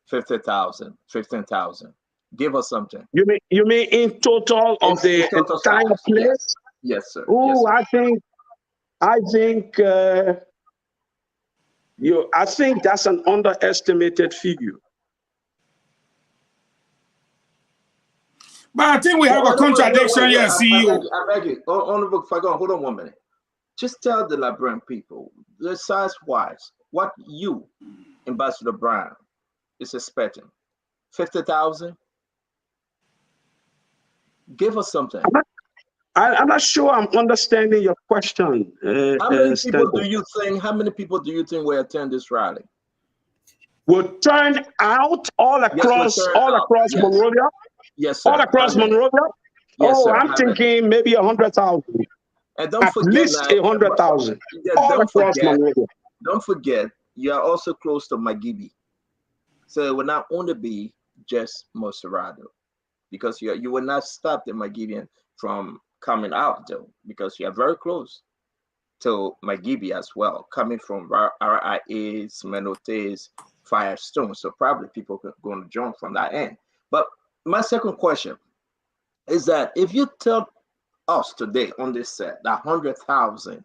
50,000, 15,000? Give us something. You mean in total of the total entire size? place? Yes. Yes, sir. Oh, Yes, sir. I think that's an underestimated figure. But I think we have a contradiction here, CEO. I beg you. Honorable Fagon, hold on 1 minute. Just tell the Liberian people, the size-wise, what you, Ambassador Brown, is expecting. 50,000? Give us something. I'm not sure I'm understanding your question. How many people do you think? How many people do you think will attend this rally? Will turn out all across Yes. Monrovia? Yes, sir. All across Monrovia? Yes, oh, sir. I'm thinking maybe 100,000. And don't At forget least 100,000. All across Monrovia. Don't forget, you are also close to Magibi. So it will not only be just Monserrato, because you will not stop the Magibian from coming out though, because you are very close to Magibi as well, coming from RIAs, Menotes, Firestone. So probably people are going to join from that end. But my second question is that if you tell us today on this set that 100,000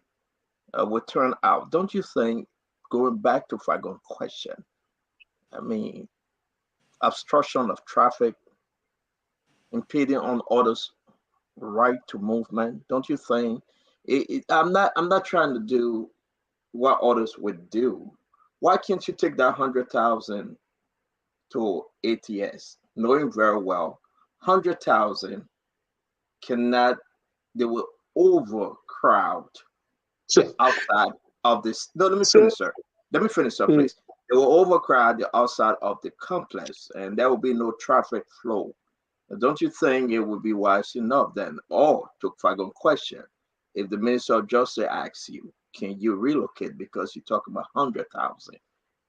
will turn out, don't you think, going back to Fagon's question, I mean, obstruction of traffic, impeding on others' right to movement, don't you think? I'm not trying to do what others would do. Why can't you take that 100,000 to ATS, knowing very well 100,000 cannot, they will overcrowd the outside of this. No, let me finish, sir. Let me finish, sir, please. They will overcrowd the outside of the complex, and there will be no traffic flow. Don't you think it would be wise enough then, or to Fagon question, if the Minister of Justice asks you, can you relocate because you talk about 100,000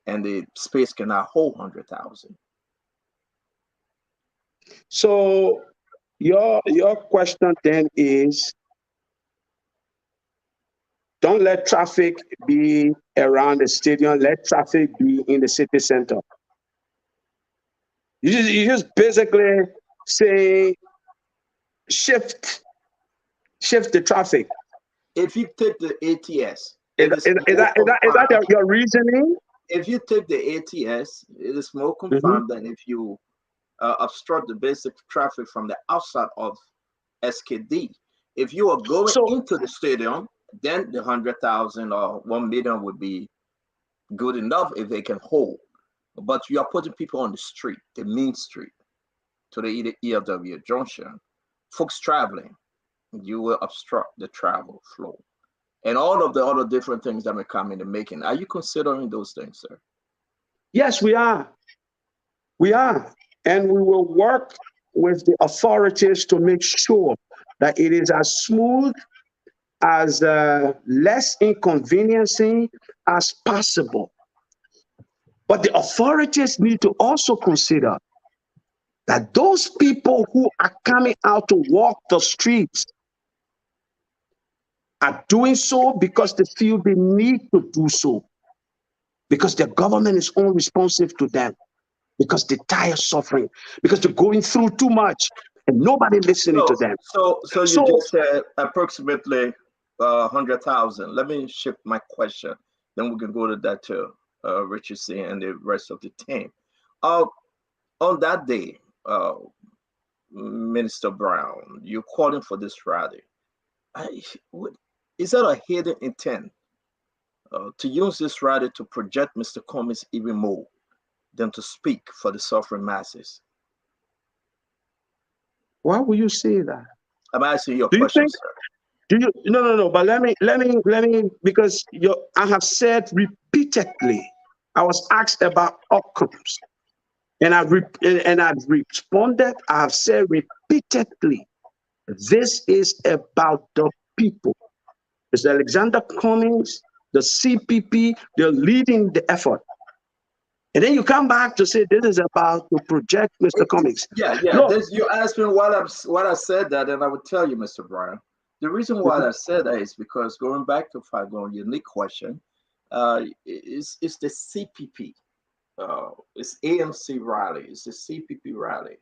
and the space cannot hold 100,000? So your question then is, don't let traffic be around the stadium, let traffic be in the city center. You just basically say shift the traffic. If you take the ATS, is that your reasoning? If you take the ATS, it is more confined than if you obstruct the basic traffic from the outside of SKD. If you are going into the stadium, then the 100,000 or 1 million would be good enough if they can hold. But you are putting people on the street, the main street, to the ELW junction. Folks traveling, you will obstruct the travel flow. And all of the other different things that may come in the making. Are you considering those things, sir? Yes, we are. We are. And we will work with the authorities to make sure that it is as smooth, as less inconveniencing as possible. But the authorities need to also consider that those people who are coming out to walk the streets are doing so because they feel the need to do so. because the government is unresponsive to them, because they're tired suffering, because they're going through too much and nobody listening to them. So you So just said approximately 100,000. Let me shift my question. Then we can go to that to Richardson and the rest of the team. On that day, Minister Brown, you're calling for this rally. Is that a hidden intent to use this rally to project Mr. Cummings even more than to speak for the suffering masses? why would you say that? I'm asking you a Do you question, think? sir. Do you? No. But let me, because I have said repeatedly. I was asked about outcomes, and I've responded. I have said repeatedly, this is about the people. Mr. Alexander Cummings, the CPP, they're leading the effort. And then you come back to say this is about to project Mr. Cummings. Yeah. Look, You asked me what I said that, and I would tell you, Mr. Brown. The reason why I said that is because going back to Fagon, unique question, is the CPP, it's AMC rally, it's the CPP rally,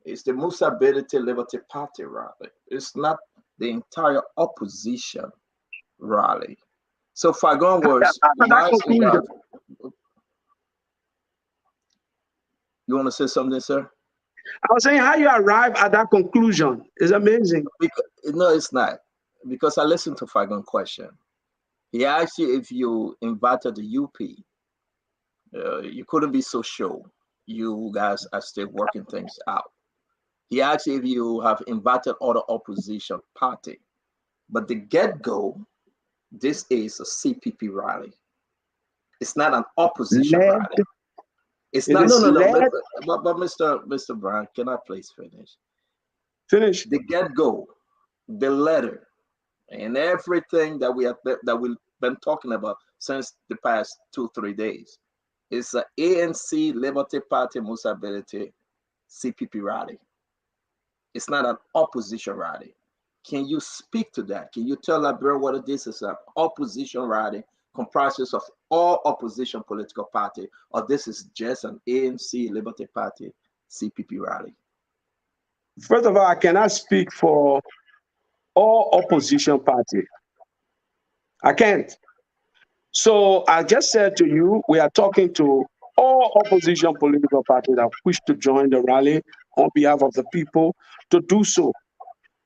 it's the Musability Liberty Party rally. It's not the entire opposition rally. So Fagon was after that wise conclusion, enough. You want to say something, sir? I was saying how you arrive at that conclusion is amazing. No, it's not. Because I listened to Fagon question. He asked you if you invited the UP. You couldn't be so sure. You guys are still working things out. He asked you if you have invited other opposition party. But the get-go, this is a CPP rally. It's not an opposition Led, rally. It's it not. is No. led. But Mr. Brown, can I please finish? Finish. The get-go, the letter, and everything that we've been talking about since the past 2-3 days. It's an ANC Liberty Party Musability CPP rally. It's not an opposition rally. Can you speak to that? Can you tell Liberia what this is, an opposition rally comprises of all opposition political party, or this is just an ANC Liberty Party CPP rally? First of all, I cannot speak for all opposition party. I can't. So I just said to you, we are talking to all opposition political parties that wish to join the rally on behalf of the people to do so.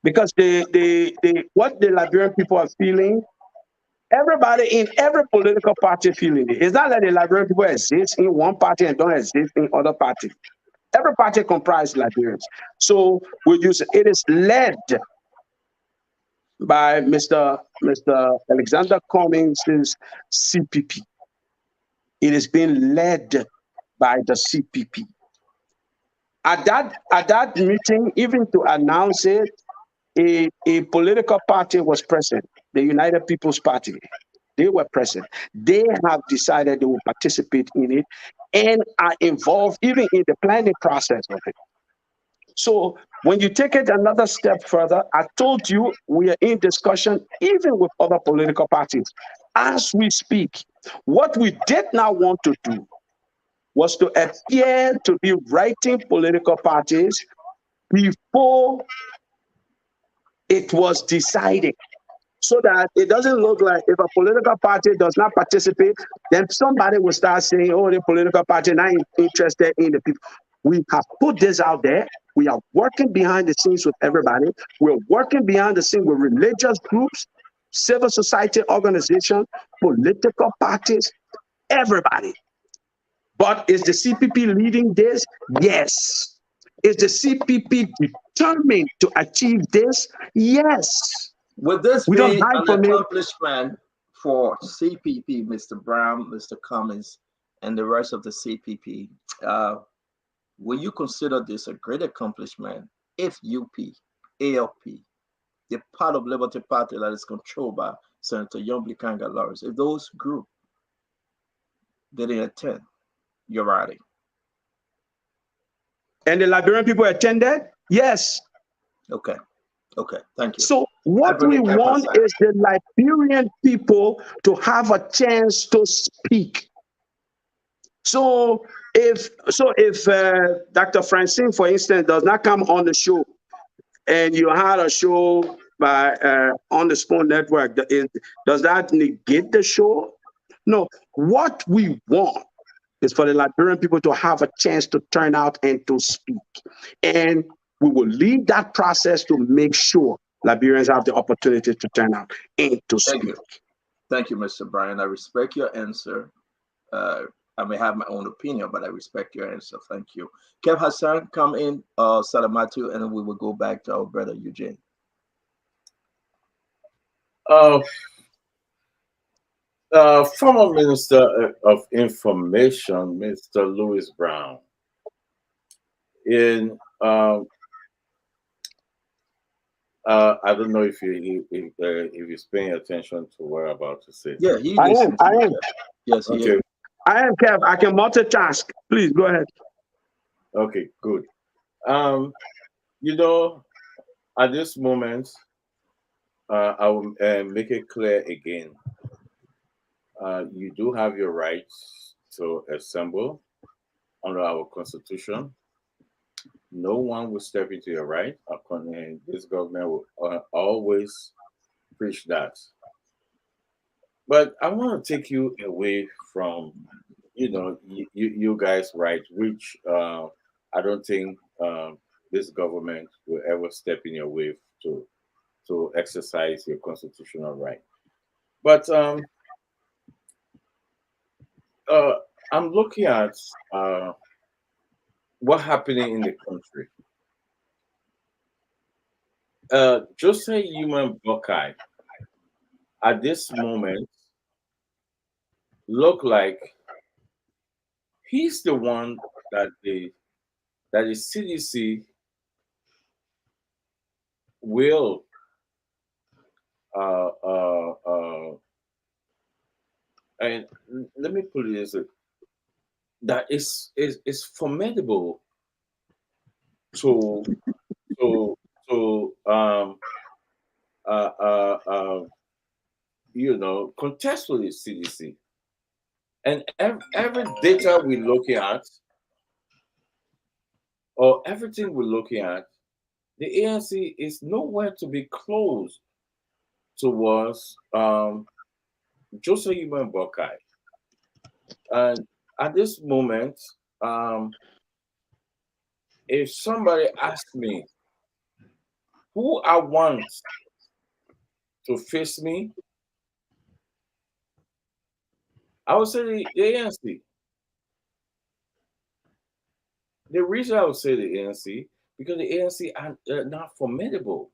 Because what the Liberian people are feeling, everybody in every political party feeling it. It's not like the Liberian people exist in one party and don't exist in other parties. Every party comprises Liberians. So we use it is led by Mr. Alexander Cummings' CPP. It is being led by the CPP. At that meeting, even to announce it, a political party was present, the United People's Party. They were present. They have decided they will participate in it and are involved even in the planning process of it. So when you take it another step further, I told you we are in discussion even with other political parties. As we speak, what we did not want to do was to appear to be writing political parties before it was decided, so that it doesn't look like if a political party does not participate, then somebody will start saying, oh, the political party not interested in the people. We have put this out there. We are working behind the scenes with everybody. We're working behind the scenes with religious groups, civil society organizations, political parties, everybody. But is the CPP leading this? Yes. Is the CPP determined to achieve this? Yes. Would this We don't be hide an from it. accomplishment for CPP, Mr. Brown, Mr. Cummings, and the rest of the CPP? Will you consider this a great accomplishment if UP, ALP, the part of Liberty Party that is controlled by Senator Yombly Kanga Lawrence, if those groups didn't attend your rally? And the Liberian people attended? Yes. Okay, thank you. So what we want is the Liberian people to have a chance to speak. If Dr. Francine, for instance, does not come on the show, and you had a show by on the Spoon Network, does that negate the show? No. What we want is for the Liberian people to have a chance to turn out and to speak, and we will lead that process to make sure Liberians have the opportunity to turn out and to Thank speak. you. Thank you, Mr. Brian. I respect your answer. I may have my own opinion, but I respect your answer. Thank you. Kev Hassan, come in, Salamatu, and then we will go back to our brother Eugene. Former Minister of Information, Mr. Louis Brown, in I don't know if he's paying attention to what I'm about to say. Yeah, he I listens. am. Yes, he Okay. is. I am, Kev. I can multitask. Please go ahead. Okay, good. You know, at this moment, I will make it clear again. You do have your rights to assemble under our constitution. No one will step into your right. And this government will always preach that. But I want to take you away from, you guys' right, which I don't think this government will ever step in your way to exercise your constitutional right. But I'm looking at what's happening in the country. Jose Human Buckeye at this moment look like he's the one that the CDC will and let me put it this way, that is formidable to contest with the CDC. And every data we're looking at, or everything we're looking at, the ANC is nowhere to be close towards Joseph Human Buckeye. And at this moment, if somebody asks me who I want to face me, I would say the ANC. The reason I would say the ANC, because the ANC are not formidable.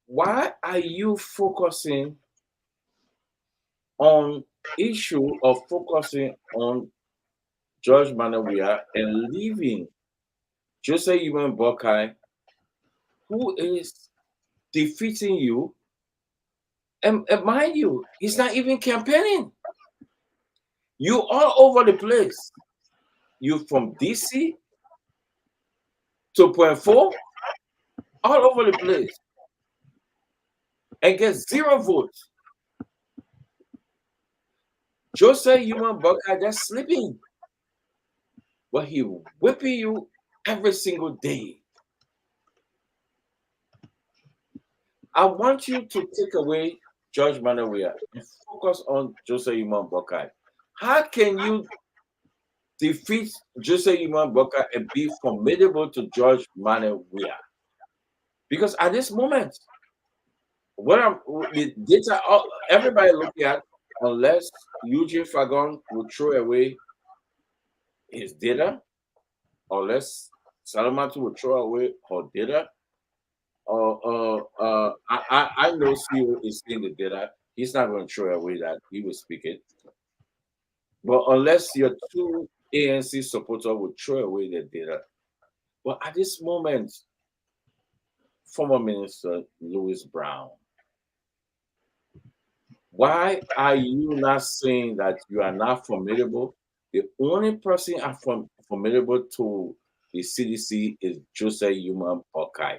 Why are you focusing on issue of focusing on George Manawia and leaving Joseph Human Buckeye, who is defeating you? And mind you, he's not even campaigning. You all over the place. You from DC to Point 4, all over the place, and get 0 votes. Joseph Human Buckeye just sleeping, but he whipping you every single day. I want you to take away George Manawia and focus on Joseph Human Buckeye. How can you defeat Joseph Human Buckeye and be formidable to George Manawia? Because at this moment, the data everybody looking at, unless Eugene Fagon will throw away his data, unless Salamatu will throw away her data, I know CEO is seeing the data. He's not going to throw away that. He will speak it. But unless your two ANC supporters will throw away the data. But at this moment, former Minister Louis Brown, why are you not saying that you are not formidable? The only person formidable to the CDC is Joseph Human Buckeye.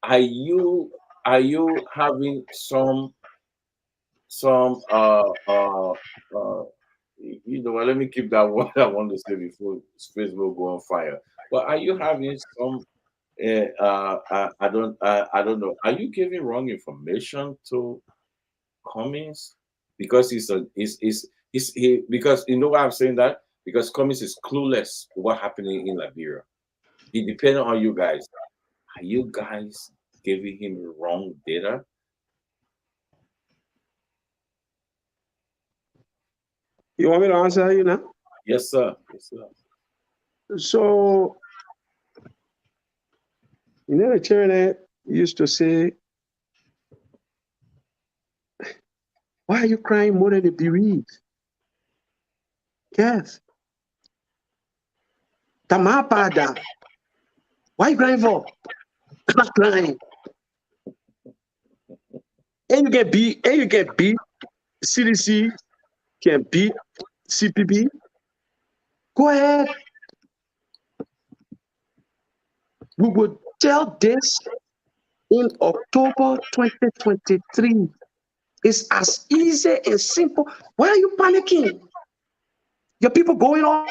Are you having some some you know what, let me keep that what I want to say before Facebook go on fire. But are you having some I don't know. Are you giving wrong information to Cummings? Because because you know why I'm saying that? Because Cummings is clueless what happening in Liberia. It depends on you guys. Are you guys giving him wrong data? You want me to answer you now? Yes, sir. Yes, sir. So, you know, the chairman used to say, why are you crying more than the bereaved? Yes. Tamapada. Why are you crying for? I'm not crying. And you can beat CDC, can beat CPB. Go ahead. We will tell this in October 2023. It's as easy and simple. Why are you panicking? Your people going all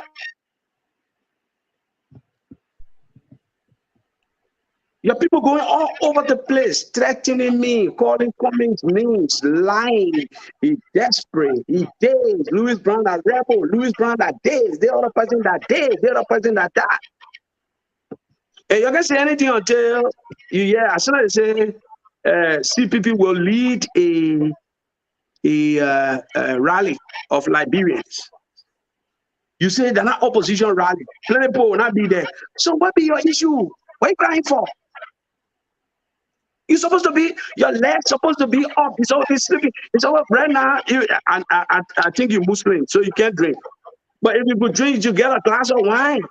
over the place, threatening me, calling Cummings names, lying. He desperate. He days. Louis Brown a rebel. Louis Brown that days. The other person that days. The other person that died. And you can say anything until you hear. As soon as they say CPP will lead a rally of Liberians. You say they're not opposition rally. Plenty people will not be there. So what be your issue? What are you crying for? You're supposed to be, your legs supposed to be up. It's supposed to be sleeping. It's over right now. I think you're Muslim, so you can't drink. But if you could drink, you get a glass of wine.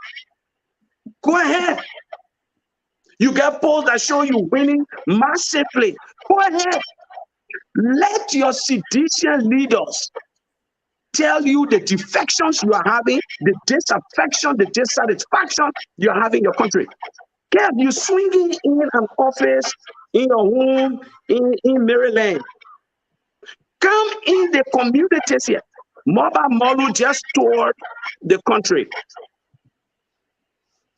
Go ahead. You get polls that show you winning massively. Go ahead. Let your sedition leaders tell you the defections you are having, the disaffection, the dissatisfaction you are having in your country. Kev, you swinging in an office, in your home, in Maryland. Come in the communities here. Moba Molu just toured the country.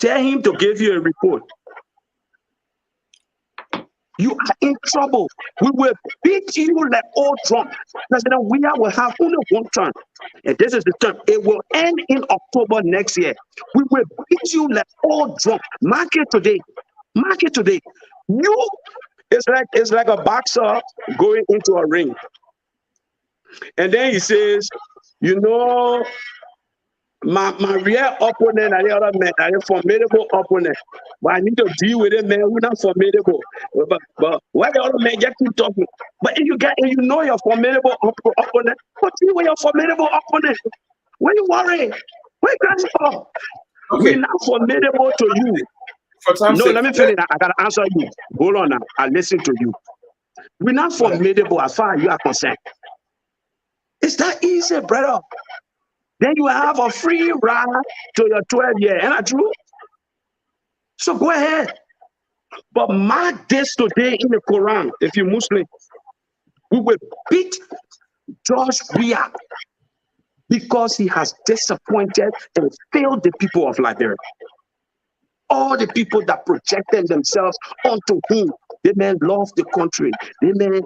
Tell him to give you a report. You are in trouble. We will beat you like old drum. President Weah will have only one term. And this is the term. It will end in October next year. We will beat you like old drum. Mark it today. Mark it today. It's like a boxer going into a ring. And then he says, you know, my real opponent and the other man are a formidable opponent. But I need to deal with it, man. We're not formidable. But why the other man just keep talking? But if you know your formidable opponent, but deal with your formidable opponent. When you worry, where you crying for? Okay. We're not formidable to you. For time's No, sake, let me finish. I gotta answer you. Hold on now. I listen to you. We're not formidable as far as you are concerned. It's that easy, brother. Then you have a free ride to your 12 year. Ain't that true? So go ahead. But mark this today in the Quran, if you're Muslim. We will beat George Weah because he has disappointed and failed the people of Liberia. All the people that projected themselves onto him, they may love the country. They may,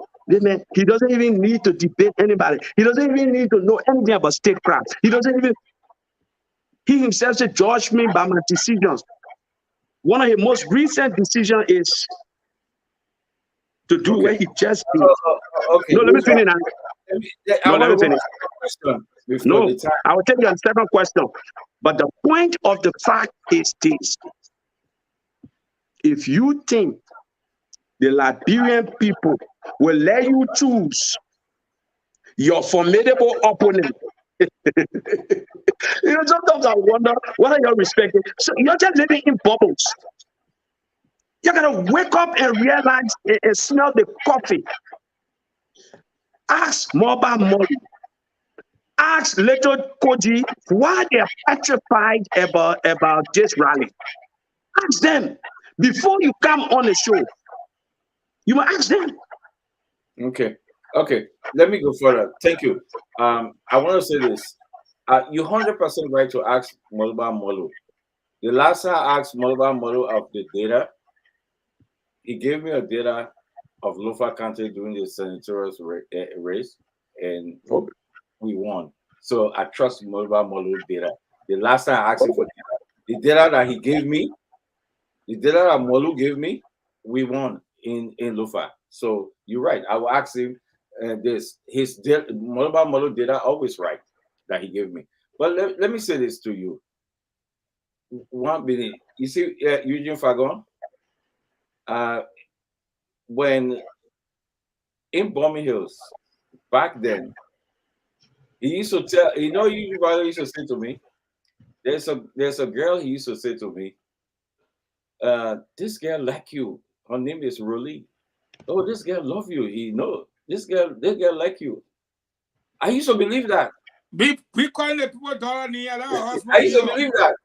he doesn't even need to debate anybody. He doesn't even need to know anything about statecraft. He himself said, judge me by my decisions. One of his most recent decisions is to do what he just did. Okay. No, let me finish now. Let me finish. No, I will tell you a second question. But the point of the fact is this. If you think the Liberian people will let you choose your formidable opponent, sometimes I wonder, what are you respecting? So you're just living in bubbles. You're going to wake up and realize and smell the coffee. Ask Moba Mori. Ask Little Koji why they're petrified about this rally. Ask them before you come on the show. You will ask them. Okay. Okay, let me go further. Thank you. I want to say this. You 100% right to ask Moluba Molu. The last time I asked Moluba Molu of the data, he gave me a data of Lofa County during the senatorial race, and we won. So I trust Moluba Molu data. The last time I asked him for data, the data that he gave me, the data that Molu gave me, we won in Lofa. So you're right. I will ask him this. His Moluba Molu data always right that he gave me. But let me say this to you. 1 minute. You see, Eugene Fagon, when in Bombing Hills, back then, he used to tell, Eugene Fagon used to say to me, there's a girl he used to say to me, this girl like you. Her name is Rolly. Oh, this girl love you. This girl like you. I used to believe that. We calling the people dollar near I used to believe that.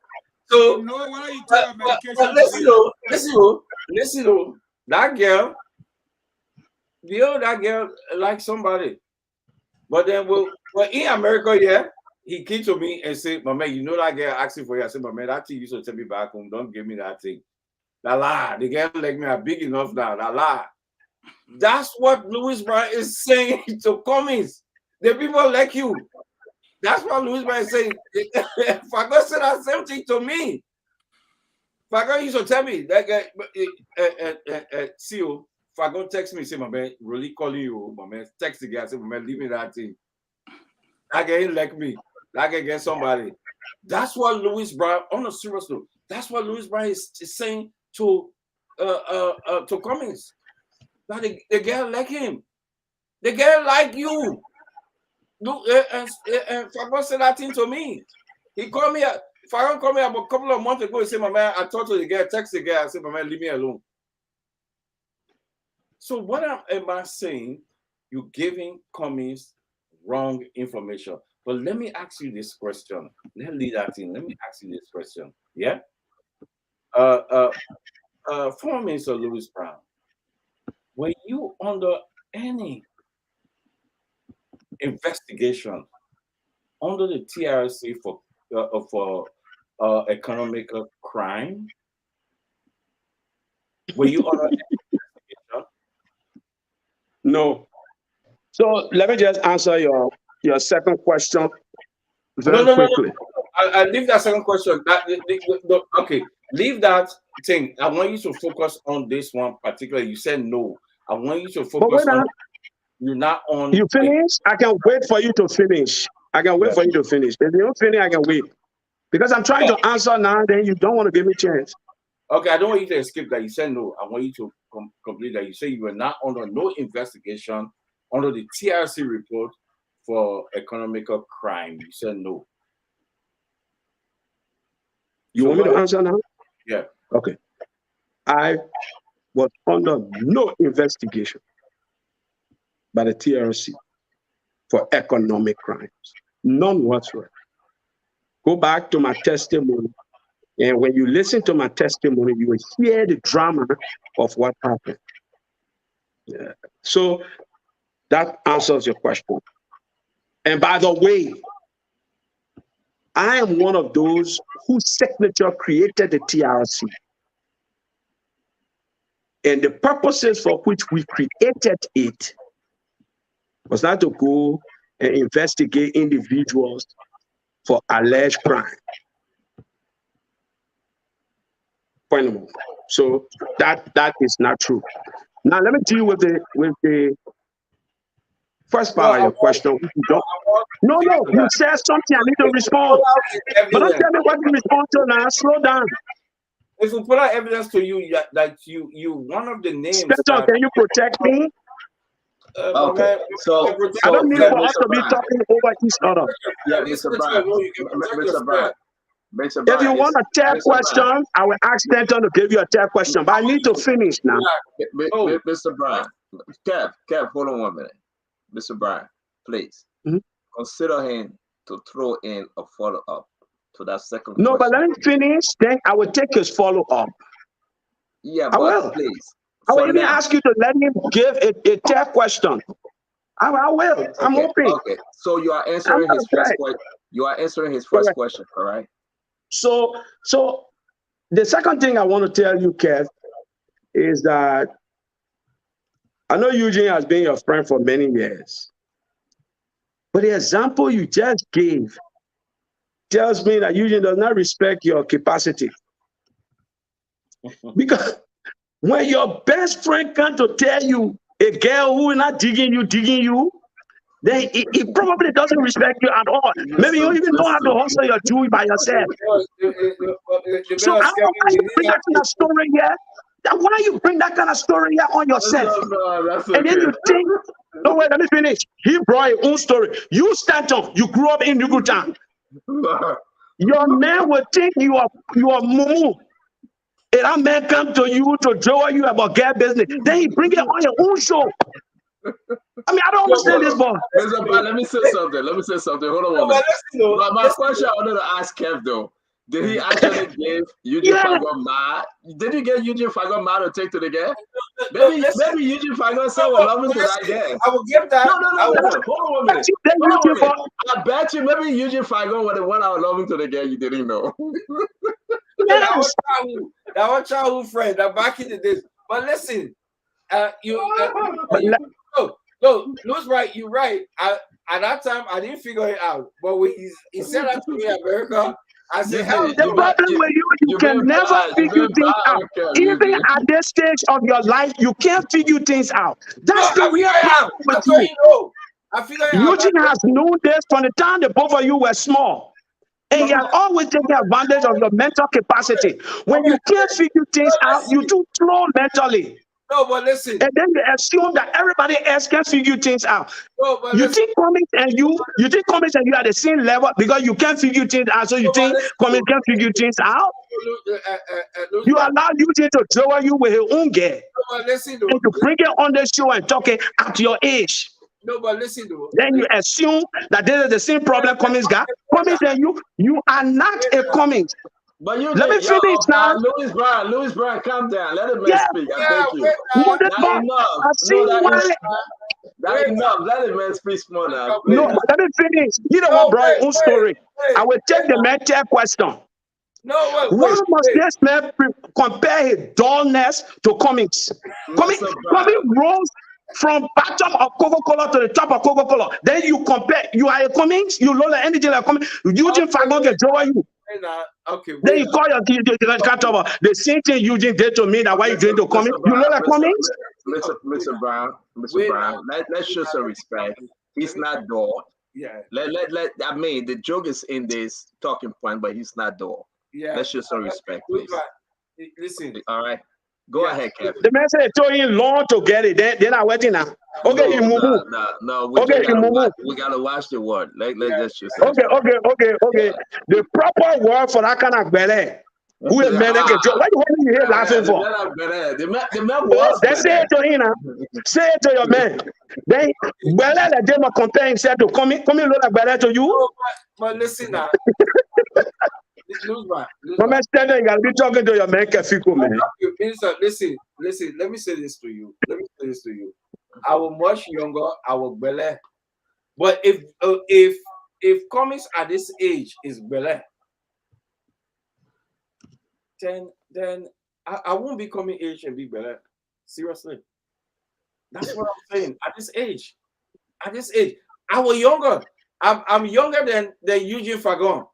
So you know what you tell medication. But listen, that girl, that girl like somebody. But then well in America, yeah, he came to me and said, my man, that girl asking for you. I said, my man, that thing you should tell me back home. Don't give me that thing. La la, the girl like me are big enough now. La la. That's what Louis Brown is saying to Cummings. The people like you. That's what Louis Brown is saying. Fagon said that same thing to me. Fagon used to tell me that guy, CEO, Fagon text me, say, my man, really calling you, my man, text the guy, say, my man, leave me that thing. That guy ain't like me. That guy get somebody. That's what Louis Brown, on a serious note, that's what Louis Brown is saying to Cummings. That the girl like him. The girl like you. And Fagon said that thing to me. He called me. Fagon called me about a couple of months ago. He said, my man, I talked to the girl, text the girl. I said, my man, leave me alone. So what am I saying? You're giving Cummings wrong information. But let me ask you this question. Let's leave that in. Let me ask you this question. Yeah? Former Minister Louis Brown, were you under any investigation under the TRC for economic crime? Were you under any investigation? No. So let me just answer your second question very quickly. No. I leave that second question. Okay, leave that thing. I want you to focus on this one particularly. You said no. I want you to focus on. You're not on. You finish? I can wait for you to finish. I can wait for you to finish. If you don't finish, I can wait. Because I'm trying to answer now, then you don't want to give me a chance. Okay, I don't want you to escape that. You said no. I want you to complete that. You say you were not under no investigation under the TRC report for economical crime. You said no. You want me to answer now? Yeah. Okay. I was under no investigation by the TRC for economic crimes. None whatsoever. Go back to my testimony. And when you listen to my testimony, you will hear the drama of what happened. Yeah. So that answers your question. And by the way, I am one of those whose signature created the TRC. And the purposes for which we created it was not to go and investigate individuals for alleged crime. Point of view. So that is not true. Now let me deal with the first part of your question. No, you said something. I need to respond. But don't tell me what you respond to now. Slow down. If we put out evidence to you that you one of the names. Spencer, can you protect me? Okay, so I don't need for us to be talking over each other. Yeah, Mr. Bryan. Mr. Bryan. If you want a third question, I will ask Stanton to give you a third question. But I need to finish now. Mr. Bryan. Kev, hold on 1 minute. Mr. Bryan, please consider him to throw in a follow-up to that second question. No, but let me finish, then I will take his follow-up. Yeah, but please. I will even ask you to let him give a third question. I will. I'm Okay, hoping. okay. So you are I'm answering not his first afraid. question. You are answering his first Correct. question, correct? So the second thing I want to tell you, Kev, is that I know Eugene has been your friend for many years, but the example you just gave tells me that Eugene does not respect your capacity. Because when your best friend comes to tell you a girl who is not digging you, then he probably doesn't respect you at all. Maybe you even know how to hustle your Jew by yourself. So I don't know why you bring that kind of story here. Why you bring that kind of story here on yourself? That's And then you think, no, wait, let me finish. He brought his own story. You Stanton, you grew up in Nugutan. Your man will think you are mumu. And that man come to you to draw you about gay business. Then he bring it on your own show. I mean, I don't understand this, boy. Mr. Brown, let me say something. Hold on one minute. But my question I wanted to ask Kev though, did he actually give Eugene Fagon mad? Did you get Eugene Fagon mad to take to the game? Maybe Eugene Fagon said we're loving to that game. I will give that. No. Hold on one minute. I bet you maybe Eugene Fagon was the one I was loving to the game you didn't know. Yes. That was childhood friend. That back in the days. But listen, no, Lou's right. You're right. At that time, I didn't figure it out. But when he said that to me in America, I said, hell, the problem with you can never figure things out. Even at this stage of your life, you can't figure things out. That's the real problem with you. I figure it out. Eugene has known this from the time the both of you were small. And he has always taken advantage of your mental capacity. When you can't figure things out, you're too slow mentally. No, but listen. And then you assume that everybody else can figure things out. No, but you think comics and you are the same level because you can't figure things out. So you think comics can figure things out? You allow Eugene to throw you with his own girl. No, but listen, and you bring it on the show and talk it at your age. No, but listen, then you assume that this is the same problem comics got. Comics and you are not a comics. But you let me finish now. Louis Brown, calm down. Let him speak. I beg you. That's enough. Let him man speak more now. No, let me finish. You know what, bro? Own story. I will take the mental question. No, why must this man compare his dullness to comics? Comics rose from bottom of Coca-Cola to the top of Coca-Cola. Then you compare. You are a comics. You look like anything like comics. Eugene Fagon can draw you. Okay. Then you call your the same thing Eugene did to me. That why you doing to comics? You look like comics. Mr. Brown. Let's show some respect. He's not dull. Yeah. I mean, the joke is in this talking point, but he's not dull. Yeah. Let's show some respect, please. Listen. All right. Go ahead, Kevin. The man said it took him long to get it. Then I waiting now. Okay, no. We gotta watch the word. Let's just. Okay. The proper word for that kind of belly. Who is man? Why you holding your head laughing for? The man was. Then say it to him now. Say it to your man. Then belly that they must compare himself to come in look like belly to you. But listen now. No man, stand there. You gotta be talking to your man, Kefiko, man. Listen. Let me say this to you. I was much younger. I was belly. But if comics at this age is belly, then I won't be coming age and be belly. Seriously, that's what I'm saying. At this age, I was younger. I'm younger than Eugene Fagon.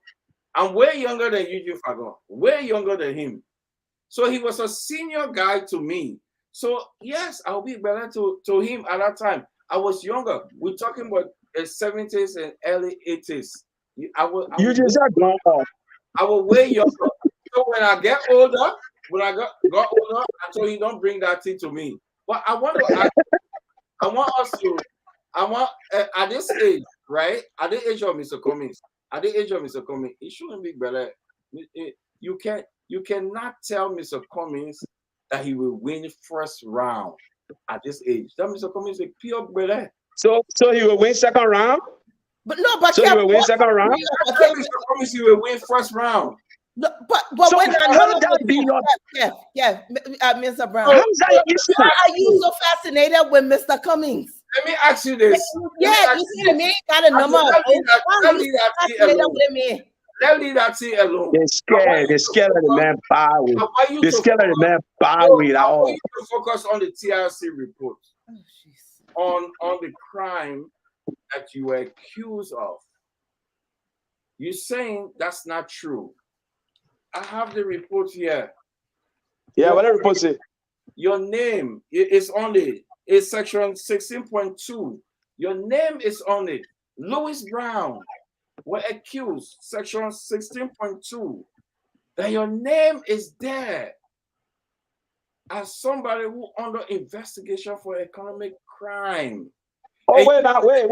I'm way younger than Eugene Fagon, way younger than him. So he was a senior guy to me. So yes, I'll be better to him at that time. I was younger. We're talking about the 70s and early 80s. I was way younger. So when I get older, I told you don't bring that thing to me. But I want at this age, right? At the age of Mr. Cummings. It shouldn't be better. You cannot tell Mr. Cummings that he will win first round at this age. That Mr. Cummings is pure better. So he will win second round? But no, but so he will win second round? Mr. Cummings he will win first round. No, but so when how that be your Mr. Brown? How is that your issue? Why are you so fascinated with Mr. Cummings? Let me ask you this. Yeah, you see the man got a number of votes. Why you calculating with me? Let leave that thing alone. They're scared. They're scared of the man Bowie. I want you They're to scared of the focus, man Bowie at I want all. you to focus on the TRC report, on the crime that you were accused of. You're saying that's not true. I have the report here. Yeah, what the report say? Your name is on it. It's section 16.2. Your name is on it. Louis Brown were accused, section 16.2, that your name is there as somebody who under investigation for economic crime. Oh, and wait now, wait.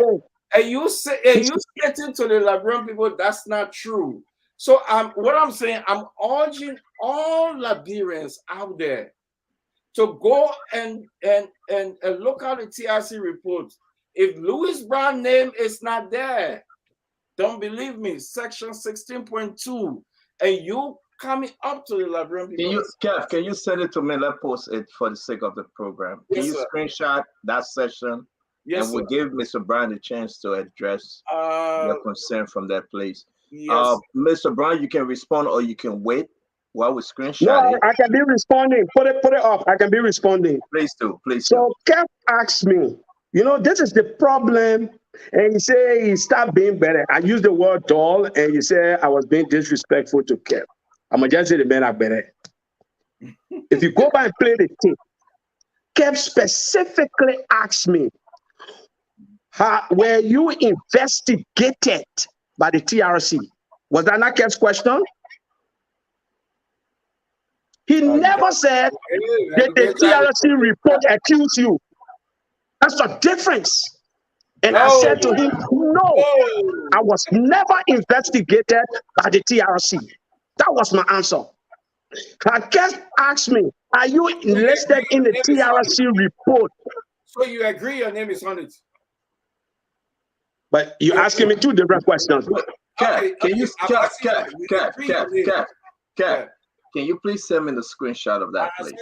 And you stating to the Liberian people that's not true. So what I'm saying, I'm urging all Liberians out there to go and look at the TRC report. If Louis Brown name is not there, don't believe me. Section 16.2, and you coming up to the Liberian people. Can you send it to me? Let's post it for the sake of the program. Can you screenshot that session? Yes, and we'll give Mr. Brown a chance to address your concern from that place. Yes. Mr. Brown, you can respond or you can wait while we screenshot No, it. I can be responding. Put it up. I can be responding. Please do. So Kev asked me, this is the problem. And he say he start being better. I use the word dull, and you say I was being disrespectful to Kev. I'm gonna just say the man are better. If you go by and play the tape, Kev specifically asked me, were you investigated by the TRC? Was that not Kev's question? He never said that the TRC report accused you. That's the difference. And I said to him, no, I was never investigated by the TRC. That was my answer. Kev asked me, are you listed in the TRC report? So you agree your name is on it? But you're asking me two different questions. Kev, can you please send me the screenshot of that, please?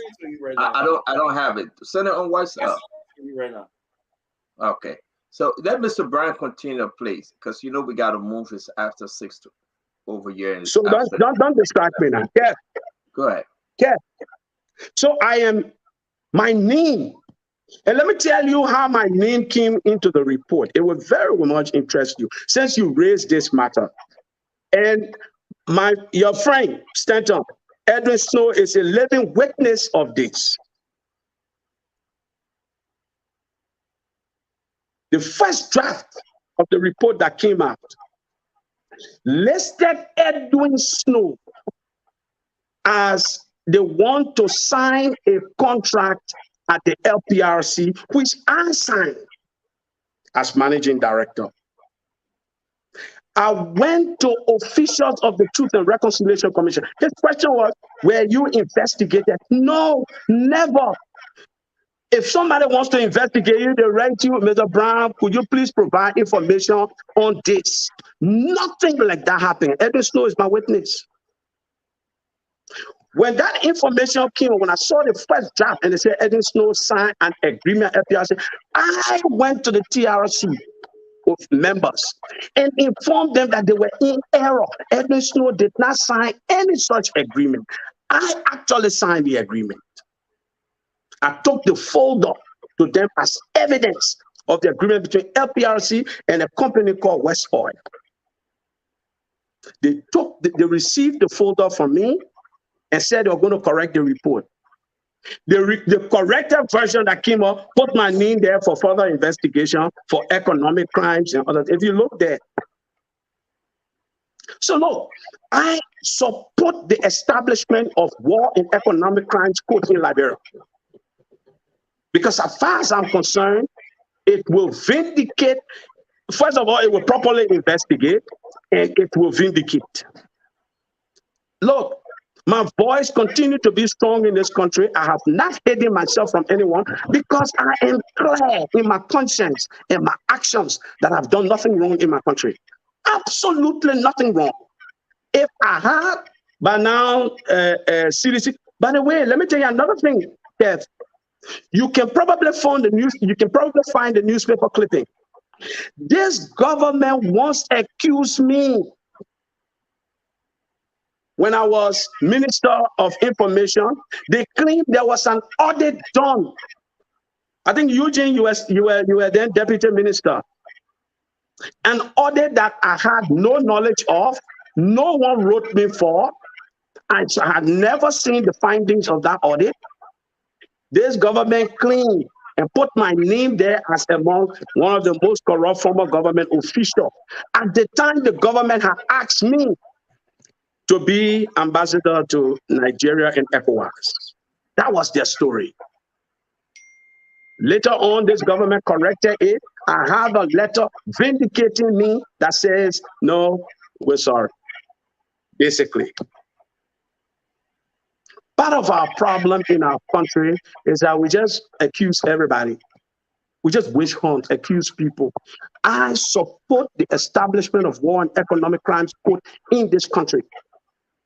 I don't have it. Send it on WhatsApp. Right now. Okay. So let Mr. Brown continue, please, because we got to move this after 6 over here. And so don't distract me now. Kev. Go ahead. Kev. So my name. And let me tell you how my name came into the report. It will very much interest you since you raised this matter. And your friend, Stanton, Edwin Snow, is a living witness of this. The first draft of the report that came out listed Edwin Snow as the one to sign a contract at the LPRC, which I signed as managing director. I went to officials of the Truth and Reconciliation Commission. His question was, were you investigated? No, never. If somebody wants to investigate you, they write you, Mr. Brown, could you please provide information on this? Nothing like that happened. Edwin Snow is my witness. When that information came, when I saw the first draft and they said Edwin Snow signed an agreement at FPRC, I went to the TRC of members and informed them that they were in error. Edwin Snow did not sign any such agreement. I actually signed the agreement. I took the folder to them as evidence of the agreement between LPRC and a company called West Oil. They received the folder from me and said they were going to correct the report. The corrected version that came up put my name there for further investigation for economic crimes and others. If you look there. So look, I support the establishment of war and economic crimes court in Liberia. Because as far as I'm concerned, it will vindicate, first of all, it will properly investigate and it will vindicate. Look, my voice continues to be strong in this country. I have not hidden myself from anyone because I am clear in my conscience and my actions that I've done nothing wrong in my country. Absolutely nothing wrong. If I had, by now, CDC, by the way, let me tell you another thing, Kev. You can probably find the news. You can probably find the newspaper clipping. This government once accused me when I was Minister of Information. They claimed there was an audit done. I think Eugene, you were then Deputy Minister. An audit that I had no knowledge of, no one wrote me for. I had never seen the findings of that audit. This government claimed and put my name there as among one of the most corrupt former government officials. At the time, the government had asked me to be ambassador to Nigeria and ECOWAS. That was their story. Later on, this government corrected it. I have a letter vindicating me that says, no, we're sorry. Basically, part of our problem in our country is that we just accuse everybody. We just witch hunt, accuse people. I support the establishment of war and economic crimes court in this country.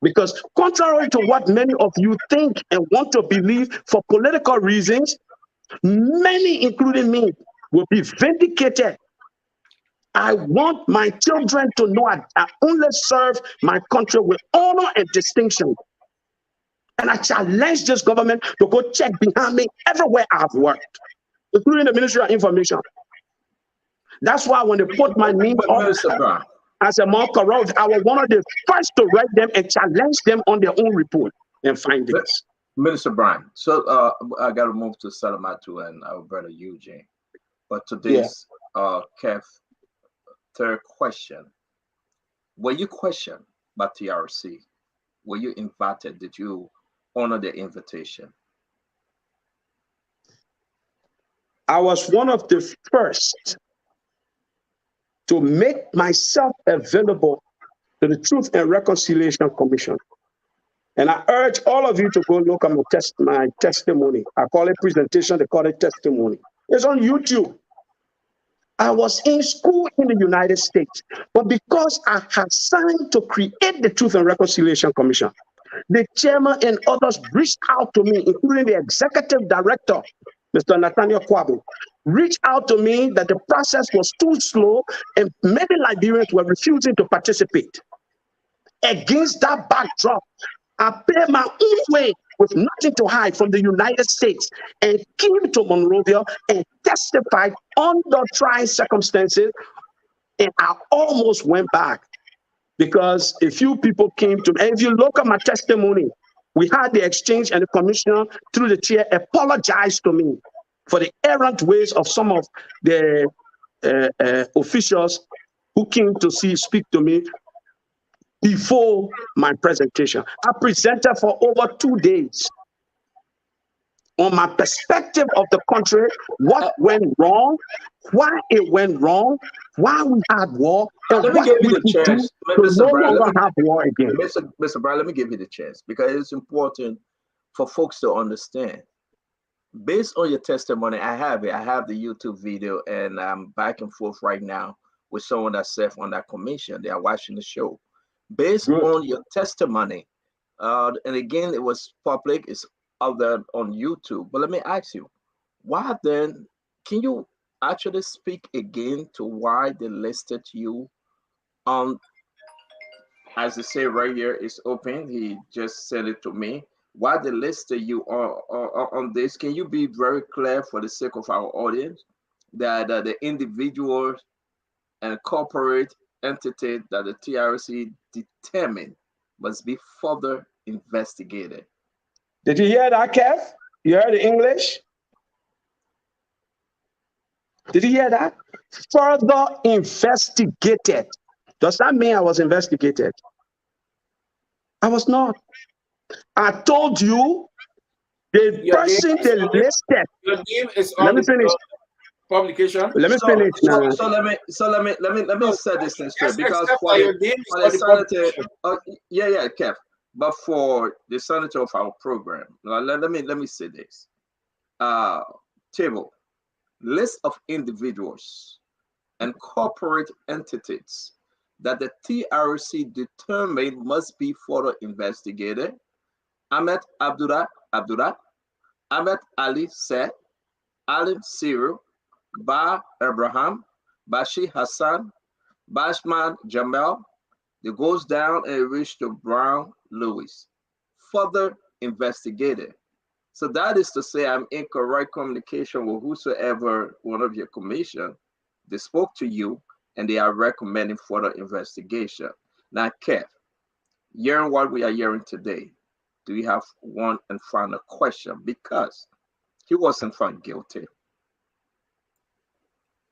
Because contrary to what many of you think and want to believe for political reasons, many, including me, will be vindicated. I want my children to know I only serve my country with honor and distinction. And I challenge this government to go check behind me everywhere I've worked, including the Ministry of Information. That's why when they put my name up as a more corrupt, I was one of the first to write them and challenge them on their own report and findings. Minister Brian, so I got to move to Salamatu and our brother Eugene. But today's Kev, third question. Were you questioned by TRC? Were you invited? Did you honor the invitation? I was one of the first to make myself available to the Truth and Reconciliation Commission. And I urge all of you to go look at my testimony. I call it presentation, they call it testimony. It's on YouTube. I was in school in the United States, but because I had signed to create the Truth and Reconciliation Commission, the chairman and others reached out to me, including the executive director, Mr. Nathaniel Kwabo, reached out to me that the process was too slow and many Liberians were refusing to participate. Against that backdrop, I paid my own way with nothing to hide from the United States and came to Monrovia and testified under trying circumstances, and I almost went back because a few people came to me. And if you look at my testimony, we had the exchange and the commissioner through the chair apologized to me for the errant ways of some of the officials who came to speak to me before my presentation. I presented for over 2 days on my perspective of the country, what went wrong, why it went wrong, why we had war, and let me what give we you the could do chance. to no longer have war again. Mr. Brown, let me give you the chance because it's important for folks to understand. Based on your testimony, I have it. I have the YouTube video, and I'm back and forth right now with someone that served on that commission. They are watching the show. Based on your testimony, and again, it was public, it's out there on YouTube. But let me ask you, why then, can you actually speak again to why they listed you on, as they say right here, it's open. He just sent it to me. Why they listed you on this? Can you be very clear for the sake of our audience that the individuals and corporate entity that the TRC determined must be further investigated? Did you hear that, Kev? You heard the English? Did you hear that? Further investigated. Does that mean I was investigated? I was not. I told you the person they listed. Your name is on the publication. Let me finish now. So let me set this thing straight because for your name for the senator, yeah, Kev. But for the senator of our program, let me say this. Table list of individuals and corporate entities that the TRC determined must be further investigated. Ahmed Abdullah, Ahmed Ali Seth, Alim Siru, Ba Abraham, Bashi Hassan, Bashman Jamel. It goes down and it reaches to Brown Lewis. Further investigated. So that is to say, I'm in correct communication with whosoever one of your commission. They spoke to you and they are recommending further investigation. Now, Kev, hearing what we are hearing today, do you have one and final question? Because he wasn't found guilty.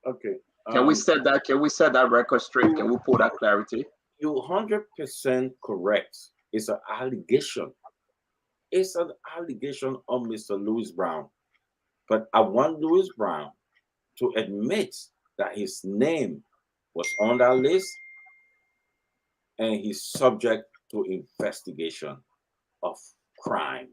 Okay. Can we set that? Can we set that record straight? Can we pull that clarity? You're 100% correct. It's an allegation. It's an allegation on Mr. Louis Brown. But I want Louis Brown to admit that his name was on that list and he's subject to investigation of crime.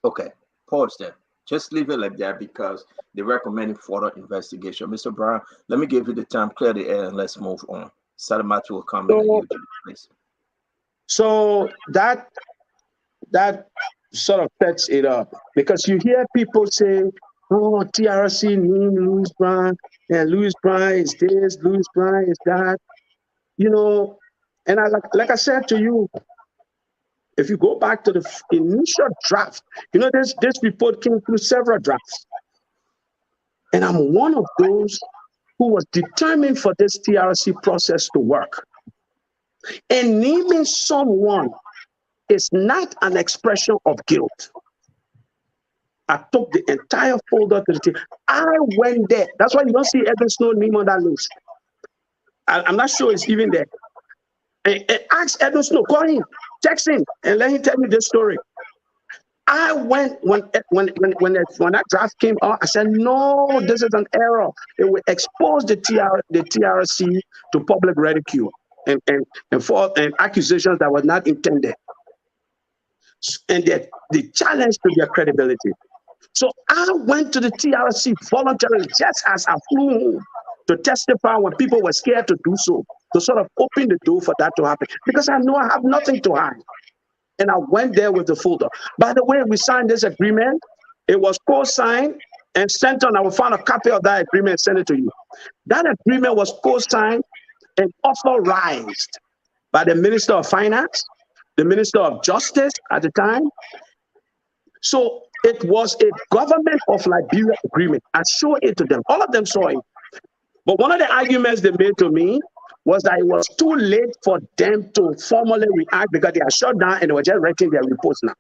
Okay, pause there. Just leave it like that because they recommending further investigation. Mr. Brown, let me give you the time, clear the air, and let's move on. Salamatu will come in and you, please. So that sort of sets it up because you hear people say, "Oh, TRC need Louis Brown, and Louis Brown is this, Louis Brown is that," you know. And I like I said to you, if you go back to the initial draft, you know, this report came through several drafts, and I'm one of those who was determined for this TRC process to work. And naming someone is not an expression of guilt. I took the entire folder to the team. I went there. That's why you don't see Edwin Snow name on that list. I'm not sure it's even there. And ask Edwin Snow, call him, text him, and let him tell you this story. I went when that draft came out. I said, no, this is an error. It will expose the TRC to public ridicule and accusations that were not intended, and the challenge to their credibility. So I went to the TRC voluntarily, just as I flew home to testify when people were scared to do so, to sort of open the door for that to happen, because I know I have nothing to hide. And I went there with the folder. By the way, we signed this agreement. It was co-signed and sent on. I will find a copy of that agreement and send it to you. That agreement was co-signed and authorized by the Minister of Finance, the Minister of Justice at the time. So it was a government of Liberia agreement. I showed it to them. All of them saw it. But one of the arguments they made to me was that it was too late for them to formally react because they are shut down and they were just writing their reports now.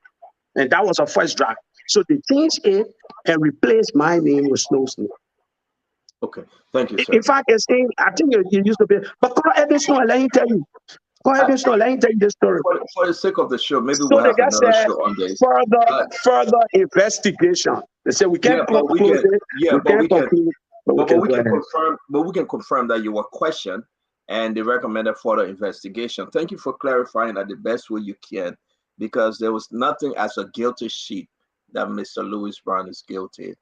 And that was a first draft. So they changed it and replaced my name with Snow's name. Okay, thank you, sir. In fact, it's in, I think it used to be, but call Edwin Snow and let him tell you. Call Edwin Snow, let him tell you this story. For the sake of the show, maybe So we'll they have just another said show on this. Further investigation. They said we can't close it. But we can confirm that you were questioned and they recommended further investigation. Thank you for clarifying that the best way you can, because there was nothing as a guilty sheet that Mr. Louis Brown is guilty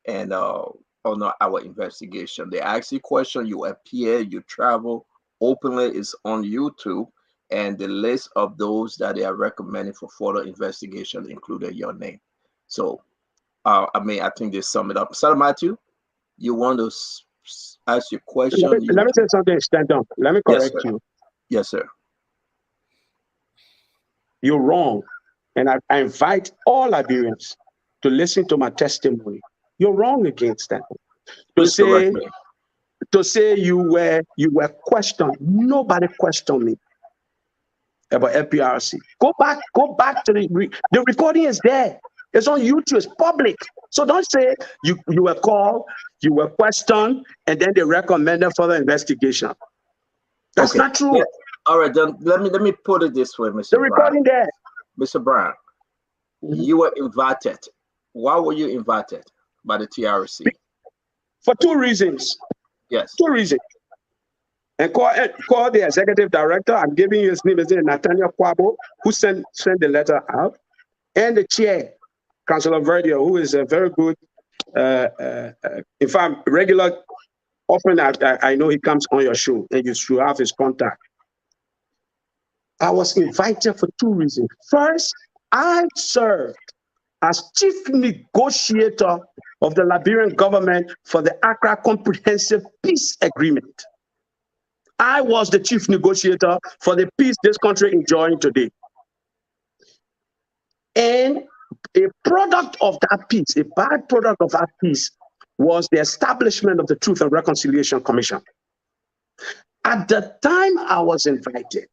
and on our investigation. They asked you question, you appear, you travel openly, is on YouTube, and the list of those that they are recommending for further investigation included your name. So I think they sum it up. Sir Matthew, you want to ask your question? Let me say something, stand up. Let me correct you. Yes, sir. You're wrong. And I invite all Liberians to listen to my testimony. You're wrong against that. To say you were questioned. Nobody questioned me about FPRC. Go back to the recording is there. It's on YouTube, it's public. So don't say you were called, you were questioned, and then they recommended further investigation. That's not true. Yeah. All right, then let me put it this way, Mr. The recording there. Mr. Brown, you were invited. Why were you invited by the TRC? For two reasons. Yes. Two reasons. And call the executive director. I'm giving you his name, is Nathaniel Kwabo, who sent the letter out, and the chair, Councillor Verdio, who is a very good, in fact, regular. Often I know he comes on your show, and you should have his contact. I was invited for two reasons. First, I served as chief negotiator of the Liberian government for the Accra Comprehensive Peace Agreement. I was the chief negotiator for the peace this country enjoying today. And a product of that peace, a byproduct of that peace, was the establishment of the Truth and Reconciliation Commission. At the time I was invited,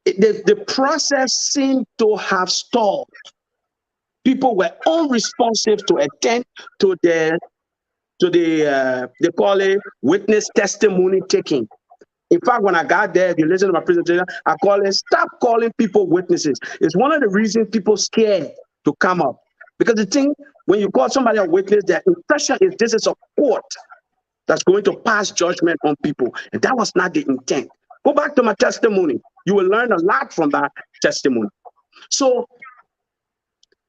the process seemed to have stalled. People were unresponsive to attend to they call it witness testimony taking. In fact, when I got there, if you listen to my presentation, I call it, stop calling people witnesses. It's one of the reasons people scared to come up. Because the thing, when you call somebody a witness, their impression is this is a court that's going to pass judgment on people. And that was not the intent. Go back to my testimony. You will learn a lot from that testimony. So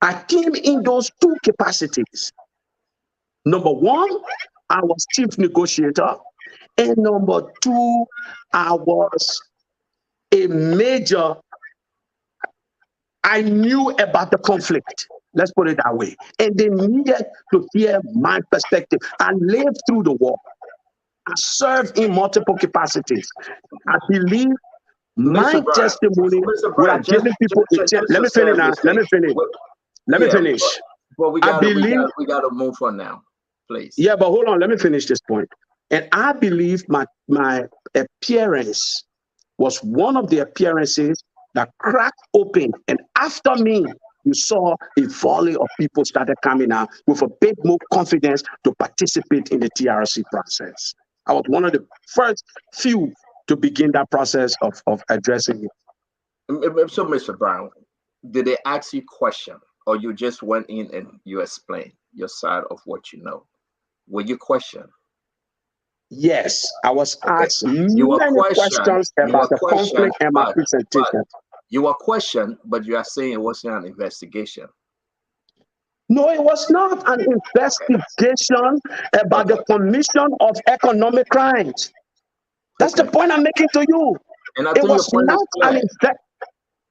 I came in those two capacities. Number one, I was chief negotiator. And number two, I was a major, I knew about the conflict. Let's put it that way. And they needed to hear my perspective. I lived through the war. I served in multiple capacities. I believe my Mr. Brown, testimony Mr. would Brown, have given people a chance. Let me finish now. Let me finish. Let me Yeah, finish. but we I gotta believe, we gotta move on now, please. yeah, but hold on. Let me finish this point. And I believe my appearance was one of the appearances that cracked open. And after me, you saw a volley of people started coming out with a bit more confidence to participate in the TRC process. I was one of the first few to begin that process of addressing it. So, Mr. Brown, did they ask you question, or you just went in and you explained your side of what you know? Were you questioned? Yes, I was Okay. asked You were many questioned. questions You were about the questioned, conflict and my but presentation. you were questioned, but you are saying it wasn't an investigation. No, it was not an Okay. investigation about Okay. the commission of economic crimes. That's the Okay. point I'm making to you. And I It think your was point is not an clear.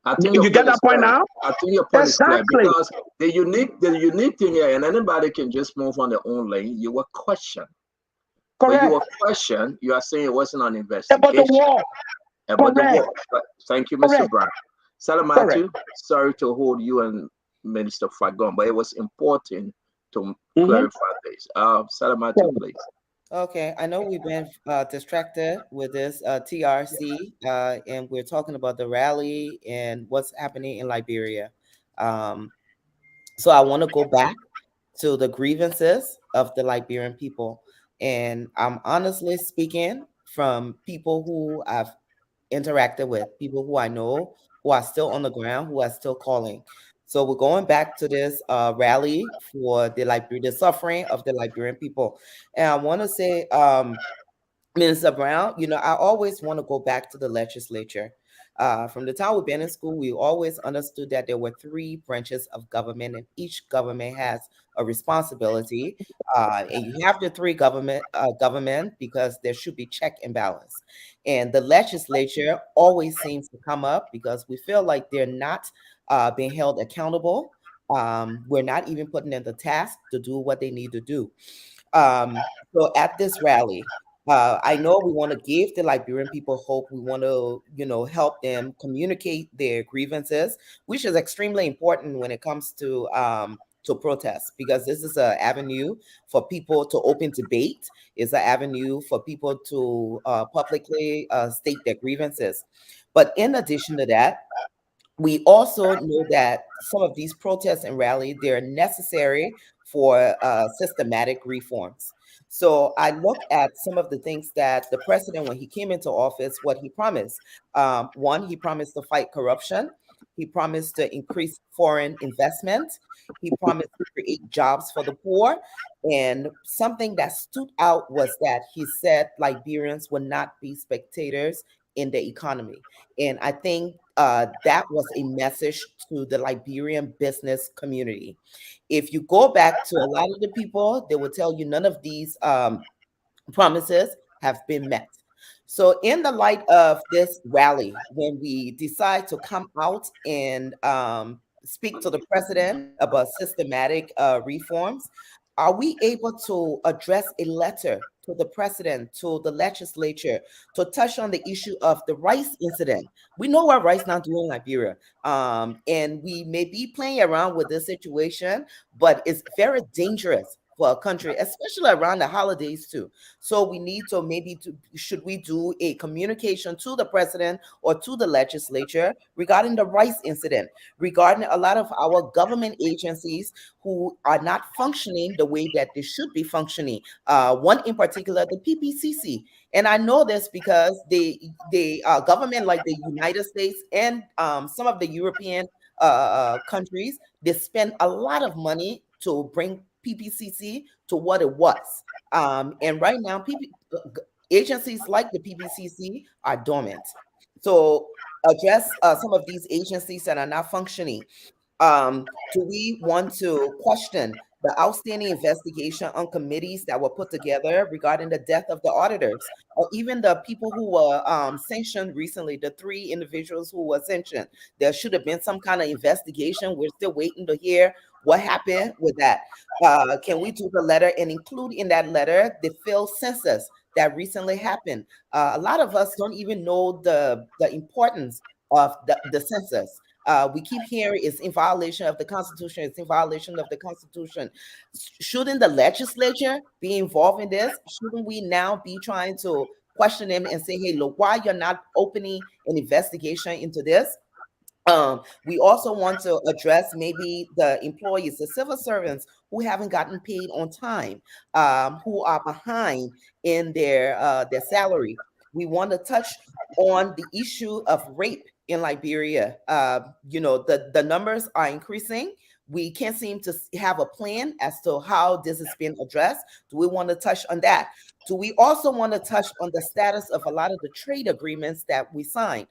I think your You get point that is point clear. now? I think your point is clear Exactly. because the unique thing here, and anybody can just move on their own lane. You were questioned, but you Correct. were questioned. You are saying it wasn't an About the investigation war. about the Correct. war. But thank you, Mr. Correct. Brown. Correct. Salamatu, sorry to hold you and Minister Fagon, but it was important to Mm-hmm. clarify this. Salamatu, Correct. please. Okay, I know we've been distracted with this TRC, and we're talking about the rally and what's happening in Liberia. Um, so I want to go back to the grievances of the Liberian people. And I'm honestly speaking from people who I've interacted with, people who I know who are still on the ground, who are still calling. So we're going back to this rally for the suffering of the Liberian people. And I want to say, Minister Brown, I always want to go back to the legislature. From the time we've been in school, we always understood that there were three branches of government, and each government has a responsibility. And you have the three government because there should be check and balance. And the legislature always seems to come up because we feel like they're not being held accountable. We're not even putting in the task to do what they need to do. So at this rally, I know we want to give the Liberian people hope. We want to, help them communicate their grievances, which is extremely important when it comes to protest, because this is an avenue for people to open debate. It's an avenue for people to publicly state their grievances. But in addition to that, we also know that some of these protests and rallies, they're necessary for systematic reforms. So I look at some of the things that the president, when he came into office, what he promised. One, he promised to fight corruption. He promised to increase foreign investment. He promised to create jobs for the poor. And something that stood out was that he said Liberians would not be spectators in the economy. And I think that was a message to the Liberian business community. If you go back to a lot of the people, they will tell you none of these promises have been met. So, in the light of this rally, when we decide to come out and speak to the president about systematic reforms? Are we able to address a letter to the president, to the legislature, to touch on the issue of the rice incident? We know what rice now doing in Liberia, and we may be playing around with this situation, but it's very dangerous for a country, especially around the holidays too. So we need to maybe should we do a communication to the president or to the legislature regarding the rice incident, regarding a lot of our government agencies who are not functioning the way that they should be functioning. One in particular, the PPCC. And I know this because the government like the United States and some of the European countries, they spend a lot of money to bring PPCC to what it was. And right now, agencies like the PPCC are dormant. So address some of these agencies that are not functioning. Do we want to question the outstanding investigation on committees that were put together regarding the death of the auditors, or even the people who were sanctioned recently, the 3 individuals who were sanctioned? There should have been some kind of investigation. We're still waiting to hear what happened with that. Can we do the letter and include in that letter the field census that recently happened? A lot of us don't even know the importance of the census. We keep hearing it's in violation of the Constitution. It's in violation of the Constitution. Shouldn't the legislature be involved in this? Shouldn't we now be trying to question them and say, hey, look, why you're not opening an investigation into this? We also want to address maybe the employees, the civil servants who haven't gotten paid on time, who are behind in their salary. We want to touch on the issue of rape in Liberia. The numbers are increasing. We can't seem to have a plan as to how this has been addressed. Do we want to touch on that? Do we also want to touch on the status of a lot of the trade agreements that we signed?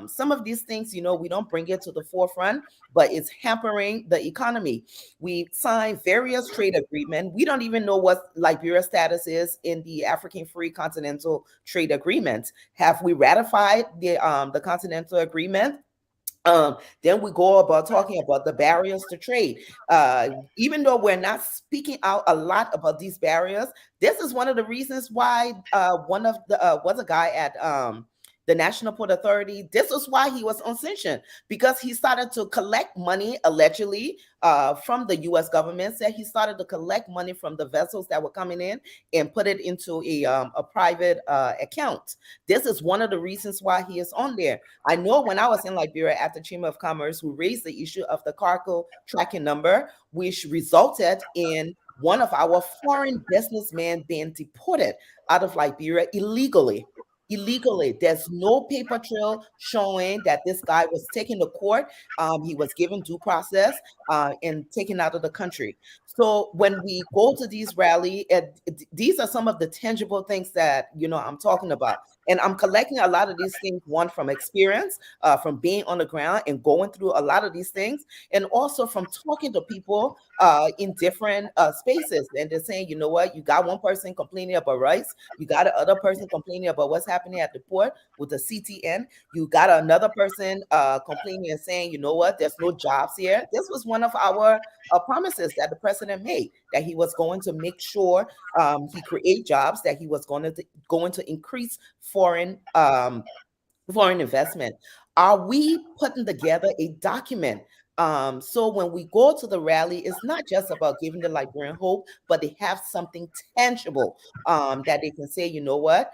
Some of these things, we don't bring it to the forefront, but it's hampering the economy. We signed various trade agreements. We don't even know what Liberia's status is in the African Free Continental Trade Agreement. Have we ratified the Continental Agreement? Then we go about talking about the barriers to trade. Even though we're not speaking out a lot about these barriers, this is one of the reasons why one of the was a guy at the National Port Authority. This was why he was on sanction, because he started to collect money allegedly from the U.S. government. Said he started to collect money from the vessels that were coming in and put it into a private account. This is one of the reasons why he is on there. I know when I was in Liberia at the Chamber of Commerce, we raised the issue of the cargo tracking number, which resulted in one of our foreign businessmen being deported out of Liberia illegally. There's no paper trail showing that this guy was taken to court. He was given due process and taken out of the country. So when we go to these rallies, these are some of the tangible things that I'm talking about. And I'm collecting a lot of these things, one, from experience, from being on the ground and going through a lot of these things, and also from talking to people in different spaces. And they're saying, you know what, you got one person complaining about rice, you got another person complaining about what's happening at the port with the CTN, you got another person complaining and saying, you know what, there's no jobs here. This was one of our promises that the president made, that he was going to make sure he create jobs, that he was going to increase foreign investment. Are we putting together a document so when we go to the rally, it's not just about giving the Liberian hope, but they have something tangible that they can say, you know what,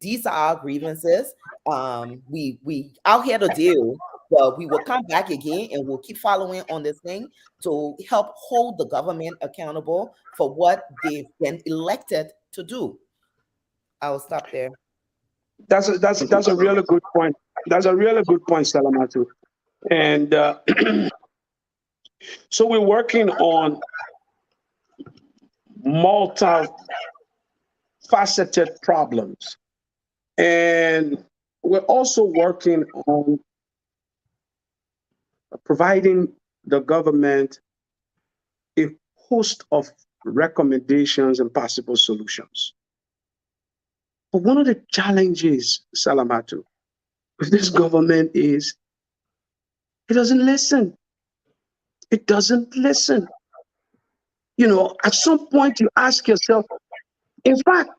these are our grievances. We out here to deal, but we will come back again and we'll keep following on this thing to help hold the government accountable for what they've been elected to do. I will stop there. That's a really good point. That's a really good point, Salamatu. And so we're working on multifaceted problems. And we're also working on providing the government a host of recommendations and possible solutions. But one of the challenges, Salamatu, with this government is it doesn't listen. It doesn't listen. At some point you ask yourself, in fact,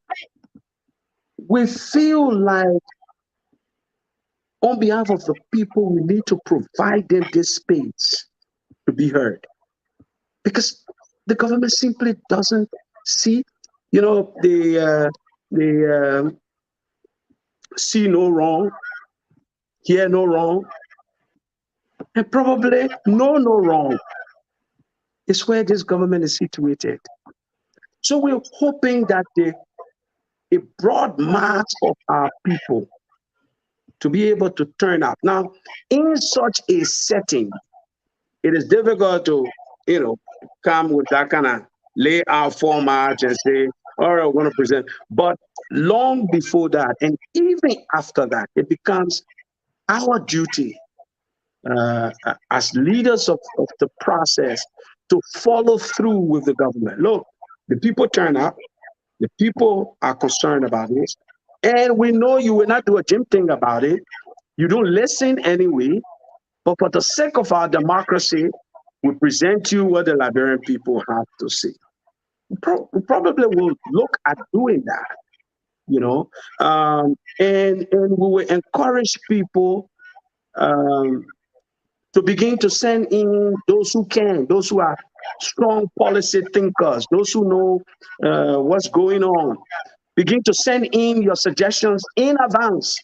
we feel like on behalf of the people, we need to provide them this space to be heard because the government simply doesn't see, they see no wrong, hear no wrong, and probably know no wrong. It's where this government is situated. So we're hoping that a broad mass of our people to be able to turn out. Now, in such a setting, it is difficult to, come with that kind of layout format and say, all right, we're going to present. But long before that, and even after that, it becomes our duty as leaders of the process to follow through with the government. Look, the people turn up, the people are concerned about this, and we know you will not do a gym thing about it. You don't listen anyway, but for the sake of our democracy, we present you what the Liberian people have to say. We probably will look at doing that, and we will encourage people to begin to send in those who can, those who are strong policy thinkers, those who know what's going on. Begin to send in your suggestions in advance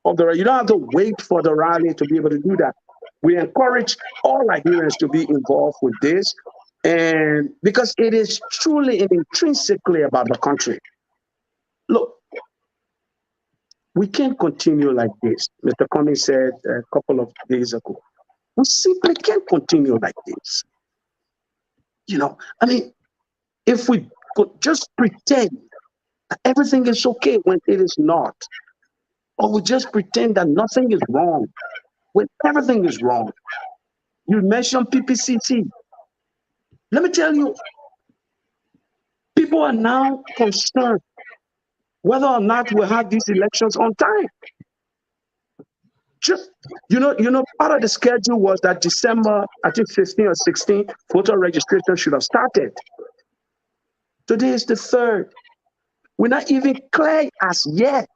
of the rally. You don't have to wait for the rally to be able to do that. We encourage all Nigerians to be involved with this, and because it is truly and intrinsically about the country. Look, we can't continue like this. Mr. Cummings said a couple of days ago. We simply can't continue like this. If we could just pretend that everything is okay when it is not, or we just pretend that nothing is wrong when everything is wrong. You mentioned PPCT. Let me tell you, people are now concerned whether or not we'll have these elections on time. Just, part of the schedule was that December, I think 15 or 16, voter registration should have started. Today is the 3rd. We're not even clear as yet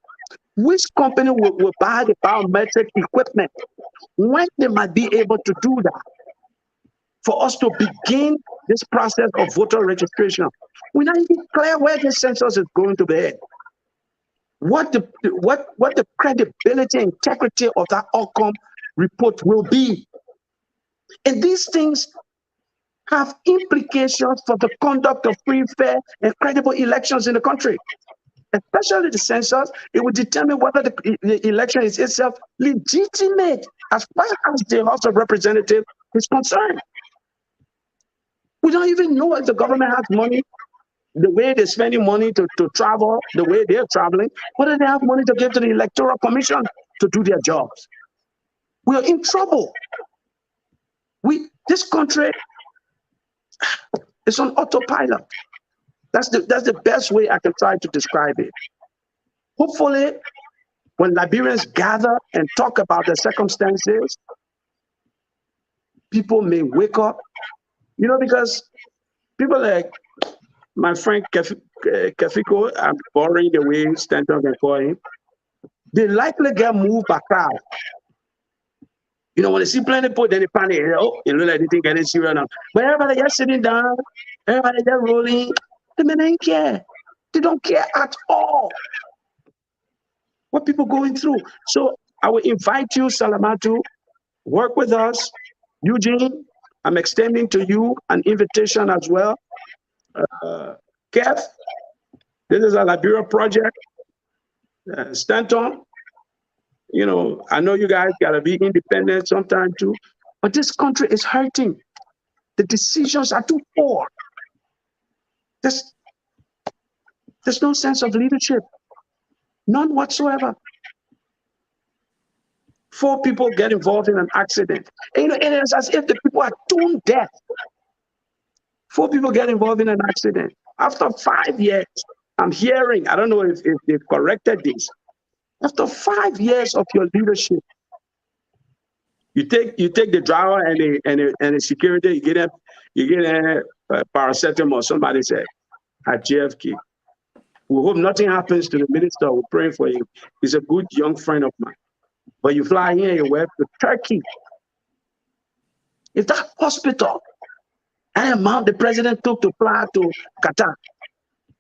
which company will buy the biometric equipment, when they might be able to do that for us to begin this process of voter registration. We're not even clear where the census is going to be. What the credibility and integrity of that outcome report will be. And these things have implications for the conduct of free, fair, and credible elections in the country. Especially the census, it will determine whether the election is itself legitimate as far as the House of Representatives is concerned. We don't even know if the government has money, the way they're spending money to travel, the way they're traveling, whether they have money to give to the Electoral Commission to do their jobs. We are in trouble. This country is on autopilot. That's the best way I can try to describe it. Hopefully, when Liberians gather and talk about the circumstances, people may wake up, because people like my friend Kefiko, I'm borrowing the way Stanton can call him, they likely get moved by crowd. When they see plenty people, then they panic. Oh, it looks like they think it's serious now. But everybody just sitting down, everybody just rolling. The men ain't care. They don't care at all what people going through. So I will invite you, Salamatu, work with us. Eugene, I'm extending to you an invitation as well. Kev, this is a Liberia project. Stanton, I know you guys gotta be independent sometime too, but this country is hurting. The decisions are too poor. There's no sense of leadership, none whatsoever. 4 people get involved in an accident. And, it is as if the people are tone deaf. 4 people get involved in an accident. After 5 years, I'm hearing, I don't know if they've corrected this. After 5 years of your leadership, You take the driver and the security. You get a paracetamol. Somebody said at JFK. We hope nothing happens to the minister. We're praying for him. He's a good young friend of mine. But you fly here, you went to Turkey. If that hospital, that amount the president took to fly to Qatar,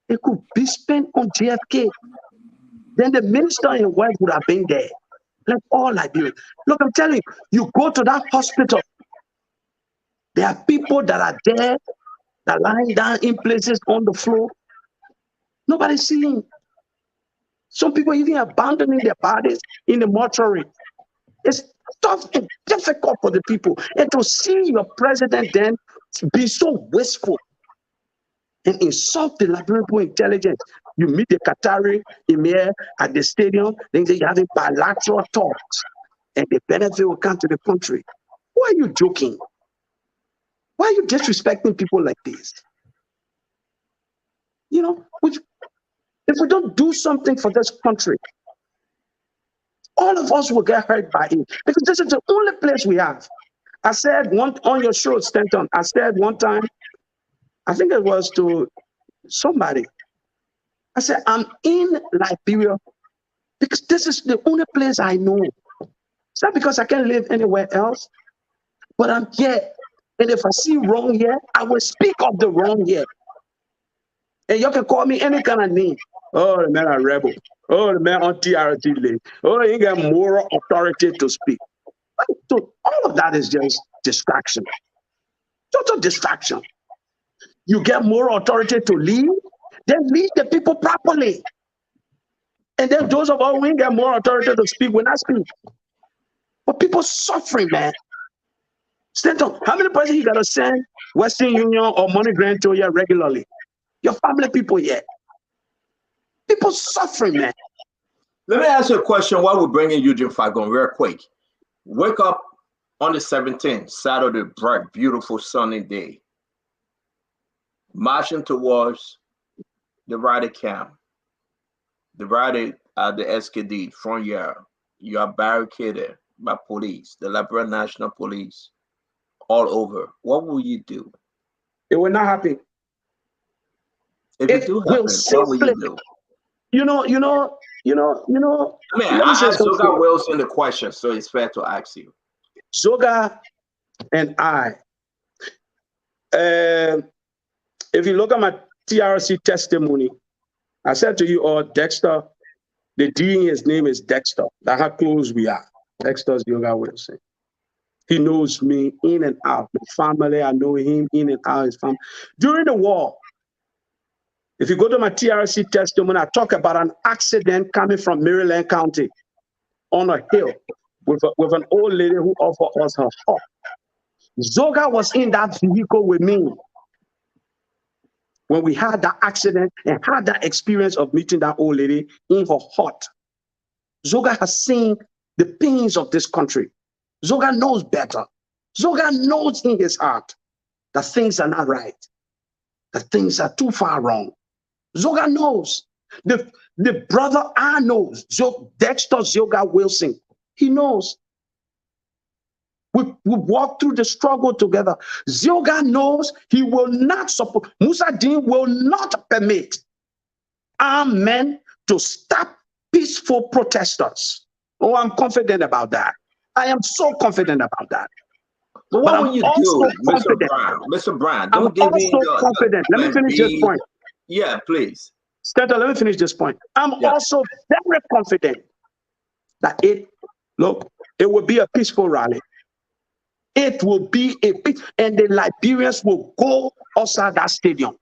it could be spent on JFK. Then the minister in West would have been there. Like all Liberians. Look, I'm telling you, you go to that hospital, there are people that are there, that are lying down in places on the floor. Nobody's seeing. Some people even abandoning their bodies in the mortuary. It's tough and difficult for the people. And to see your president then be so wasteful and insult the Liberian intelligence. You meet the Qatari emir at the stadium, then you're having bilateral talks, and the benefit will come to the country. Why are you joking? Why are you disrespecting people like this? You know, if we don't do something for this country, all of us will get hurt by it, because this is the only place we have. I said on your show, Stanton, I said one time, I think it was to somebody, I said, I'm in Liberia because this is the only place I know. It's not because I can't live anywhere else, but I'm here. And if I see wrong here, I will speak of the wrong here. And you can call me any kind of name. Oh, the man a rebel. Oh, the man on TRT late. Oh, you got moral authority to speak. So all of that is just distraction. Total distraction. You get moral authority to lead, then lead the people properly. And then those of us who ain't get more authority to speak, when I speak. But people suffering, man. Stanton, how many persons you gotta send Western Union or money grant to you regularly? Your family people yet. People suffering, man. Let me ask you a question while we're bringing Eugene Fagon real quick. Wake up on the 17th, Saturday, bright, beautiful, sunny day. Marching towards the rider camp. The rider at the SKD front yard. You are barricaded by police, the Liberian National Police, all over. What will you do? It will not happen. If it do happen, what will you do? You know. I mean, I asked Zoga Wilson the question, so it's fair to ask you. Zoga and I, if you look at my TRC testimony, I said to you all, Dexter, the D in his name is Dexter. That's how close we are. Dexter's Zoga Wilson. He knows me in and out. My family, I know him in and out, his family. During the war, if you go to my TRC testimony, I talk about an accident coming from Maryland County on a hill with an old lady who offered us her hut. Zoga was in that vehicle with me when we had that accident and had that experience of meeting that old lady in her hut. Zoga has seen the pains of this country. Zoga knows better. Zoga knows in his heart that things are not right, that things are too far wrong. Zoga knows. The brother I knows, Dexter Zoga Wilson, he knows. We walk through the struggle together. Zoga knows he will not support, Musa Dean will not permit armed men to stop peaceful protesters. Oh, I'm confident about that. I am so confident about that. But what will you do, Mr. Brown? Mr. Brown, don't give me confident. Let me finish this point. Yeah, please. Stanton, let me finish this point. I'm also very confident that it will be a peaceful rally. It will be a peace, and the Liberians will go outside that stadium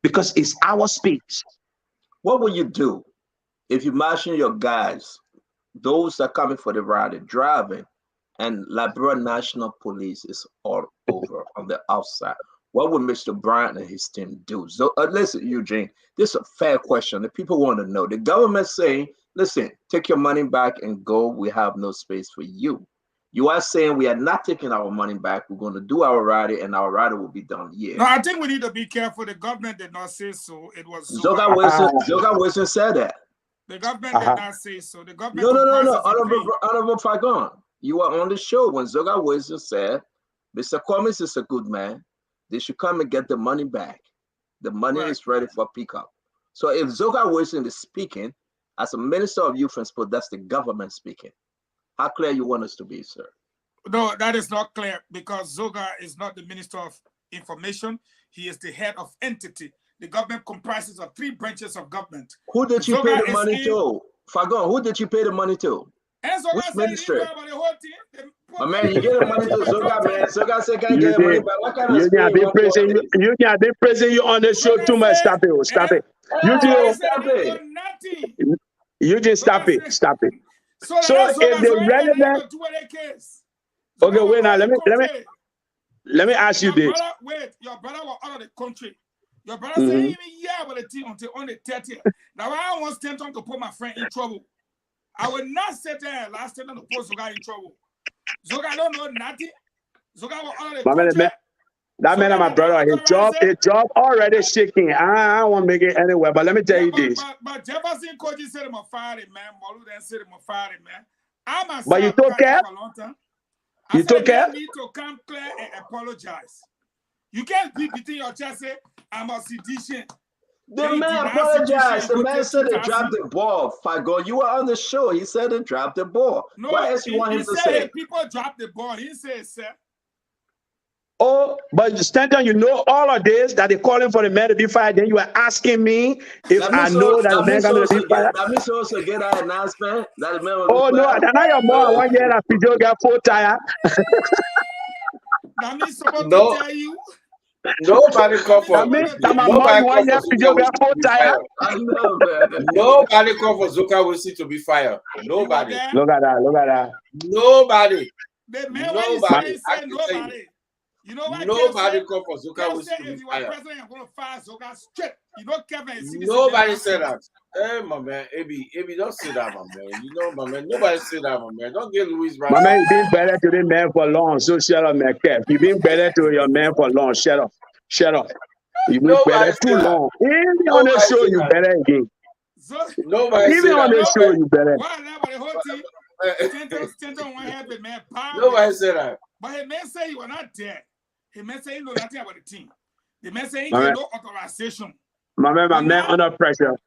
because it's our space. What will you do if you marshal your guys, those that are coming for the rally, driving, and Liberian National Police is all over on the outside? What would Mr. Bryant and his team do? So listen, Eugene, this is a fair question. The people want to know. The government saying, listen, take your money back and go. We have no space for you. You are saying we are not taking our money back. We're going to do our rally, and our rally will be done here. No, I think we need to be careful. The government did not say so. It was Zoga Wilson said that. The government did not say so. The government No. Honorable Fagon. You were on the show when Zoga Wilson said, Mr. Cummings is a good man. They should come and get the money back. The money is ready for pickup. So if Zoga Wilson is speaking, as a Minister of Youth and Sport, that's the government speaking. How clear you want us to be, sir? No, that is not clear because Zoga is not the Minister of Information. He is the head of entity. The government comprises of 3 branches of government. Who did you pay the money to? Fagon, who did you pay the money to? Which ministry? My man, you get the money to Zoga, man. Zoga said, can't get money back. What kind of Eugene, I've been praising you. Eugene, I've been praising you on the show too much. Stop it. Stop it. Eugene, stop it. Stop it. So if the relevant, okay, wait now. Let me ask you this. Your brother was out of the country. Your brother said even with the team until on the 30th. Now I want Stanton to put my friend in trouble. I will not sit there last time to put Zoga in trouble. Zoga don't know nothing. Zoga was out of the country. That man and my brother, his job already shaking. I don't want to make it anywhere, but let me tell you this. But Jefferson Koji said him a fire man. Malu then said him a fire man. But you took care? You took care? You need to come clear and apologize. You can't be between your chest say, I'm a sedition. The man apologized. The man said they dropped the ball. Fago, you were on the show. He said they dropped the ball. No, what else you want him to say? People dropped the ball. He said, sir. Oh, but Stanton, you know all of this that they're calling for the man to be fired. Then you are asking me if I know that the man going to be fired. That means also get that announcement that the man will oh no, that's not your mom. 1 year that Pijo got 4 tire. That means supposed to tell you. Nobody call for Nobody call for Zoka Wilson to be fired. Nobody. Look at that. Nobody. The man nobody. You know what? Nobody call for Zoka Wilson to be fired. President, I'm going to fire Zoka straight. You know, Kevin. Nobody said that. Hey, my man, Abi, don't say that, my man. You know, my man. Nobody said that, my man. Don't get Louis right. My man, you've been better to the man for long, so shut up, man. You've been better to your man for long. Shut up. You've been better too long. Even on the show, you better again. Even on the show, you better. Nobody said that. But he may say you were not there. He may say you know nothing about the team. He may say he had no authorization. My man under pressure.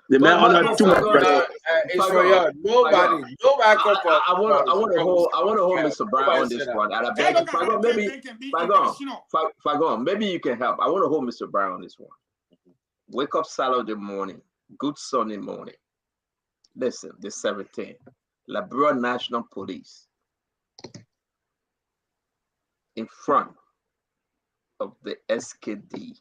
The man under too much pressure. It's for you. Nobody come for. I want to hold Mr. Brown on this one. And I beg Fagon, maybe you can help. I want to hold Mr. Brown on this one. Wake up Saturday morning, good sunny morning. Listen, the 17th, Labrador National Police in front of the SKD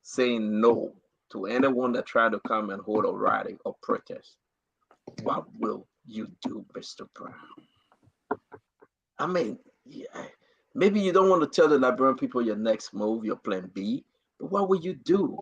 saying no to anyone that tried to come and hold a rally or protest. What will you do, Mr. Brown? I mean, maybe you don't want to tell the Liberian people your next move, your plan B, but what will you do?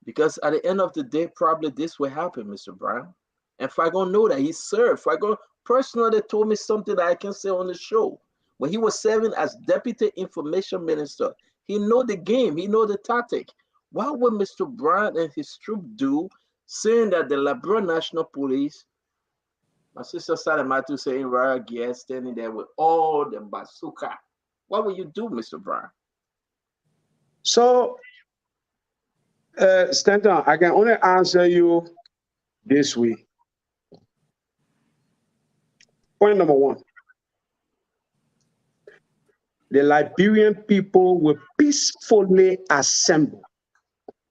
Because at the end of the day, probably this will happen, Mr. Brown. And Fagon know that he served. Fagon personally told me something that I can say on the show. When he was serving as Deputy Information Minister, he know the game, he know the tactic. What would Mr. Brown and his troop do, saying that the Labrador National Police, my sister Salamatu saying Rara Gear standing there with all the bazooka? What will you do, Mr. Brown? So, Stanton, I can only answer you this way. Point number 1. The Liberian people will peacefully assemble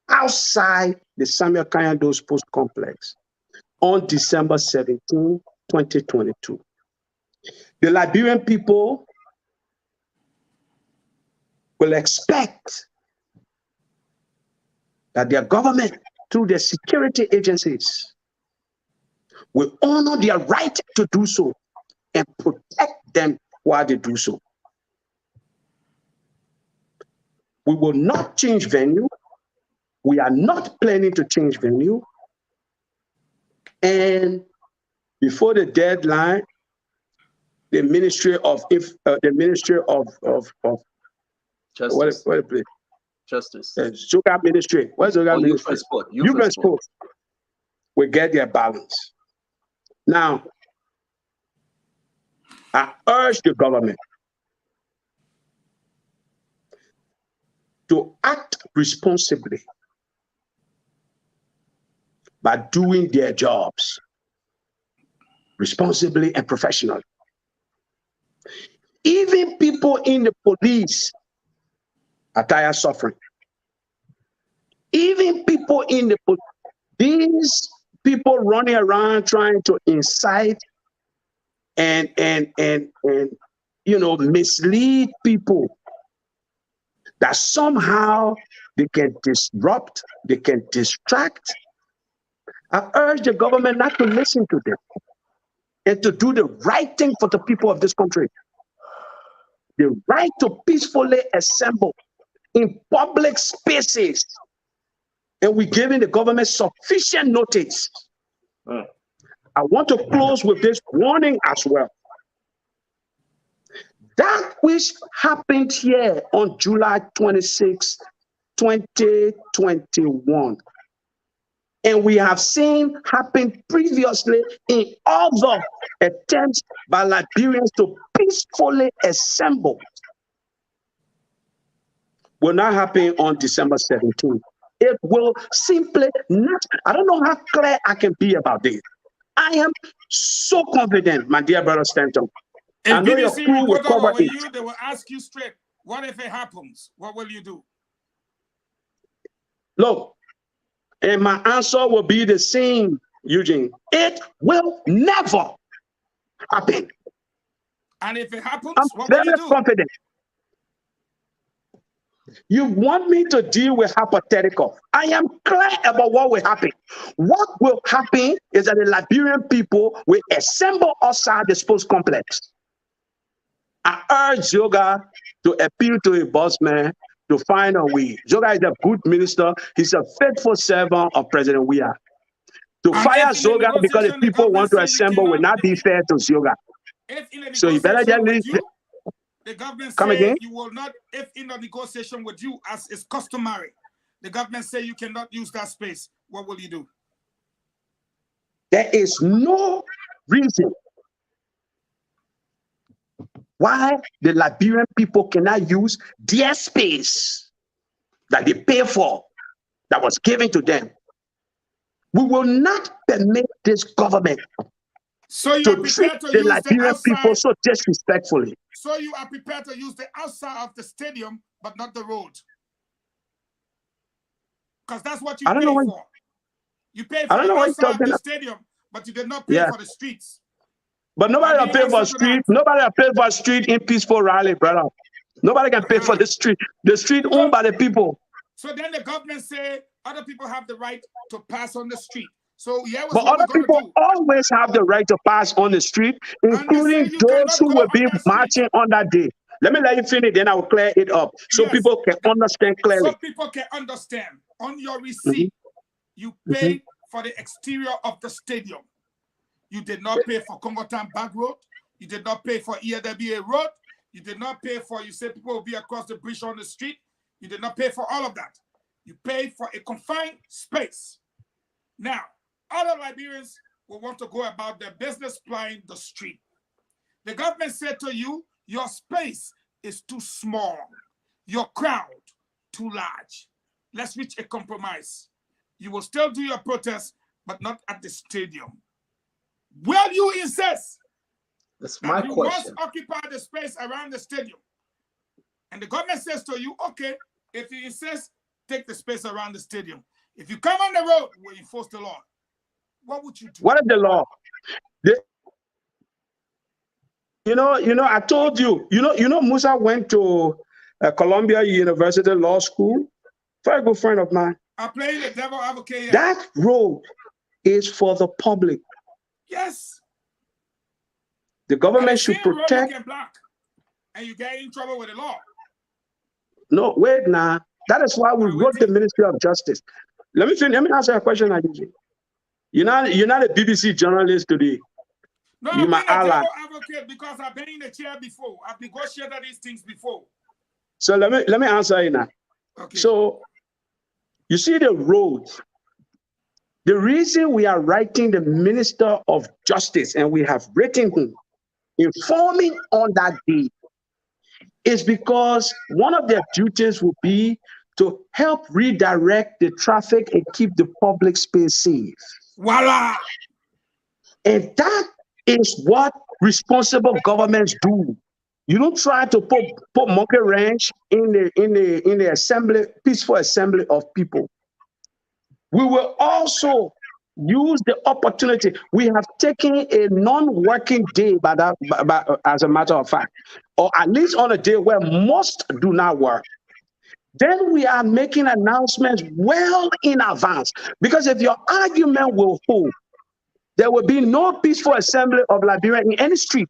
outside the Samuel Kanyado Sports Complex on December 17, 2022. The Liberian people will expect that their government, through their security agencies, will honor their right to do so and protect them while they do so. We will not change venue. We are not planning to change venue. And before the deadline, the Ministry of Justice. What place? Justice. Zoga Ministry. What's Zoga Ministry? Youth and Sport. We get their balance. Now, I urge the government to act responsibly by doing their jobs responsibly and professionally. Even people in the police are tired suffering. Even people in the police, these people running around trying to incite and mislead people that somehow they can disrupt, they can distract. I urge the government not to listen to them and to do the right thing for the people of this country. The right to peacefully assemble in public spaces. And we're giving the government sufficient notice. I want to close with this warning as well. That which happened here on July 26, 2021, and we have seen happen previously in other attempts by Liberians to peacefully assemble, will not happen on December 17th. It will simply not. I don't know how clear I can be about this. I am so confident, my dear brother Stanton. I If know your BBC crew will report cover over it. you, they will ask you straight, what if it happens? What will you do? Look, and my answer will be the same, Eugene. It will never happen. And if it happens, I'm what will you very do? confident. You want me to deal with hypothetical. I am clear about what will happen. What will happen is that the Liberian people will assemble outside the sports complex. I urge Yoga to appeal to a boss man to find a way. Yoga is a good minister. He's a faithful servant of President Weah. To And fire if in a Zoga because the negotiation, the people government want to say you assemble will cannot, not be fair to Zoga. if in a So you better negotiation just with leave. you, the government Come say again? you will not, if in a negotiation with you, as is customary, the government say you cannot use that space, what will you do? There is no reason why the Liberian people cannot use their space that they pay for, that was given to them. We will not permit this government So you to are treat prepared to the use the Liberian people outside. so disrespectfully. So you are prepared to use the outside of the stadium, but not the road. Because that's what you I don't know pay what for. You pay I for don't the know what you're outside of talking the about. stadium, but you did not pay Yeah. for the streets. But nobody What will do you pay for answer to street. that? Nobody will pay for street in peaceful rally, brother. Nobody can pay for the street. The street owned by the people. So then the government say other people have the right to pass on the street. So yeah, was But what other we're gonna people do. always have the right to pass on the street, And they say including you those cannot who go will on be that street. marching on that day. Let me let you finish, then I will clear it up so Yes, people can understand clearly. so people can understand. On your receipt, you paid for the exterior of the stadium. You did not pay for Congotown Back Road. You did not pay for EAWA Road. You did not pay for, you said people will be across the bridge on the street. You did not pay for all of that. You paid for a confined space. Now, other Liberians will want to go about their business plying the street. The government said to you, your space is too small. Your crowd too large. Let's reach a compromise. You will still do your protest, but not at the stadium. Will you insist That's that my you question. must occupy the space around the stadium? And the government says to you, okay, if you insist, take the space around the stadium. If you come on the road, we'll enforce the law. What would you do? What is the law? I told you, Musa went to Columbia University Law School. Very good friend of mine. I'm playing the devil advocate here. That road is for the public. Yes. The government should protect. You can block, and you get in trouble with the law. No, wait now. That is why we wrote the Ministry of Justice. Let me finish. Let me answer a question, Adiji. You're not a BBC journalist today. No, You're I'm my being a ally. devil advocate because I've been in the chair before. I've negotiated these things before. So let me answer you now. Okay. So you see the roads. The reason we are writing the Minister of Justice, and we have written him, informing on that day is because one of their duties will be to help redirect the traffic and keep the public space safe. Voila! And that is what responsible governments do. You don't try to put monkey wrench in the assembly, peaceful assembly of people. We will also use the opportunity. We have taken a non-working day as a matter of fact, or at least on a day where most do not work. Then we are making announcements well in advance. Because if your argument will hold, there will be no peaceful assembly of Liberia in any street.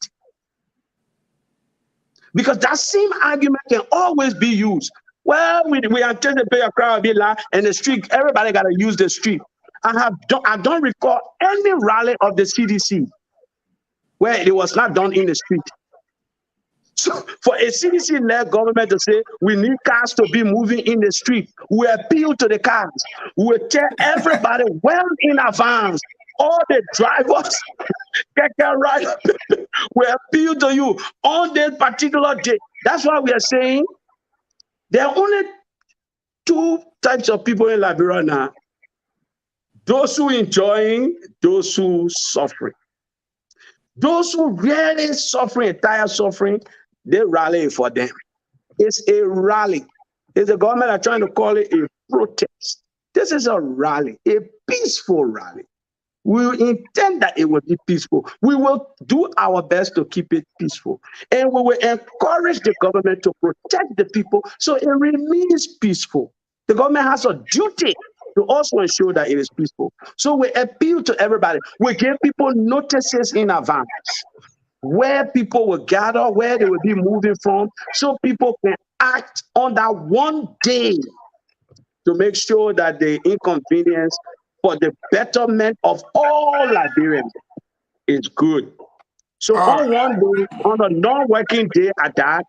Because that same argument can always be used. Well, we anticipate a crowd be loud and the street, everybody got to use the street. I don't recall any rally of the CDC where it was not done in the street. So for a CDC-led government to say we need cars to be moving in the street, we appeal to the cars. We tell everybody well in advance. All the drivers, we appeal to you on this particular day. That's why we are saying there are only two types of people in Liberia now. Those who enjoying, those who suffering. Those who really suffering, entire suffering, they rally for them. It's a rally. It's the government are trying to call it a protest. This is a rally, a peaceful rally. We intend that it will be peaceful. We will do our best to keep it peaceful. And we will encourage the government to protect the people so it remains peaceful. The government has a duty to also ensure that it is peaceful. So we appeal to everybody. We give people notices in advance where people will gather, where they will be moving from, so people can act on that one day to make sure that the inconvenience for the betterment of all Liberians is good. So on one day, on a non-working day at that,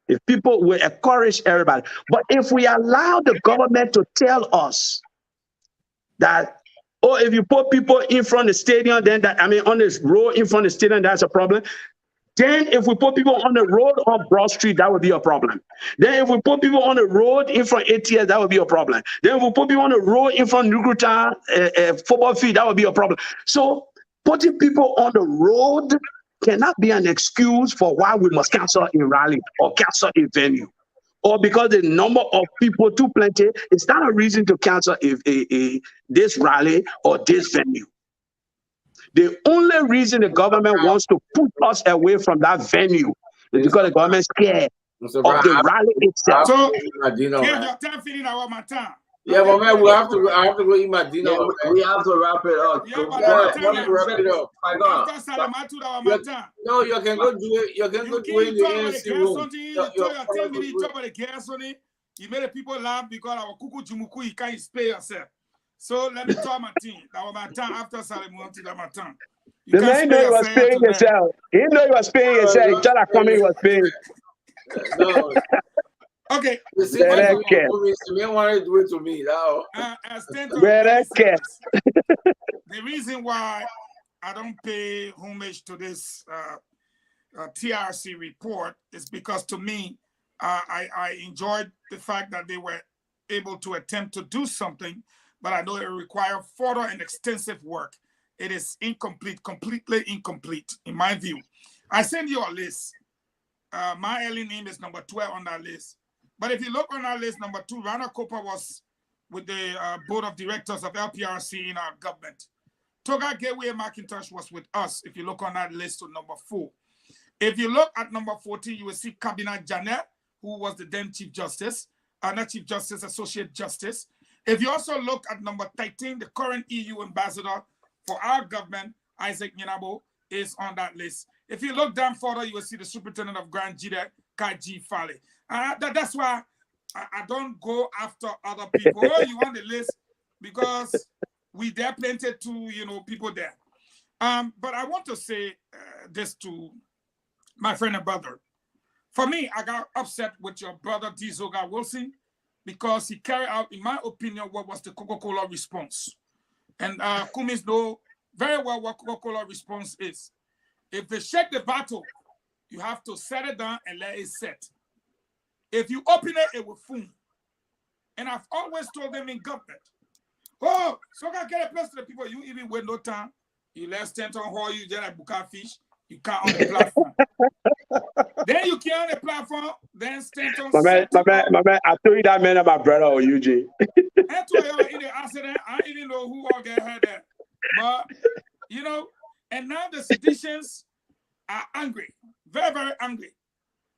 if people will encourage everybody. But if we allow the government to tell us that, oh, if you put people in front of the stadium, then on this road in front of the stadium, that's a problem. Then if we put people on the road on Broad Street, that would be a problem. Then if we put people on the road in front of ATS, that would be a problem. Then if we put people on the road in front of Nukuta football field, that would be a problem. So putting people on the road cannot be an excuse for why we must cancel a rally or cancel a venue. Or because the number of people too plenty, it's not a reason to cancel this rally or this venue. The only reason the government wants to put us away from that venue is because the government is scared of the rally itself. So, yeah, but man, I have to go eat my dinner. Yeah, we have to wrap it up. Yeah, wrap it up. No, you can go do it. You can go do it in the ANC room. You made the people laugh because our kuku jumuku, you can't spare yourself. So let me tell my team. That was my time after Salamonti, that my time. The man know you was paying yourself. He know you was paying yourself. Tell coming he was paying. No. Okay. You see, me want to do it to me now. The reason why I don't pay homage to this TRC report is because to me, I enjoyed the fact that they were able to attempt to do something, but I know it requires further and extensive work. It is incomplete, completely incomplete, in my view. I send you a list. My early name is number 12 on that list. But if you look on that list, number 2, Rana Kopa was with the board of directors of LPRC in our government. Toga Gateway McIntosh was with us, if you look on that list to number 4. If you look at number 14, you will see Kabina Janet, who was the then Chief Justice, not Chief Justice, Associate Justice. If you also look at number 13, the current EU ambassador for our government, Isaac Nyinabo, is on that list. If you look down further, you will see the Superintendent of Grand Jide, Kaji Fale. That's why I don't go after other people. Oh, you want the list? Because there are plenty to, people there. But I want to say this to my friend and brother. For me, I got upset with your brother, D. Zoga Wilson, because he carried out, in my opinion, what was the Coca-Cola response. And Kumis know very well what Coca-Cola response is. If they shake the bottle You have to set it down and let it set. If you open it, it will foam. And I've always told them in government, oh, so I can get a place to the people. You even wait no time. You let Stanton haul you just like Buka fish. You can't on the platform. Then you can't on the platform. Then Stanton my man, I told you that man, my brother or Eugene. And to y'all in the accident, I didn't know who all get hurt there. But, you know, and now the seditions are angry. Very, very angry.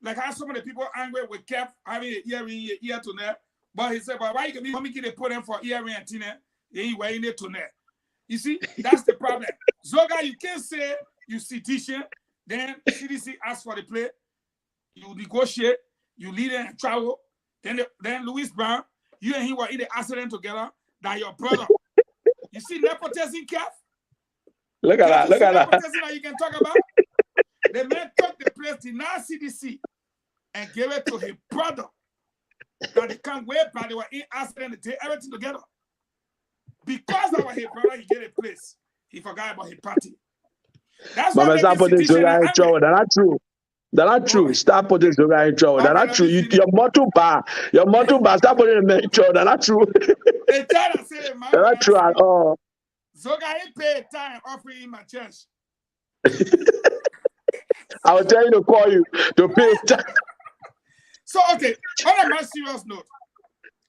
Like how some of the people angry with Kev having an ear to net. But he said, but why you can be put in for earring and tina? They wearing it to net. You see, that's the problem. Zoga, you can't say you sedition, then CDC asks for the play, you negotiate, you lead and travel, then Louis Brown, you and he were in the accident together, that your brother. You see nepotism, Kev? Look at that, look at that. Nepotism that you can talk about? The man took the place, denied CDC, and gave it to his brother. That they can't wait, but they were in accident, they did everything together. Because our his brother, he get a place. He forgot about his party. That's why stop putting Zoga in trouble. That's not true. That's not true. Stop putting Zoga in trouble. That's not true. Your motto bar. Stop putting him in trouble. That's not true. That's not true at all. Zoga ain't pay time offering him a church. I will tell you to call you to pay time. So, okay, on a more serious note,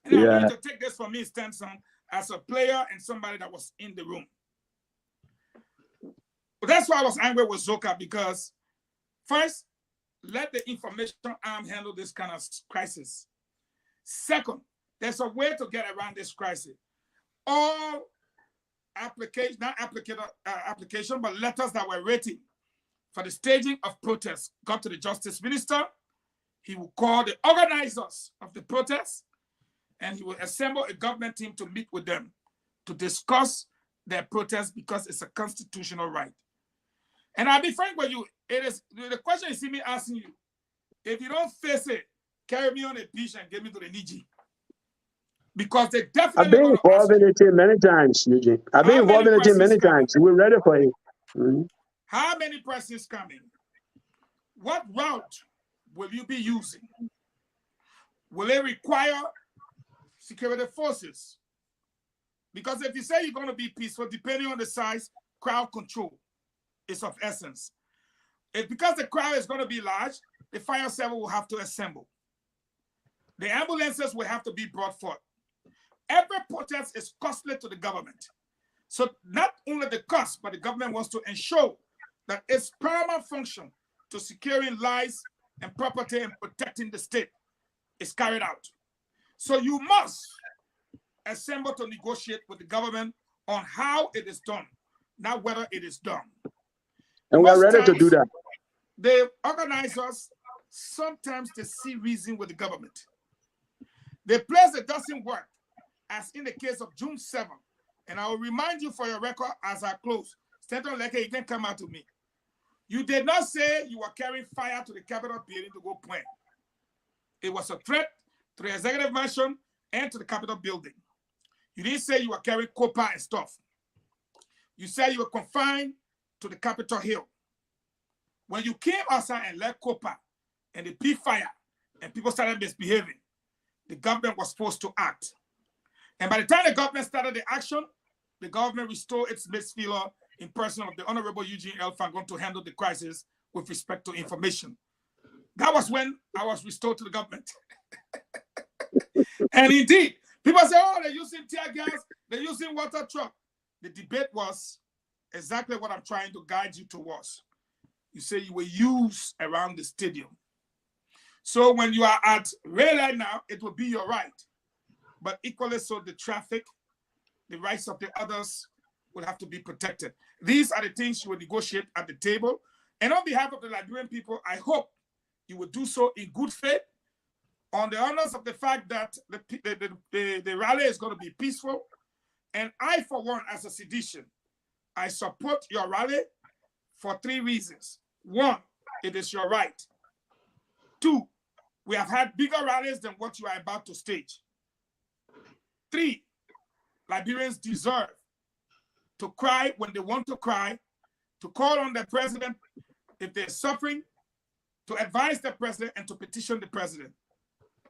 and I want you to take this from me, Stenson, as a player and somebody that was in the room. But that's why I was angry with Zoka, because first, let the information arm handle this kind of crisis. Second, there's a way to get around this crisis. All application, not application, but letters that were written for the staging of protests got to the Justice Minister. He will call the organizers of the protests, and he will assemble a government team to meet with them to discuss their protest, because it's a constitutional right. And I'll be frank with you, it is the question you see me asking you, if you don't face it, carry me on a beach and get me to the Niji. Because they definitely I've been involved in it many times, Eugene. I've been involved in it many times. We're ready for it. How many persons coming? What route will you be using? Will it require security forces? Because if you say you're going to be peaceful, depending on the size, crowd control is of essence. Because the crowd is going to be large, the fire service will have to assemble. The ambulances will have to be brought forth. Every protest is costly to the government. So not only the cost, but the government wants to ensure that its paramount function to securing lives and property and protecting the state is carried out. So you must assemble to negotiate with the government on how it is done, not whether it is done. And we're ready to do that. The organizers, sometimes they see reason with the government. The place that doesn't work, as in the case of June 7th, and I will remind you for your record as I close, Stanton Leke, you can come out to me. You did not say you were carrying fire to the Capitol building to go point. It was a threat to the executive mansion and to the Capitol building. You didn't say you were carrying copper and stuff. You said you were confined to the Capitol Hill. When you came outside and let copper and the big fire and people started misbehaving, the government was supposed to act. And by the time the government started the action, the government restored its misfeeler in person of the Honorable Eugene L. Fangon to handle the crisis with respect to information. That was when I was restored to the government. And indeed, people say, oh, they're using tear gas, they're using water truck. The debate was exactly what I'm trying to guide you towards. You say you were used around the stadium. So when you are at red light now, it will be your right. But equally so, the traffic, the rights of the others will have to be protected. These are the things you will negotiate at the table. And on behalf of the Liberian people, I hope you will do so in good faith, on the honors of the fact that the rally is going to be peaceful. And I, for one, as a sedition, I support your rally for 3 reasons. 1, it is your right. 2, we have had bigger rallies than what you are about to stage. 3, Liberians deserve to cry when they want to cry, to call on the president if they're suffering, to advise the president and to petition the president.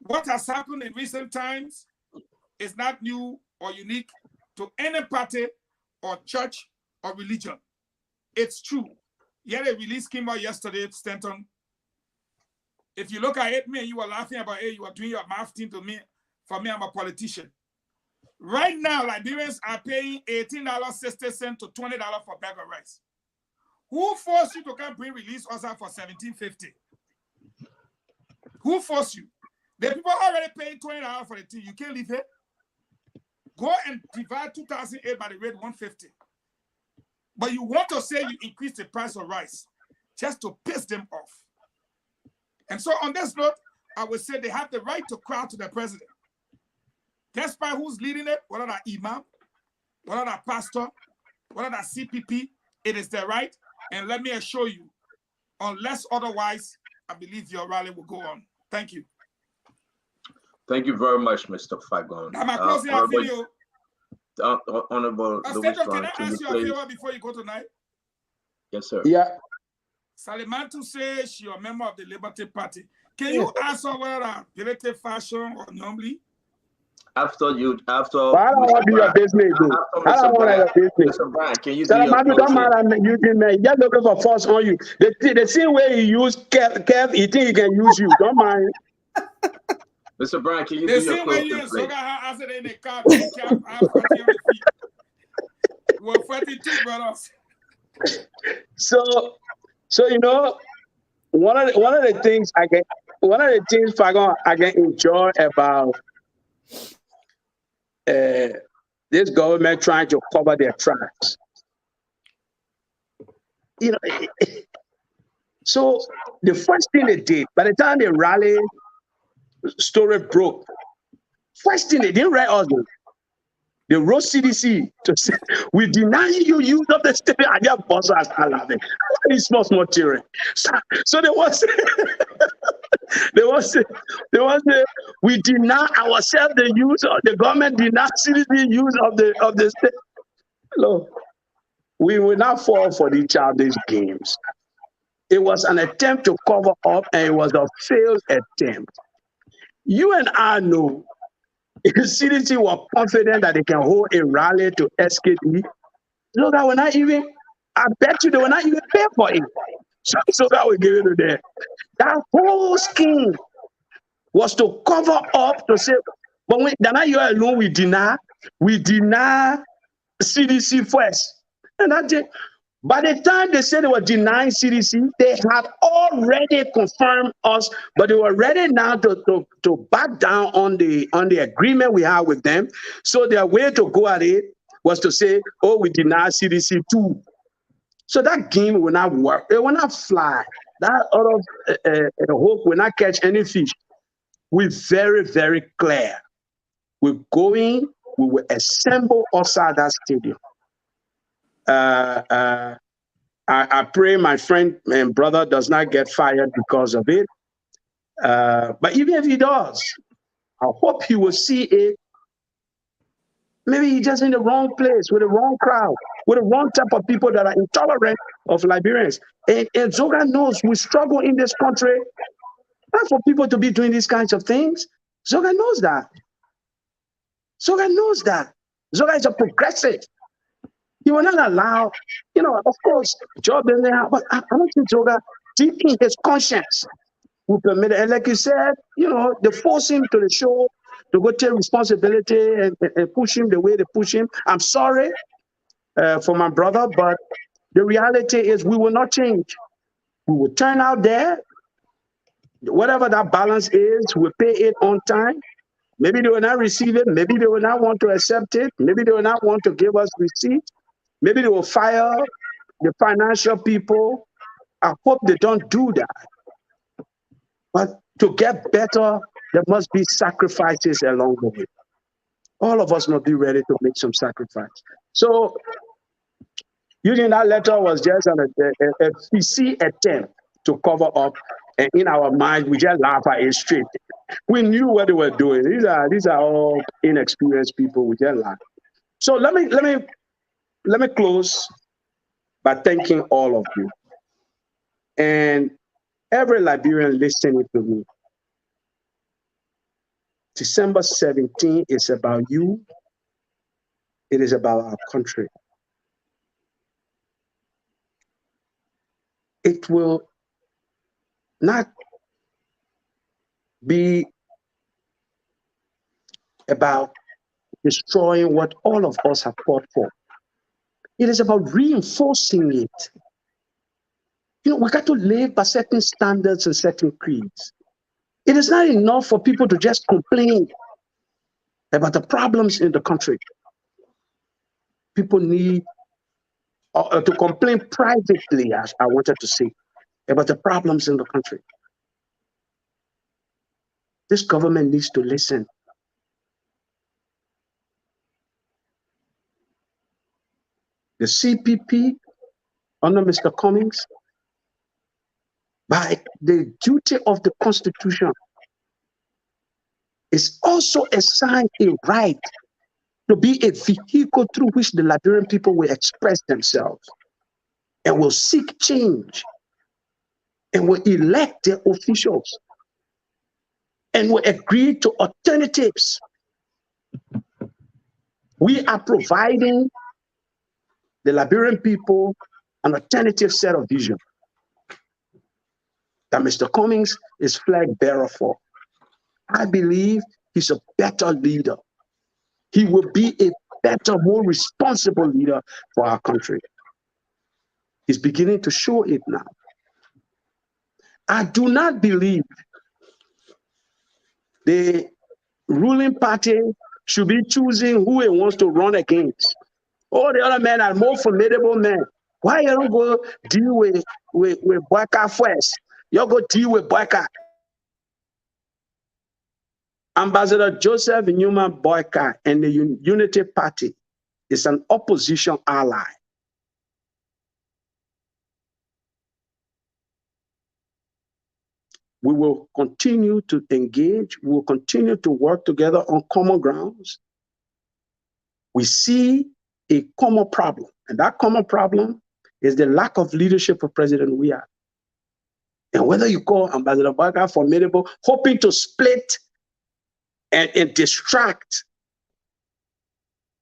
What has happened in recent times is not new or unique to any party or church or religion. It's true. Yet a release came out yesterday, Stanton. If you look at it, me and you were laughing about it, you were doing your mouth thing to me. For me, I'm a politician. Right now, Liberians are paying $18.60 to $20 for a bag of rice. Who forced you to come bring release us out for $17.50? Who forced you? The people already paying $20 for the tea. You can't leave it. Go and divide 2008 by the rate 150. But you want to say you increase the price of rice just to piss them off. And so on this note, I would say they have the right to cry out to the president. Despite who's leading it, whether that imam, whether that pastor, whether that CPP, it is their right. And let me assure you, unless otherwise, I believe your rally will go on. Thank you. Thank you very much, Mr. Fagon. Now, my closing video. Honorable Louis, can I ask you a favor before you go tonight? Yes, sir. Yeah. Salimatu says she is a member of the Liberty Party. Can you ask her whether relative fashion or normally? After well, I don't want to be your business, dude. I don't want to be your business. Mr. Brian, can you so do your don't mind using me. Just looking for force on you. The same way he used Kev, he think he can use you. Don't mind. Mr. Brian, can you do your closing? The same way you and Soga have it in the car, I have 40 on the feet. We're 42 brothers. So you know, one of the things I can enjoy about this government trying to cover their tracks. You know, so the first thing they did, by the time the rally story broke, first thing they didn't write us. They wrote CDC to say, we deny you use of the state. I just boss us. I love it. It's small children. So there was we deny ourselves the use of the government deny CDC use of the state. Look, we will not fall for these childish games. It was an attempt to cover up, and it was a failed attempt. You and I know if the CDC were confident that they can hold a rally to SKD, so that will not even, I bet you they will not even pay for it. So that will give it to them. That whole scheme was to cover up to say, but they're not you alone, we deny CDC first. And that's it. By the time they said they were denying CDC, they had already confirmed us, but they were ready now to back down on the agreement we had with them. So their way to go at it was to say, oh, we deny CDC too. So that game will not work. It will not fly. That other hope will not catch any fish. We're very, very clear. We're going, we will assemble outside that stadium. I pray my friend and brother does not get fired because of it. But even if he does, I hope he will see it. Maybe he's just in the wrong place with the wrong crowd, with the wrong type of people that are intolerant of Liberians. And Zoga knows we struggle in this country not for people to be doing these kinds of things. Zoga knows that. Zoga knows that. Zoga is a progressive. He will not allow, of course, job in there, but I don't think Zoga, deep in his conscience, will permit it. And like you said, they force him to the show to go take responsibility and push him the way they push him. I'm sorry for my brother, but the reality is we will not change. We will turn out there. Whatever that balance is, we'll pay it on time. Maybe they will not receive it. Maybe they will not want to accept it. Maybe they will not want to give us receipt. Maybe they will fire the financial people. I hope they don't do that. But to get better, there must be sacrifices along the way. All of us must be ready to make some sacrifice. So, using that letter was just a PC attempt to cover up, and in our mind, we just laugh at it straight. We knew what they were doing. These are all inexperienced people. We just laugh. So let me close by thanking all of you. And every Liberian listening to me, December 17 is about you. It is about our country. It will not be about destroying what all of us have fought for. It is about reinforcing it. We got to live by certain standards and certain creeds. It is not enough for people to just complain about the problems in the country. People need to complain privately, as I wanted to say, about the problems in the country. This government needs to listen. The CPP, under Mr. Cummings, by the duty of the Constitution, is also assigned a right to be a vehicle through which the Liberian people will express themselves and will seek change and will elect their officials and will agree to alternatives. We are providing the Liberian people an alternative set of vision that Mr. Cummings is flag bearer for. I believe he's a better leader. He will be a better, more responsible leader for our country. He's beginning to show it now. I do not believe the ruling party should be choosing who it wants to run against. All the other men are more formidable men. Why you don't go deal with Boyka first? You go deal with Boyka. Ambassador Joseph Newman Boyka and the Unity Party is an opposition ally. We will continue to engage. We will continue to work together on common grounds. We see a common problem, and that common problem is the lack of leadership of President Weah. And whether you call Ambassador Boyka formidable, hoping to split and distract,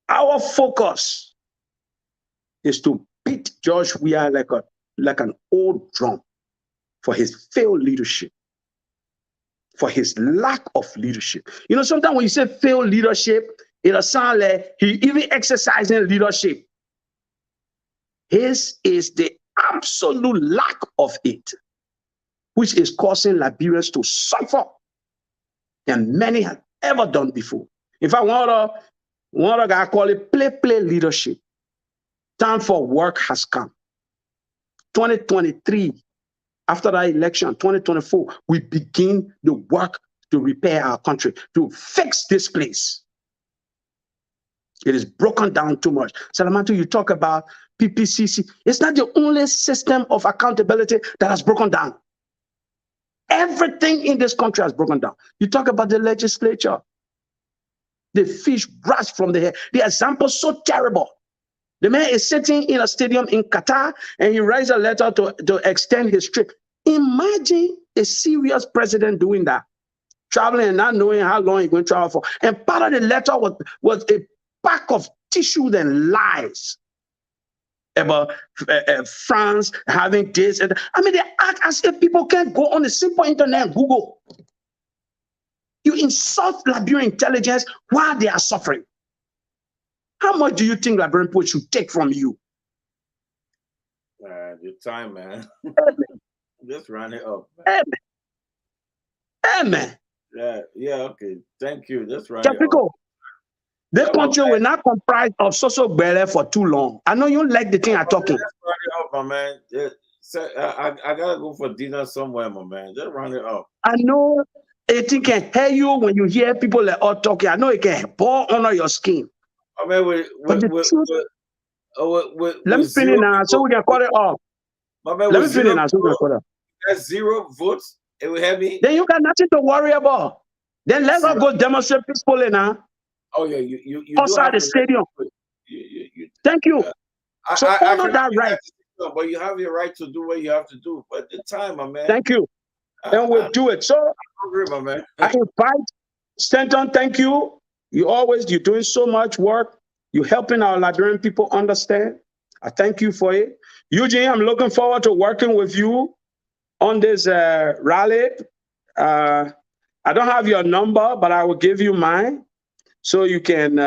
our focus is to beat George Weah like an old drum for his failed leadership, for his lack of leadership. Sometimes when you say failed leadership, it'll sound like he even exercising leadership. His is the absolute lack of it, which is causing Liberians to suffer, and many have ever done before. In fact, one other guy call it play leadership. Time for work has come. 2023, after that election, 2024, we begin the work to repair our country, to fix this place. It is broken down too much. Salamantu, you talk about PPCC. It's not the only system of accountability that has broken down. Everything in this country has broken down. You talk about the legislature. The fish burst from the head. The example is so terrible. The man is sitting in a stadium in Qatar and he writes a letter to extend his trip. Imagine a serious president doing that, traveling and not knowing how long he's going to travel for. And part of the letter was a pack of tissues and lies about France having this. And they act as if people can't go on the simple internet and Google. You insult Liberian intelligence while they are suffering. How much do you think Liberian people should take from you? The time, man. Just round it up. Amen. Yeah, okay. Thank you. Just round it up. This country will not comprise of social belly for too long. I know you like the thing I'm talking. Just round it up, my man. I gotta go for dinner somewhere, my man. Just round it up. I know it can hurt you when you hear people like all talking. I know it can bore under your skin. I mean, let me finish now so we can cut it off. Let me finish now so we can cut it off. That's 0 votes. It will have me. Then you got nothing to worry about. Then let's all go demonstrate peacefully now. Oh yeah, you outside the stadium. Thank you. So honor that right. But you have your right to do what you have to do. But the time, my man. Thank you. and we'll do it. So Hungry, my man. I invite Stanton, thank you. You're doing so much work. You're helping our Liberian people understand. I thank you for it. Eugene, I'm looking forward to working with you on this rally. I don't have your number, but I will give you mine so you can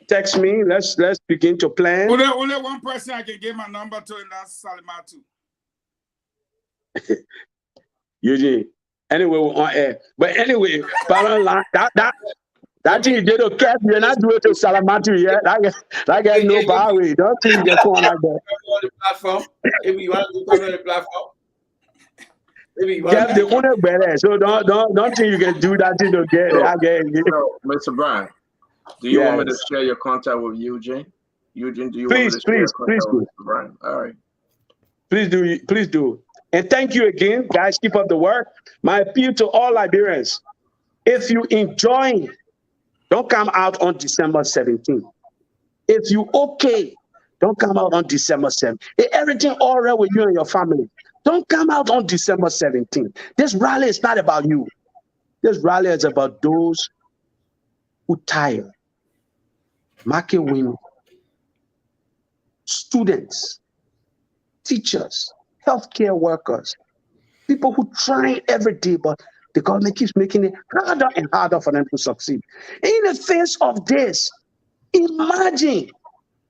text me. Let's begin to plan. Only one person I can give my number to, and that's Salimatu. Eugene. Anyway, we're on air. But anyway, that thing you did to Cap, you're not doing it to Salamatu yet. That guy no power. Don't think you get on like that. On the platform. Maybe you want to come on the platform. Maybe you want Cap, the owner better. So don't think you can do that thing to get it. I get it. So, Mr. Brian, do you want me to share your contact with Eugene? Eugene, do you want me to share your contact with Mr. Brian? All right. Please do. And thank you again, guys. Keep up the work. My appeal to all Liberians: if you enjoy, don't come out on December 17th. If you okay, don't come out on December 7th. If everything all right with you and your family, don't come out on December 17th. This rally is not about you. This rally is about those who tired, market women, students, teachers, healthcare workers, people who try every day, but the government keeps making it harder and harder for them to succeed. In the face of this, imagine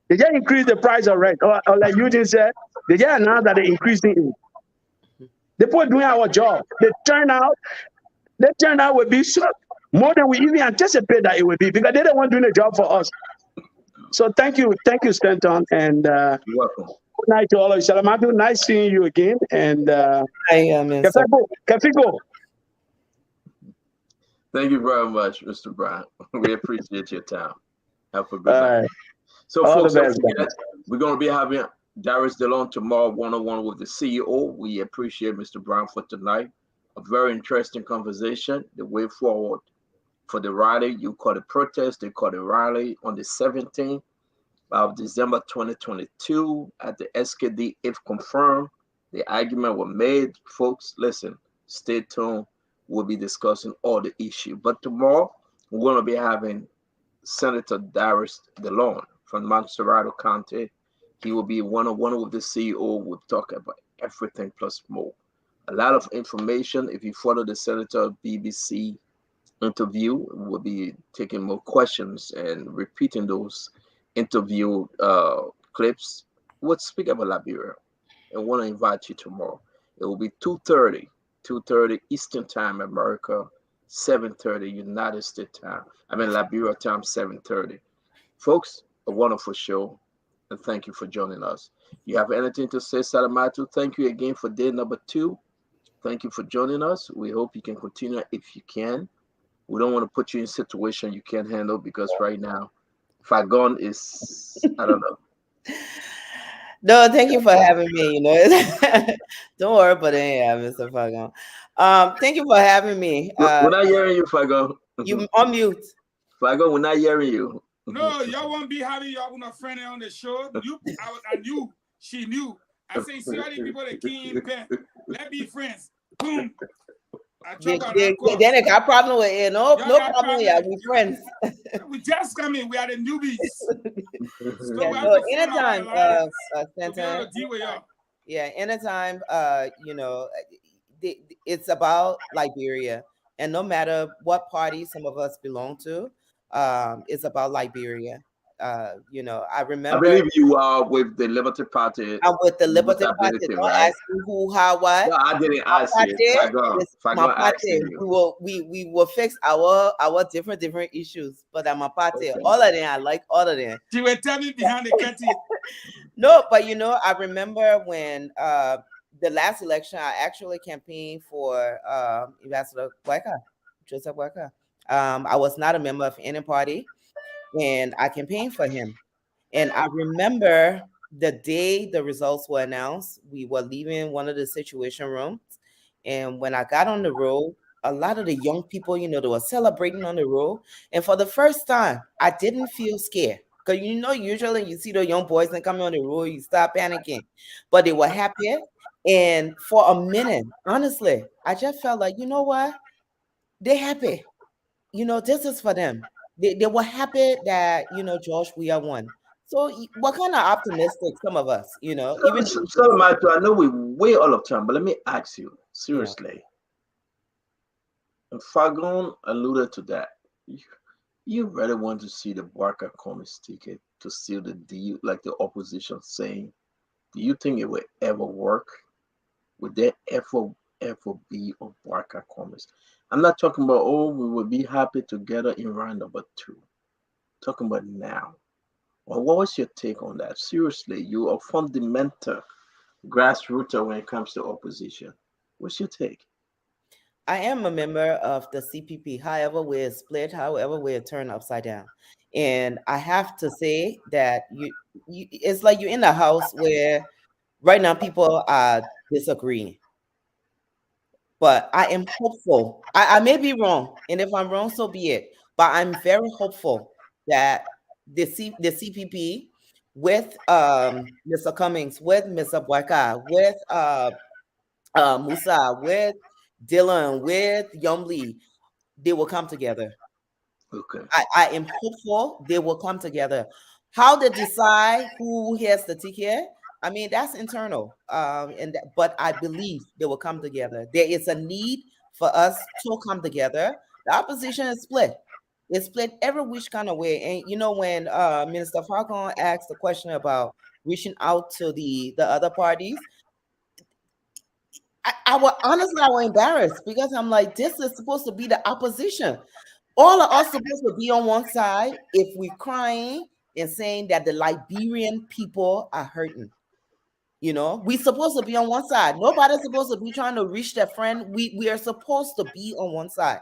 they just increase the price of rent, or like you just said, they just announced that they increasing it. The people doing our job, the turnout will be more than we even anticipate that it will be, because they don't want doing the job for us. So thank you, Stanton, and you're welcome. Good night to all of you. Salamatu, nice seeing you again. And Kafigo. Thank you very much, Mr. Brown. We appreciate your time. Have a good night. So, all folks, the best, we're going to be having Darius DeLone tomorrow, one-on-one with the CEO. We appreciate Mr. Brown for tonight. A very interesting conversation. The way forward for the rally, you call it protest, they call it rally on the 17th of December 2022 at the SKD. If confirmed, the argument was made. Folks, listen, stay tuned. We'll be discussing all the issue. But tomorrow, we're going to be having Senator Darius DeLone from Montserrat County. He will be one-on-one with the CEO. We'll talk about everything plus more. A lot of information. If you follow the Senator BBC interview, we'll be taking more questions and repeating those interview clips. We'll speak about Liberia and want to invite you tomorrow. It will be 2:30 Eastern Time, America, 7:30 United States time. Liberia time, 7:30. Folks, a wonderful show, and thank you for joining us. You have anything to say, Salamatu? Thank you again for day number 2. Thank you for joining us. We hope you can continue if you can. We don't want to put you in a situation you can't handle, because right now, Fagon is, I don't know. No, thank you for having me. Don't worry about it, Mr. Fagon. Thank you for having me. We're not hearing you, Fagon. You on mute. Fagon, we're not hearing you. No, y'all won't be having y'all with a friend on the show. I knew, she knew. I say, see all these people that came back. Let's be friends. Boom. Then they got problem with it. No problem. Yeah, we friends. We just come in. We are the newbies. Anytime, anytime. It's about Liberia, and no matter what party some of us belong to, it's about Liberia. I remember. I believe you are with the Liberty Party. I'm with the Liberty Party. Don't ask me who, how, what. No, I didn't ask you. My party. We will fix our different issues. But I'm a party. Okay. All of them, I like all of them. She will tell me behind the curtain. No, but I remember when the last election, I actually campaigned for Ambassador Joseph Boyka. I was not a member of any party, and I campaigned for him. And I remember the day the results were announced, we were leaving one of the situation rooms. And when I got on the road, a lot of the young people, they were celebrating on the road. And for the first time, I didn't feel scared. Because, usually you see the young boys that come on the road, you start panicking. But they were happy. And for a minute, honestly, I just felt like, you know what? They're happy. This is for them. They were happy that, Josh, we are one. So we're kind of optimistic, some of us, even So, Mato, I know we way all of time, but let me ask you yeah. seriously. And Fagon alluded to that. You really want to see the Barker Comics ticket to seal the deal, like the opposition saying? Do you think it will ever work? Would there ever be a Barker Comics? I'm not talking about, oh, we will be happy together in round number two. Talking about now. Well, what was your take on that? Seriously, you are fundamental grassrooter when it comes to opposition. What's your take? I am a member of the CPP. However, we're split. However, we're turned upside down. And I have to say that it's like you're in a house where right now people are disagreeing. But I am hopeful. I may be wrong, and if I'm wrong, so be it. But I'm very hopeful that the CPP with Mr. Cummings, with Mr. Boyka, with Musa, with Dylan, with Yomli, they will come together. Okay. I am hopeful they will come together. How they decide who has the ticket, I mean, that's internal. But I believe they will come together. There is a need for us to come together. The opposition is split. It's split every which kind of way. And when Minister Falcon asked the question about reaching out to the other parties, I was embarrassed because I'm like, this is supposed to be the opposition. All of us supposed to be on one side if we're crying and saying that the Liberian people are hurting. We supposed to be on one side. Nobody's supposed to be trying to reach their friend. We are supposed to be on one side.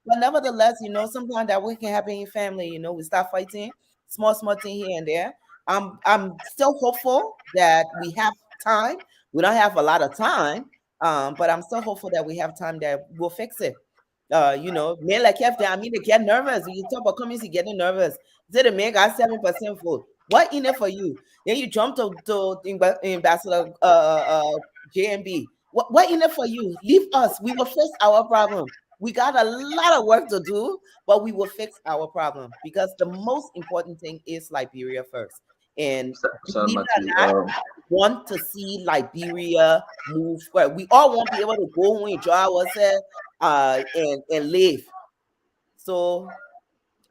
But nevertheless, sometimes that way can happen in family. We start fighting, small thing here and there. I'm still hopeful that we have time. We don't have a lot of time, but I'm still hopeful that we have time that we'll fix it. Men like Captain, I mean, they get nervous. You talk about community getting nervous. Say the man got 7% vote. What in it for you? Then you jump to Ambassador JMB. What in it for you? Leave us. We will fix our problem. We got a lot of work to do, but we will fix our problem because the most important thing is Liberia first. And believe it or not, want to see Liberia move forward. We all want to be able to go home, enjoy ourselves, and live. So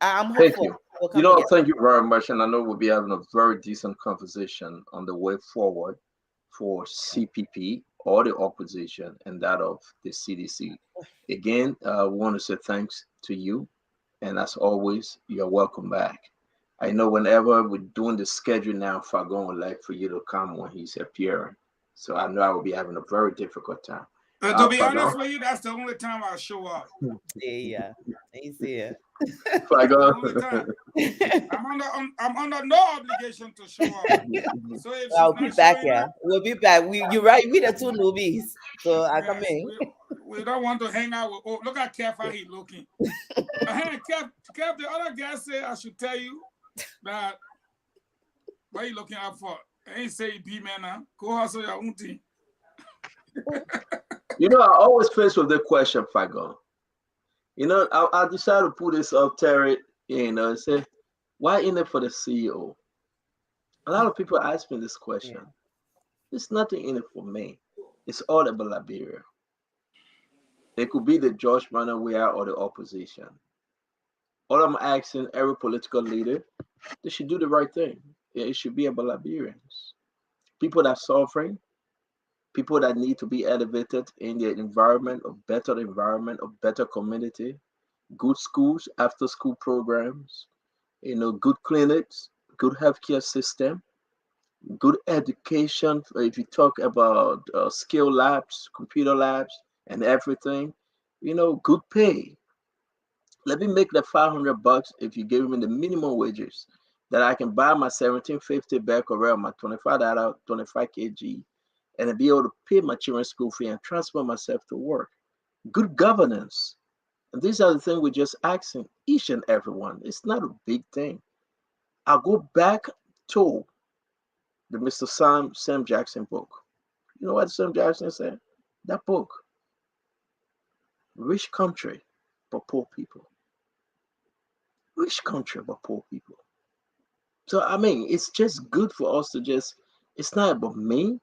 I'm Thank hopeful you. we'll come together. Thank you very much. And I know we'll be having a very decent conversation on the way forward for CPP or the opposition and that of the CDC. Again, we want to say thanks to you. And as always, you're welcome back. I know whenever we're doing the schedule now, Fagon would like for you to come when he's appearing. So I know I will be having a very difficult time. To be Fagon? honest with you, that's the only time I show up. Yeah, he's here. Fagon. I'm under no obligation to show up. So if I'll be back. Yeah, we'll be back. You're right. We the two newbies, so I come in. We don't want to hang out with. Oh, look at Kev how he looking. Kev, the other guy said I should tell you that. What are you looking out for? I ain't say be man now. Go hustle your own thing. I always face with the question, Fagon. I decided to put this up, Terry, and say, why in it for the CEO? A lot of people ask me this question. Yeah. There's nothing in it for me. It's all about Liberia. It could be the George Manawea or the opposition. All I'm asking every political leader, they should do the right thing. It should be about Liberians. People that are suffering, people that need to be elevated in their environment, a better community, good schools, after school programs, good clinics, good healthcare system, good education. If you talk about skill labs, computer labs, and everything, good pay. Let me make that $500 if you give me the minimum wages that I can buy my 1750 back around my 25 kg and be able to pay my children's school fee and transfer myself to work. Good governance. And these are the things we're just asking each and every one. It's not a big thing. I'll go back to the Mr. Sam Jackson book. You know what Sam Jackson said? That book, rich country, but poor people. Rich country, but poor people. So I mean, it's just good for us to just. It's not about me.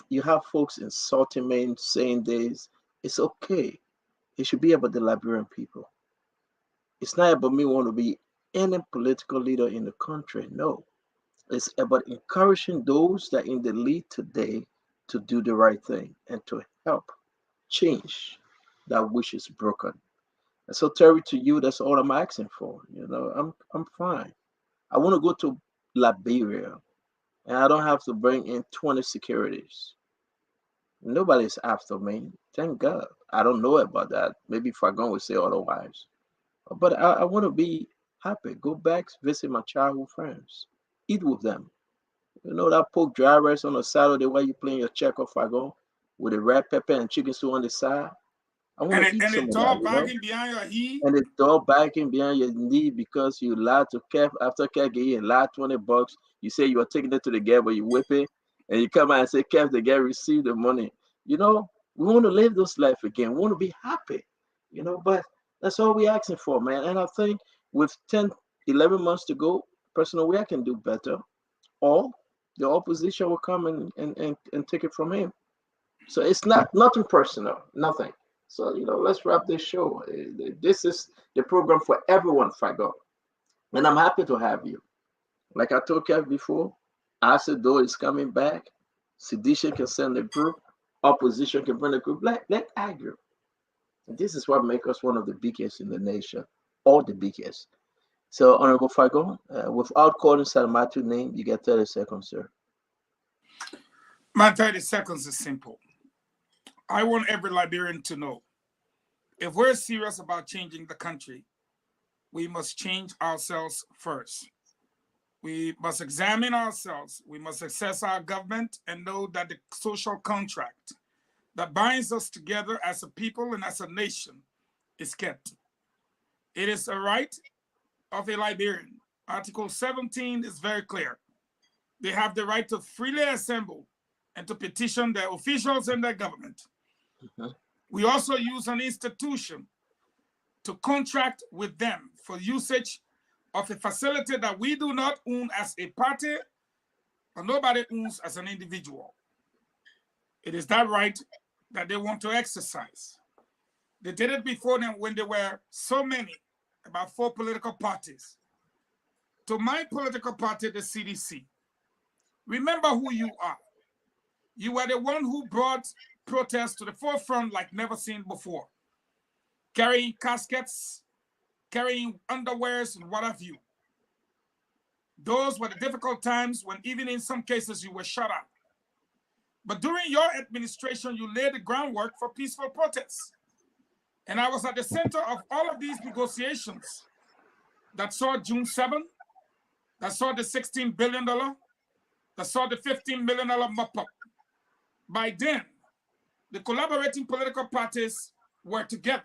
You have folks insulting me, saying this. It's okay. It should be about the Liberian people. It's not about me want to be any political leader in the country. No, it's about encouraging those that are in the lead today to do the right thing and to help change that which is broken. And so, Terry, to you, that's all I'm asking for. I'm fine. I want to go to Liberia, and I don't have to bring in 20 securities. Nobody's after me. Thank God. I don't know about that. Maybe Fagon will say otherwise. But I want to be happy. Go back, visit my childhood friends, eat with them. You know that pork dry rice on a Saturday while you playing your check off Fagon with the red pepper and chicken stew on the side. I want to eat And some a of that, dog barking behind your head. And the dog biting behind your knee because you lied to Kev. After Kev gave you lied $20, you say you are taking it to the guy, but you whip it, and you come out and say, Kev, the guy received the money. We want to live this life again. We want to be happy, but that's all we're asking for, man. And I think with 10, 11 months to go, personal way I can do better, or the opposition will come and take it from him. So it's nothing personal, nothing. So let's wrap this show. This is the program for everyone, Fago, and I'm happy to have you. Like I told you before, Asido is coming back. Sedition can send a group. Opposition can bring a group. Let argue. This is what makes us one of the biggest in the nation, all the biggest. So, Honorable Fago, without calling Salmatu name, you get 30 seconds, sir. My 30 seconds is simple. I want every Liberian to know, if we're serious about changing the country, we must change ourselves first. We must examine ourselves. We must assess our government and know that the social contract that binds us together as a people and as a nation is kept. It is a right of a Liberian. Article 17 is very clear. They have the right to freely assemble and to petition their officials and their government. We also use an institution to contract with them for usage of a facility that we do not own as a party, or nobody owns as an individual. It is that right that they want to exercise. They did it before them when there were so many, about 4 political parties. To my political party, the CDC, remember who you are. You were the one who brought protests to the forefront like never seen before. Carrying caskets, carrying underwears, and what have you. Those were the difficult times when even in some cases you were shut up. But during your administration, you laid the groundwork for peaceful protests. And I was at the center of all of these negotiations that saw June 7, that saw the $16 billion, that saw the $15 million mop-up. By then, the collaborating political parties were together.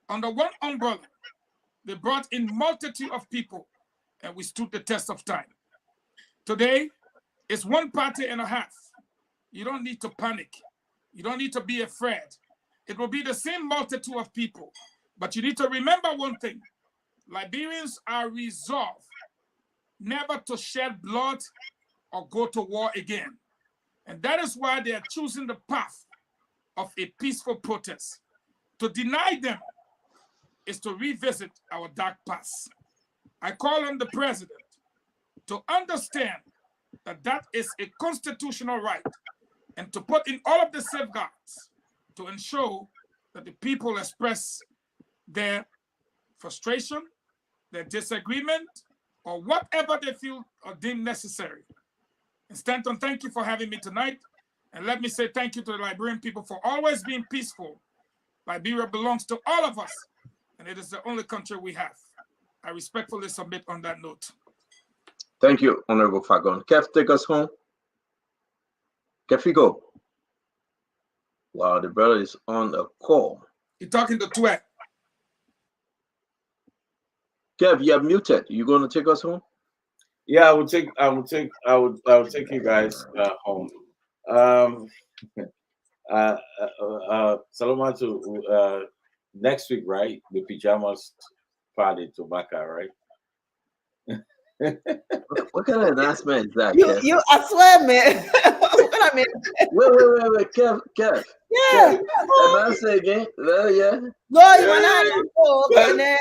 Under one umbrella, they brought in multitude of people, and we stood the test of time. Today, it's one party and a half. You don't need to panic. You don't need to be afraid. It will be the same multitude of people. But you need to remember one thing. Liberians are resolved never to shed blood or go to war again. And that is why they are choosing the path of a peaceful protest. To deny them is to revisit our dark past. I call on the president to understand that that is a constitutional right and to put in all of the safeguards to ensure that the people express their frustration, their disagreement, or whatever they feel or deem necessary. And Stanton, thank you for having me tonight. And let me say thank you to the Liberian people for always being peaceful. Liberia belongs to all of us, and it is the only country we have. I respectfully submit on that note. Thank you, Honorable Fagon. Kev, take us home. Kefigo. Wow, the brother is on a call. You're talking to Twet. Kev, you are muted. You going to take us home? Yeah, I will take you guys home. Um, Saloma to next week, right? The pajamas party to Baka, right? What kind of announcement is that, You, Kev? you, I swear, man. What I mean, Wait, Kev. yeah. Kev. Announce it again. Yeah. No, you want to go, But- and then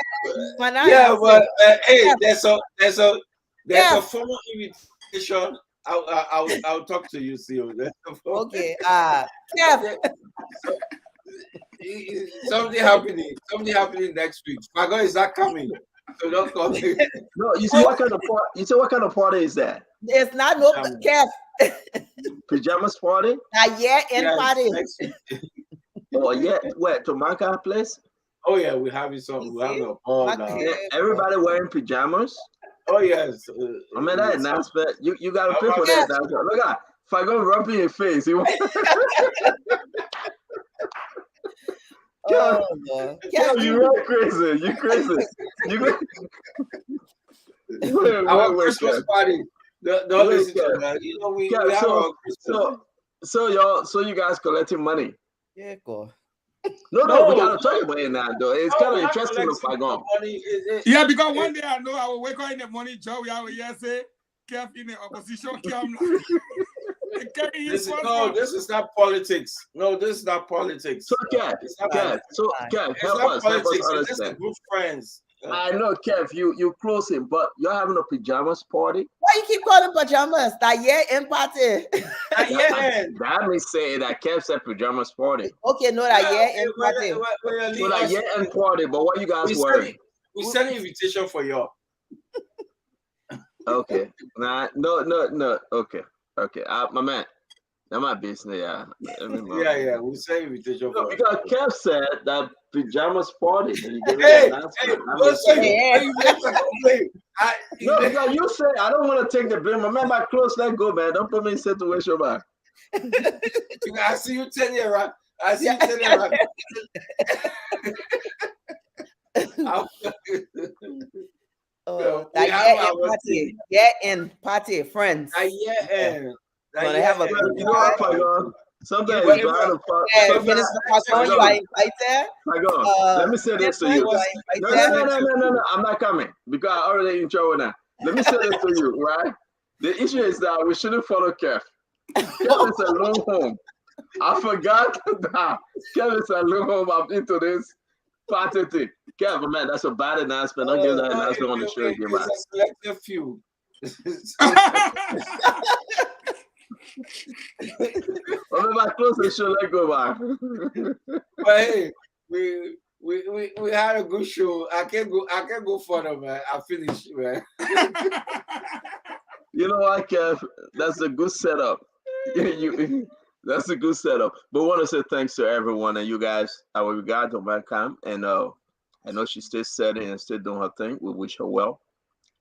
Yeah, but hey, Yeah. there's a Yeah. formal invitation. I'll talk to you soon. Okay. Kev. Something happening next week. My God, is that coming? So don't call me. No, you say what kind of party? You say what kind of party is that? It's not no Kev. Pajamas party? Yeah, in Yes, party. next week. Oh yeah, where to Manka place? Oh yeah, we having some. We have a ball now. Okay. Everybody wearing pajamas. Oh yes. I mean that announcement. You gotta pay for that announcement. Look at if I go rub in your face, you want Oh, no. Kev, you real crazy. You crazy. Our Wait, Christmas Kev. party. Don't Wait, listen to Kev. that. You know we Kev, have our Christmas. so you guys collecting money. Yeah, go. No, we gotta talk about it now though. It's kind of we're not interesting if I collecting go. money. Yeah, because one day I know I will wake up in the morning, Joe, we have a say, Kev in the opposition, This is not politics. No, this is not politics. So Kev, help us It's just a understand. good friends. I know, Kev, you closing, but you're having a pajamas party. Why you keep calling pajamas? That yeah, in party. That means saying that Kev said pajamas party. Okay, no, that yeah, in party. So that yeah and party, but what you guys wearing? We send an invitation for y'all. Okay. No. Okay. My man. That's my business, yeah. We send invitation for because Kev said that pajamas party. And you No, because you say I don't want to take the blame. Remember, close, let go, man. Don't put me in situation, man. I see you 10 years, right? I see you 10 years, That yeah, in party. Yeah, in party, friends. Gonna have a you know what, sometimes you it's better to Minister Pastor, you are invited. Let me say this to you. No, I'm not coming because I already in trouble now. Let me say this to you, right? The issue is that we shouldn't follow Kev. Kev is a long home. I forgot that Kev is a long home. I'm into this party thing. Kev, man, that's a bad announcement. Don't give that announcement on the show again, man. It's a selective few. Remember, close the show, let go, man. But hey, we had a good show. I can't go further, man. I finished, man. You know what, Kev? That's a good setup. That's a good setup. But I want to say thanks to everyone and you guys. Our regard to Malcolm, and I know she still setting and still doing her thing. We wish her well.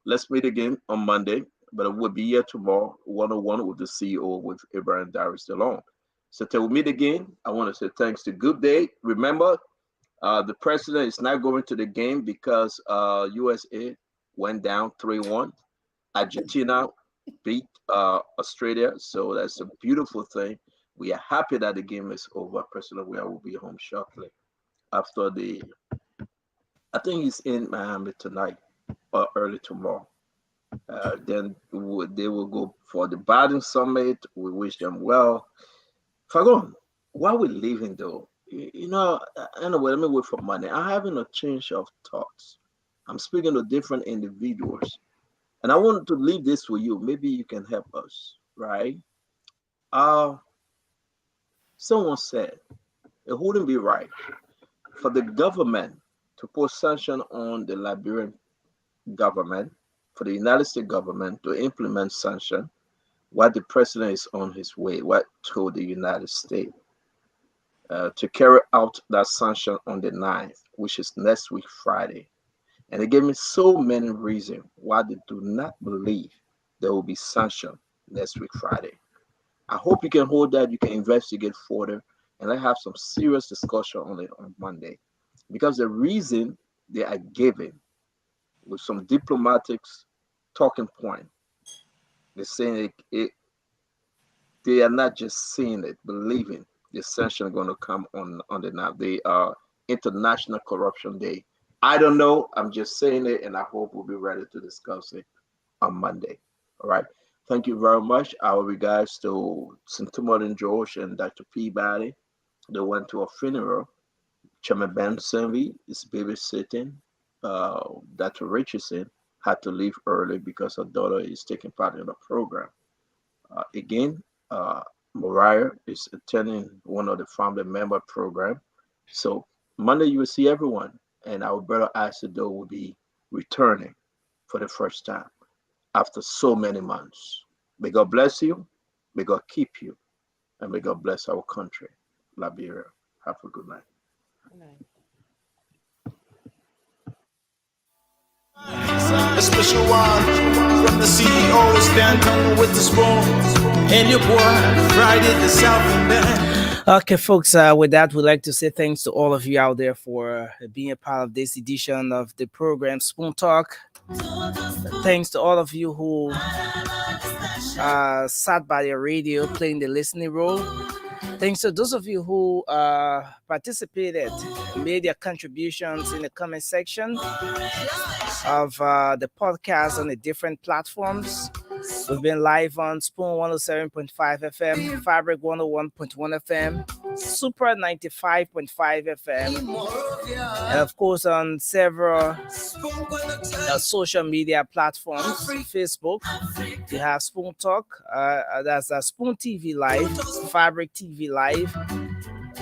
Let's meet again on Monday, but we'll be here tomorrow, 101 with the CEO with Abraham Darius alone. So till we meet again, I want to say thanks to Good Day. Remember, the president is not going to the game because USA went down 3-1. Argentina beat Australia, so that's a beautiful thing. We are happy that the game is over. President Weah will be home shortly after I think he's in Miami tonight or early tomorrow. Then they will go for the Biden Summit. We wish them well. Fagon, while we're leaving though, anyway, let me wait for money. I'm having a change of thoughts. I'm speaking to different individuals. And I want to leave this with you. Maybe you can help us, right? Someone said it wouldn't be right for the government to put sanction on the Liberian government, for the United States government to implement sanction while the president is on his way to the United States to carry out that sanction on the 9th, which is next week, Friday. And they gave me so many reasons why they do not believe there will be sanction next week, Friday. I hope you can hold that, you can investigate further, and let's have some serious discussion on it on Monday. Because the reason they are giving with some diplomatic talking point, they're saying They are not just seeing it, believing the sanction going to come on the now. They are International Corruption Day. I don't know. I'm just saying it, and I hope we'll be ready to discuss it on Monday. All right. Thank you very much. Our regards to St. Timothy George and Dr. Peabody. They went to a funeral. Chairman Ben Senvi is babysitting. Dr. Richardson had to leave early because her daughter is taking part in the program. Again, Mariah is attending one of the family member program. So Monday you will see everyone, and our brother Asido will be returning for the first time after so many months. May God bless you, may God keep you, and may God bless our country, Liberia. Have a good night. A special one from the CEO, stand home with the spoon. And your boy, Friday the South and Band. Okay, folks, with that, we'd like to say thanks to all of you out there for being a part of this edition of the program Spoon Talk. Thanks to all of you who sat by your radio playing the listening role. Thanks to those of you who participated, made your contributions in the comment section of the podcast on the different platforms. We've been live on Spoon 107.5 FM, Fabric 101.1 FM, Super 95.5 FM, and of course on several social media platforms. Facebook, you have Spoon Talk, that's Spoon TV Live, Fabric TV Live,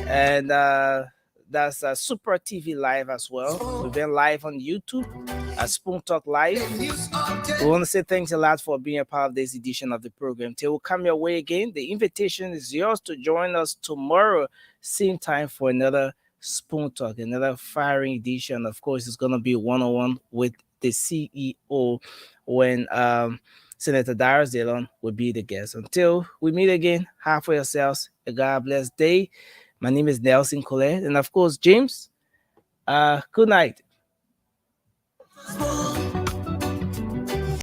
and that's Super TV Live as well. We've been live on YouTube at Spoon Talk Live. We want to say thanks a lot for being a part of this edition of the program. Till we come your way again, the invitation is yours to join us tomorrow, same time for another Spoon Talk, another firing edition. Of course, it's going to be one-on-one with the CEO when Senator Darius Dillon will be the guest. Until we meet again, have for yourselves a God bless day. My name is Nelson Colette, and of course, James, good night.